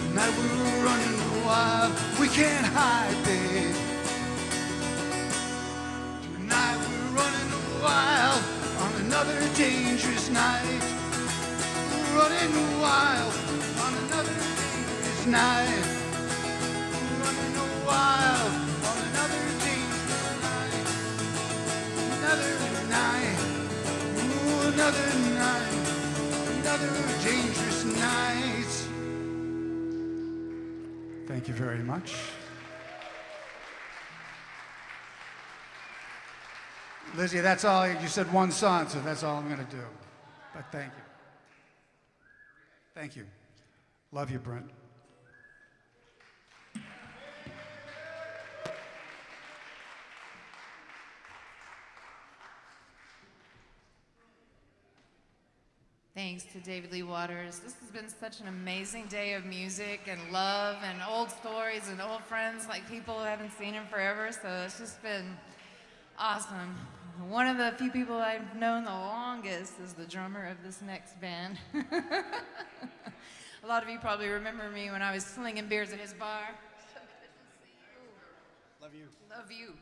Tonight we're running wild. We can't hide, babe. Tonight we're running wild on another dangerous night. We're running wild on another dangerous night. Wild on another dangerous night. Another night. Ooh, another night. Another dangerous night. Thank you very much. Lizzie, that's all. You said one song, so that's all I'm going to do. But thank you. Thank you. Love you, Brent. Thanks to David Lee Waters. This has been such an amazing day of music and love and old stories and old friends, like people who haven't seen in forever, so it's just been awesome. One of the few people I've known the longest is the drummer of this next band. A lot of you probably remember me when I was slinging beers at his bar. So good to see you. Love you. Love you.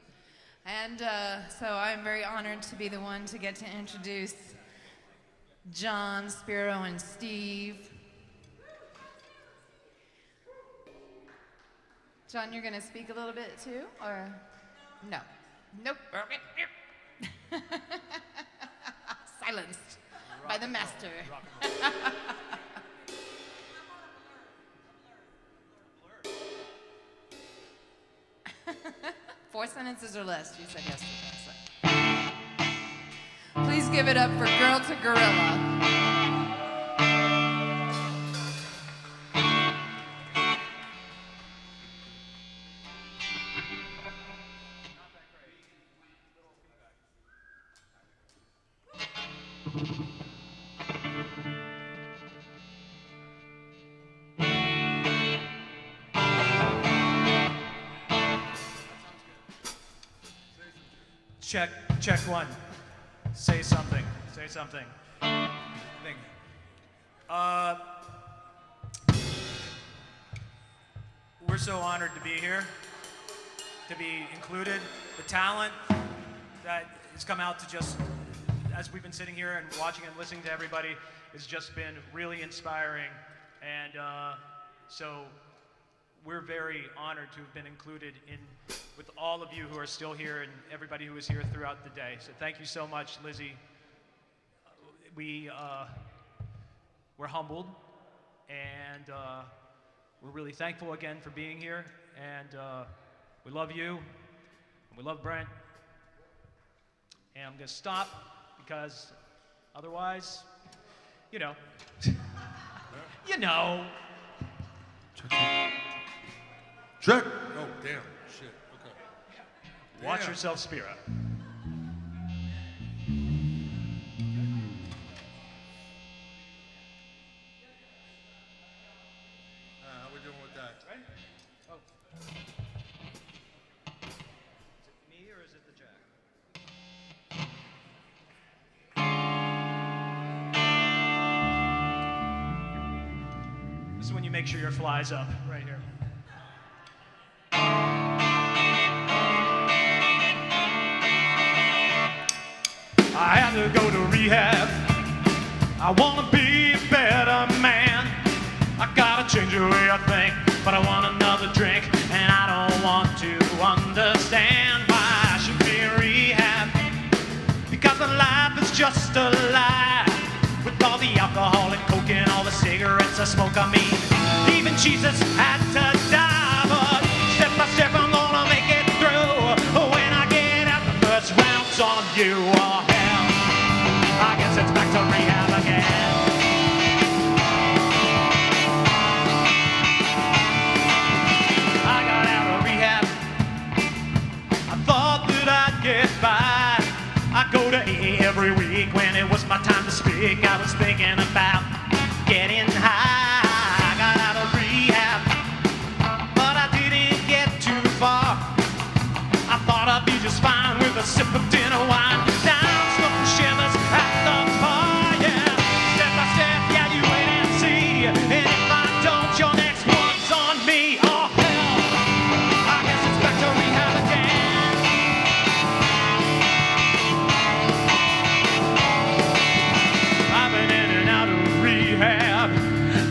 And so I'm very honored to be the one to get to introduce John, Spiro, and Steve. John, you're going to speak a little bit too, or no? Nope. Silenced by the master. 4 sentences or less, you said yesterday. So. Please give it up for Girl to Gorilla. Check one. Say something. Say something. We're so honored to be here, to be included. The talent that has come out to just, as we've been sitting here and watching and listening to everybody, has just been really inspiring. And so we're very honored to have been included with all of you who are still here and everybody who was here throughout the day. So thank you so much, Lizzie. we're humbled, and we're really thankful again for being here, and we love you, and we love Brent, and I'm gonna stop because otherwise, you know, you know. Check. Oh, damn. Shit. Okay. Watch Damn. yourself, Spira. How we doing with that? Right? Oh. Is it me or is it the jack? This is when you make sure your fly's up, right here. I had to go to rehab. I wanna be a better man. I gotta change the way I think, but I want another drink, and I don't want to understand why I should be in rehab. Because my life is just a lie. With all the alcohol and coke and all the cigarettes I smoke, I mean, even Jesus had to die. But step by step I'm gonna make it through. When I get out, the first round's on you. Oh hell, I guess it's back to rehab again. I got out of rehab. I thought that I'd get by. I go to AA every week. When it was my time to speak, I was thinking about getting high. I got out of rehab, but I didn't get too far. I thought I'd be just fine with a sip of dinner wine. Now I'm smoking shivers at the bar, yeah. Step by step, yeah, you wait and see. And if I don't, your next one's on me. Oh hell, I guess it's back to rehab again. I've been in and out of rehab.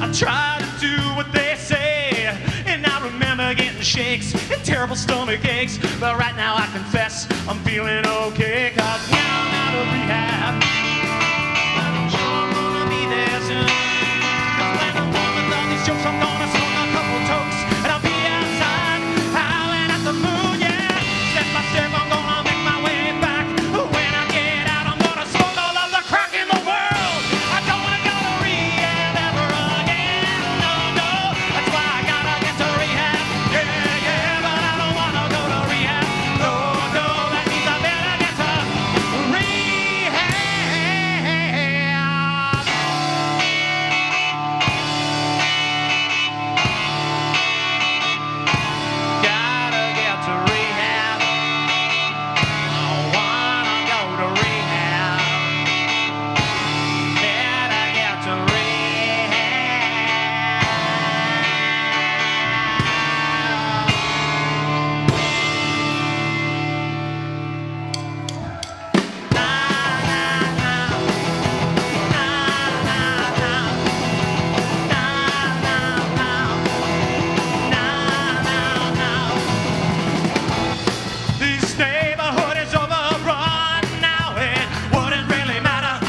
I try to do what they say, and I remember getting shakes and terrible stomach aches. But right now I confess I'm feeling okay, 'cause now I'm out of rehab. I'm sure I'm gonna be there soon. 'Cause when I'm done with all these jokes, I'm gonna smoke a couple tokes, and I'll be outside howling at the moon, yeah. Step by step I'm gonna make my way back. When I get out, I'm gonna smoke all of the crack in the world. I don't wanna go to rehab ever again, no, no. That's why I gotta get to rehab, yeah, yeah. But I don't wanna go to rehab, no, no. That means I better get to rehab. Gotta get to rehab. I wanna go to rehab. Better get to This neighborhood is overrun now. It wouldn't really matter.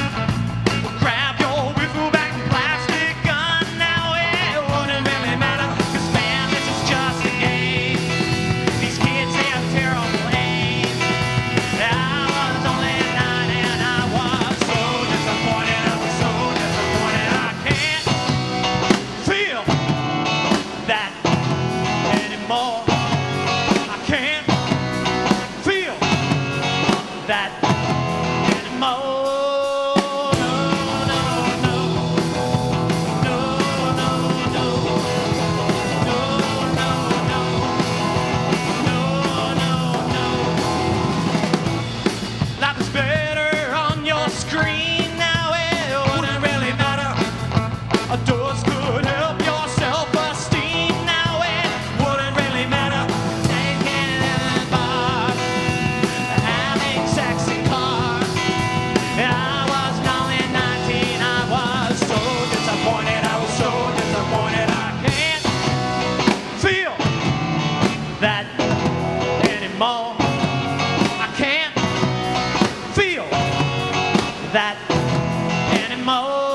Grab your wiffle back plastic gun now. It wouldn't really matter. 'Cause man, this is just a game. These kids, they have terrible aim. I was only 9 and I was so disappointed. I was so disappointed. I can't feel that anymore. I can't feel that anymore. Life is better on your screen now. It wouldn't really matter. A dose could help your self-esteem now. It wouldn't really matter. Taking in bars, having sex in cars. I was only 19. I was so disappointed. I was so disappointed. I can't feel that anymore. I can't feel that anymore.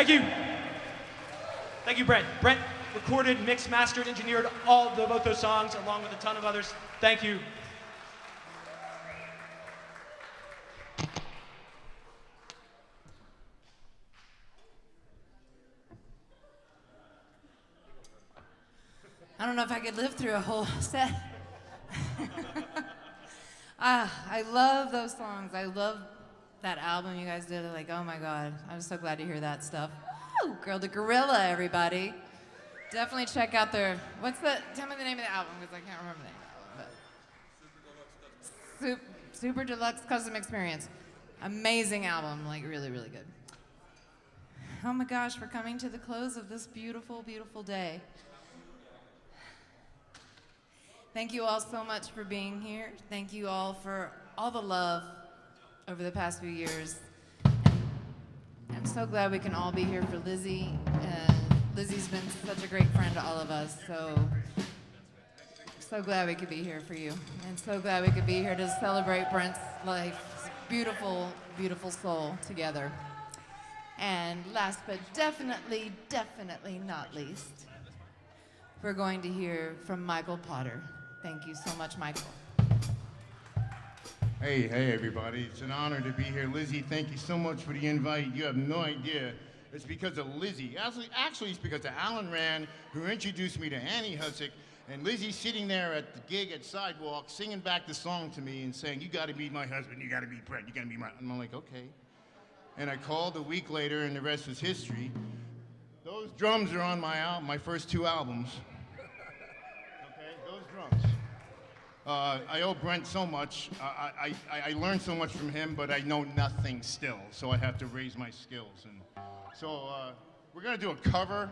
Thank you. Thank you, Brent. Brent recorded, mixed, mastered, engineered both those songs along with a ton of others. Thank you. I don't know if I could live through a whole set. I love those songs. I love that album you guys did. Like, oh my God, I'm so glad to hear that stuff. Woo! Girl to Gorilla, everybody. Definitely check out their, tell me the name of the album, because I can't remember the name of the album. Super Deluxe Custom Experience. Amazing album, like really, really good. Oh my gosh, we're coming to the close of this beautiful, beautiful day. Thank you all so much for being here. Thank you all for all the love over the past few years. And I'm so glad we can all be here for Lizzie. Lizzie's been such a great friend to all of us, so glad we could be here for you. And so glad we could be here to celebrate Brent's life, his beautiful, beautiful soul together. And last but definitely, definitely not least, we're going to hear from Michael Potter. Thank you so much, Michael. Hey, everybody. It's an honor to be here. Lizzie, thank you so much for the invite. You have no idea. It's because of Lizzie. Actually, it's because of Alan Rand, who introduced me to Annie Hussick, and Lizzie sitting there at the gig at Sidewalk, singing back the song to me and saying, you gotta be my husband, you gotta be Brent, you gotta be my... And I'm like, okay. And I called a week later, and the rest was history. Those drums are on my first 2 albums. Okay, those drums. I owe Brent so much. I learned so much from him, but I know nothing still, so I have to raise my skills. And so we're gonna do a cover.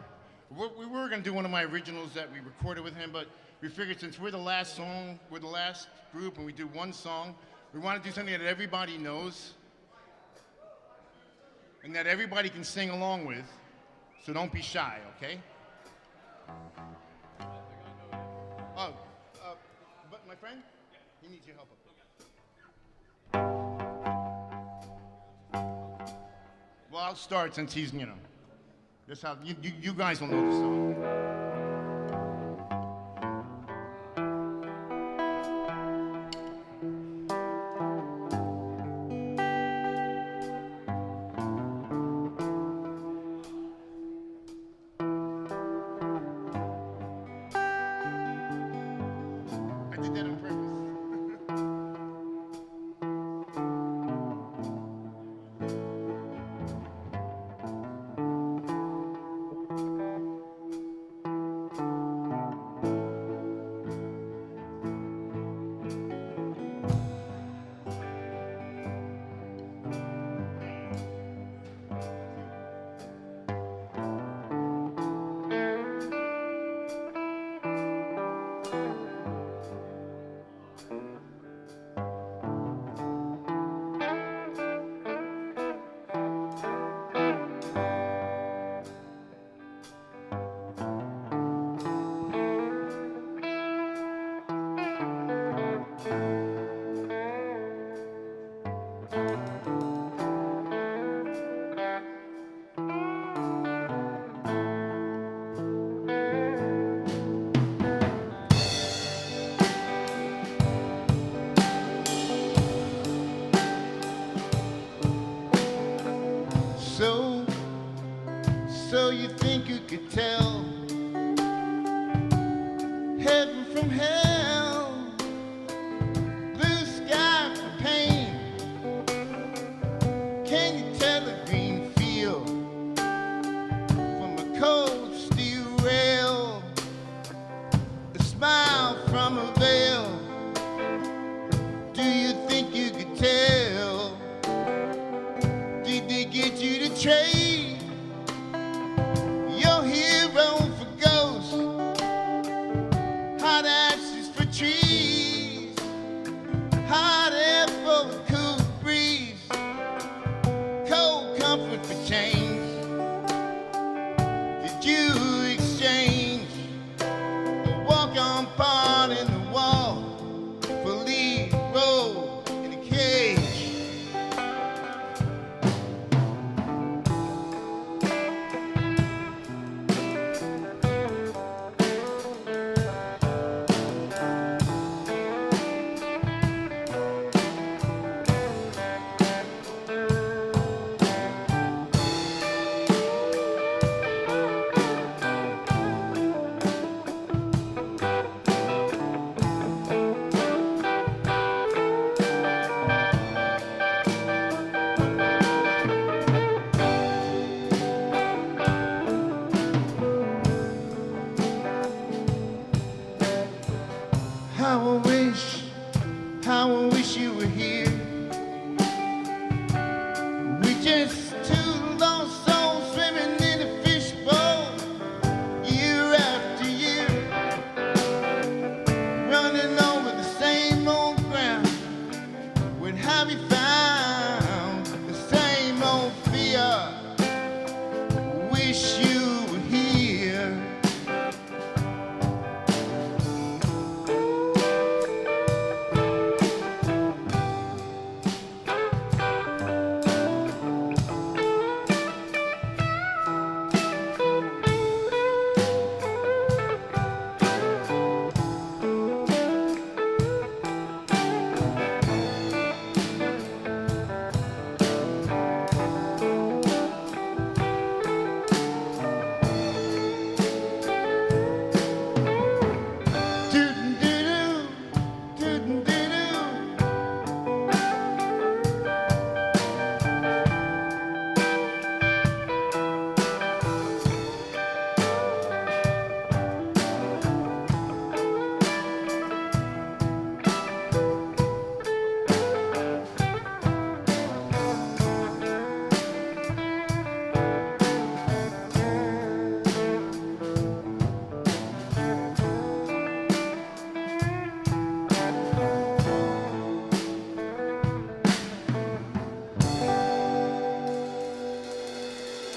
We were gonna do one of my originals that we recorded with him, but we figured since we're the last song, we're the last group, and we do one song, we want to do something that everybody knows and that everybody can sing along with. So don't be shy, okay? But my friend, he needs your help up there. Well, I'll start since he's, that's how, you guys will know the song. So you think you could tell heaven from hell, blue sky from pain? Can you tell a green field from a cold steel rail, a smile from a veil? Do you think you could tell? Did they get you to trade your hero for ghosts, hot ashes for trees, hot air for a cool breeze, cold comfort for change? Did you exchange a walk-on part in the wall for lead role in a cage? wish you were here.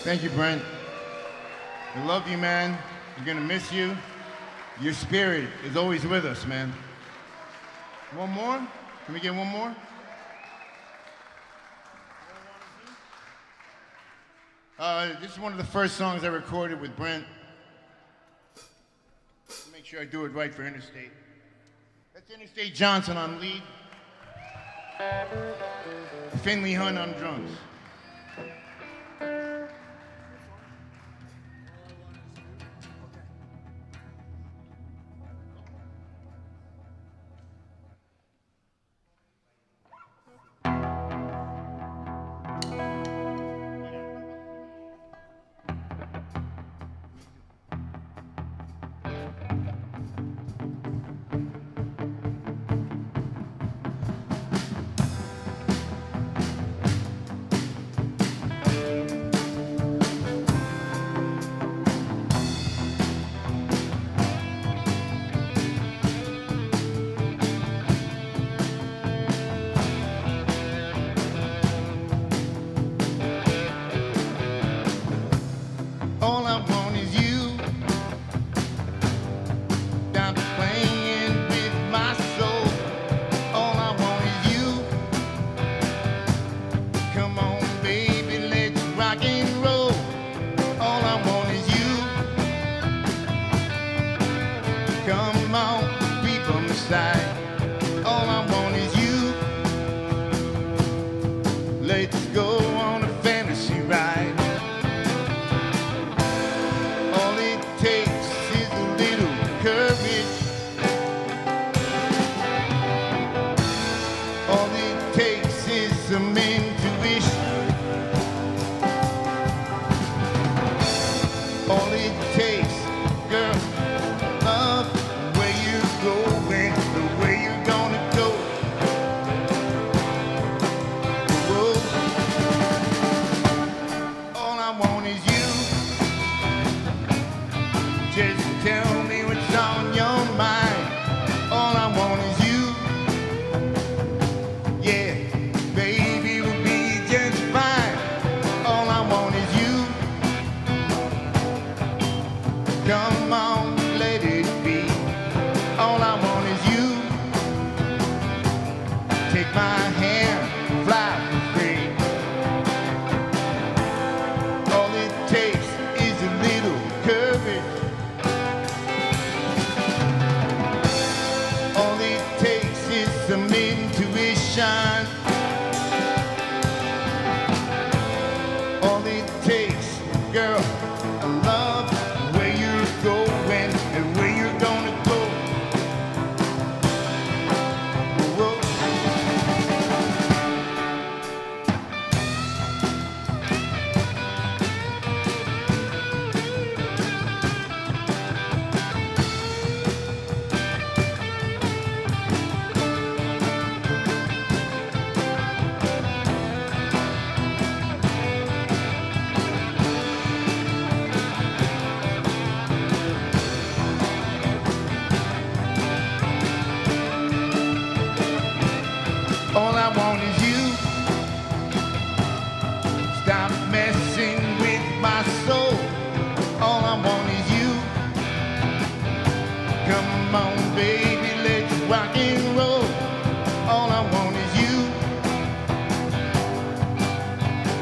Thank you, Brent. I love you, man. We're gonna miss you. Your spirit is always with us, man. One more? Can we get one more? This is one of the first songs I recorded with Brent. Make sure I do it right for Interstate. That's Interstate Johnson on lead. Finley Hunt on drums.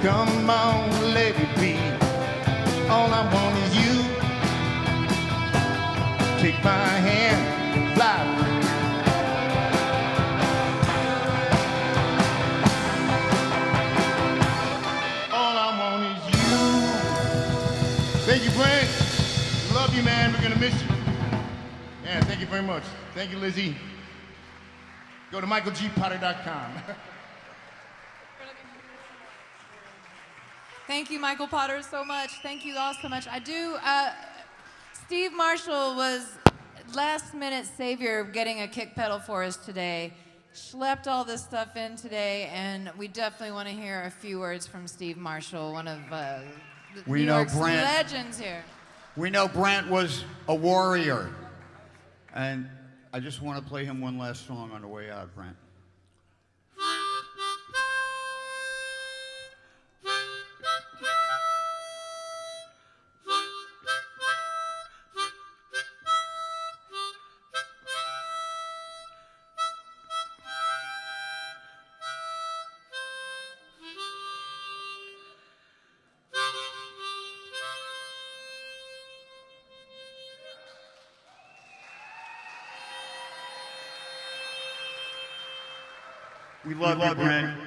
Come on, let it be. All I want is you. Take my hand, fly free. All I want is you. Thank you, Brent. Love you, man. We're gonna miss you. Yeah, thank you very much. Thank you, Lizzie. Go to michaelgpotter.com. Thank you, Michael Potter, so much. Thank you all so much. Steve Marshall was last-minute savior of getting a kick pedal for us today. Schlepped all this stuff in today, and we definitely want to hear a few words from Steve Marshall, one of New York's legends here. We know Brent was a warrior, and I just want to play him one last song on the way out, Brent. We love you, Brent.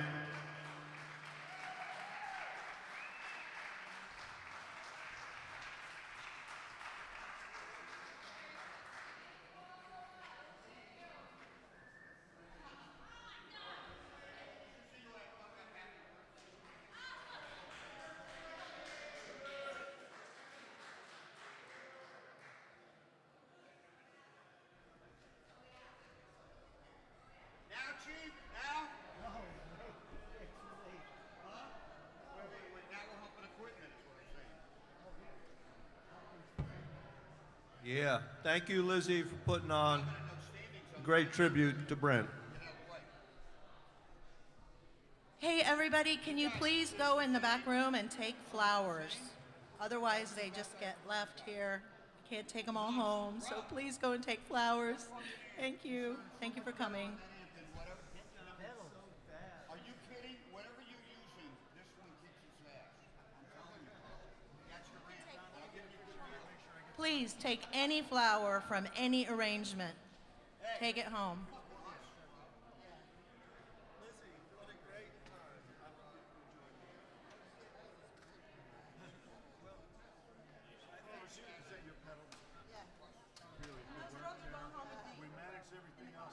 Yeah, thank you, Lizzie, for putting on a great tribute to Brent. Hey, everybody, can you please go in the back room and take flowers? Otherwise, they just get left here. Can't take them all home, so please go and take flowers. Thank you. Thank you for coming. Are you kidding? Whatever you're using, this one kicks its ass. I'm telling you. That's your rant. I'll give you the rant. Please take any flower from any arrangement. Take it home. We managed everything else.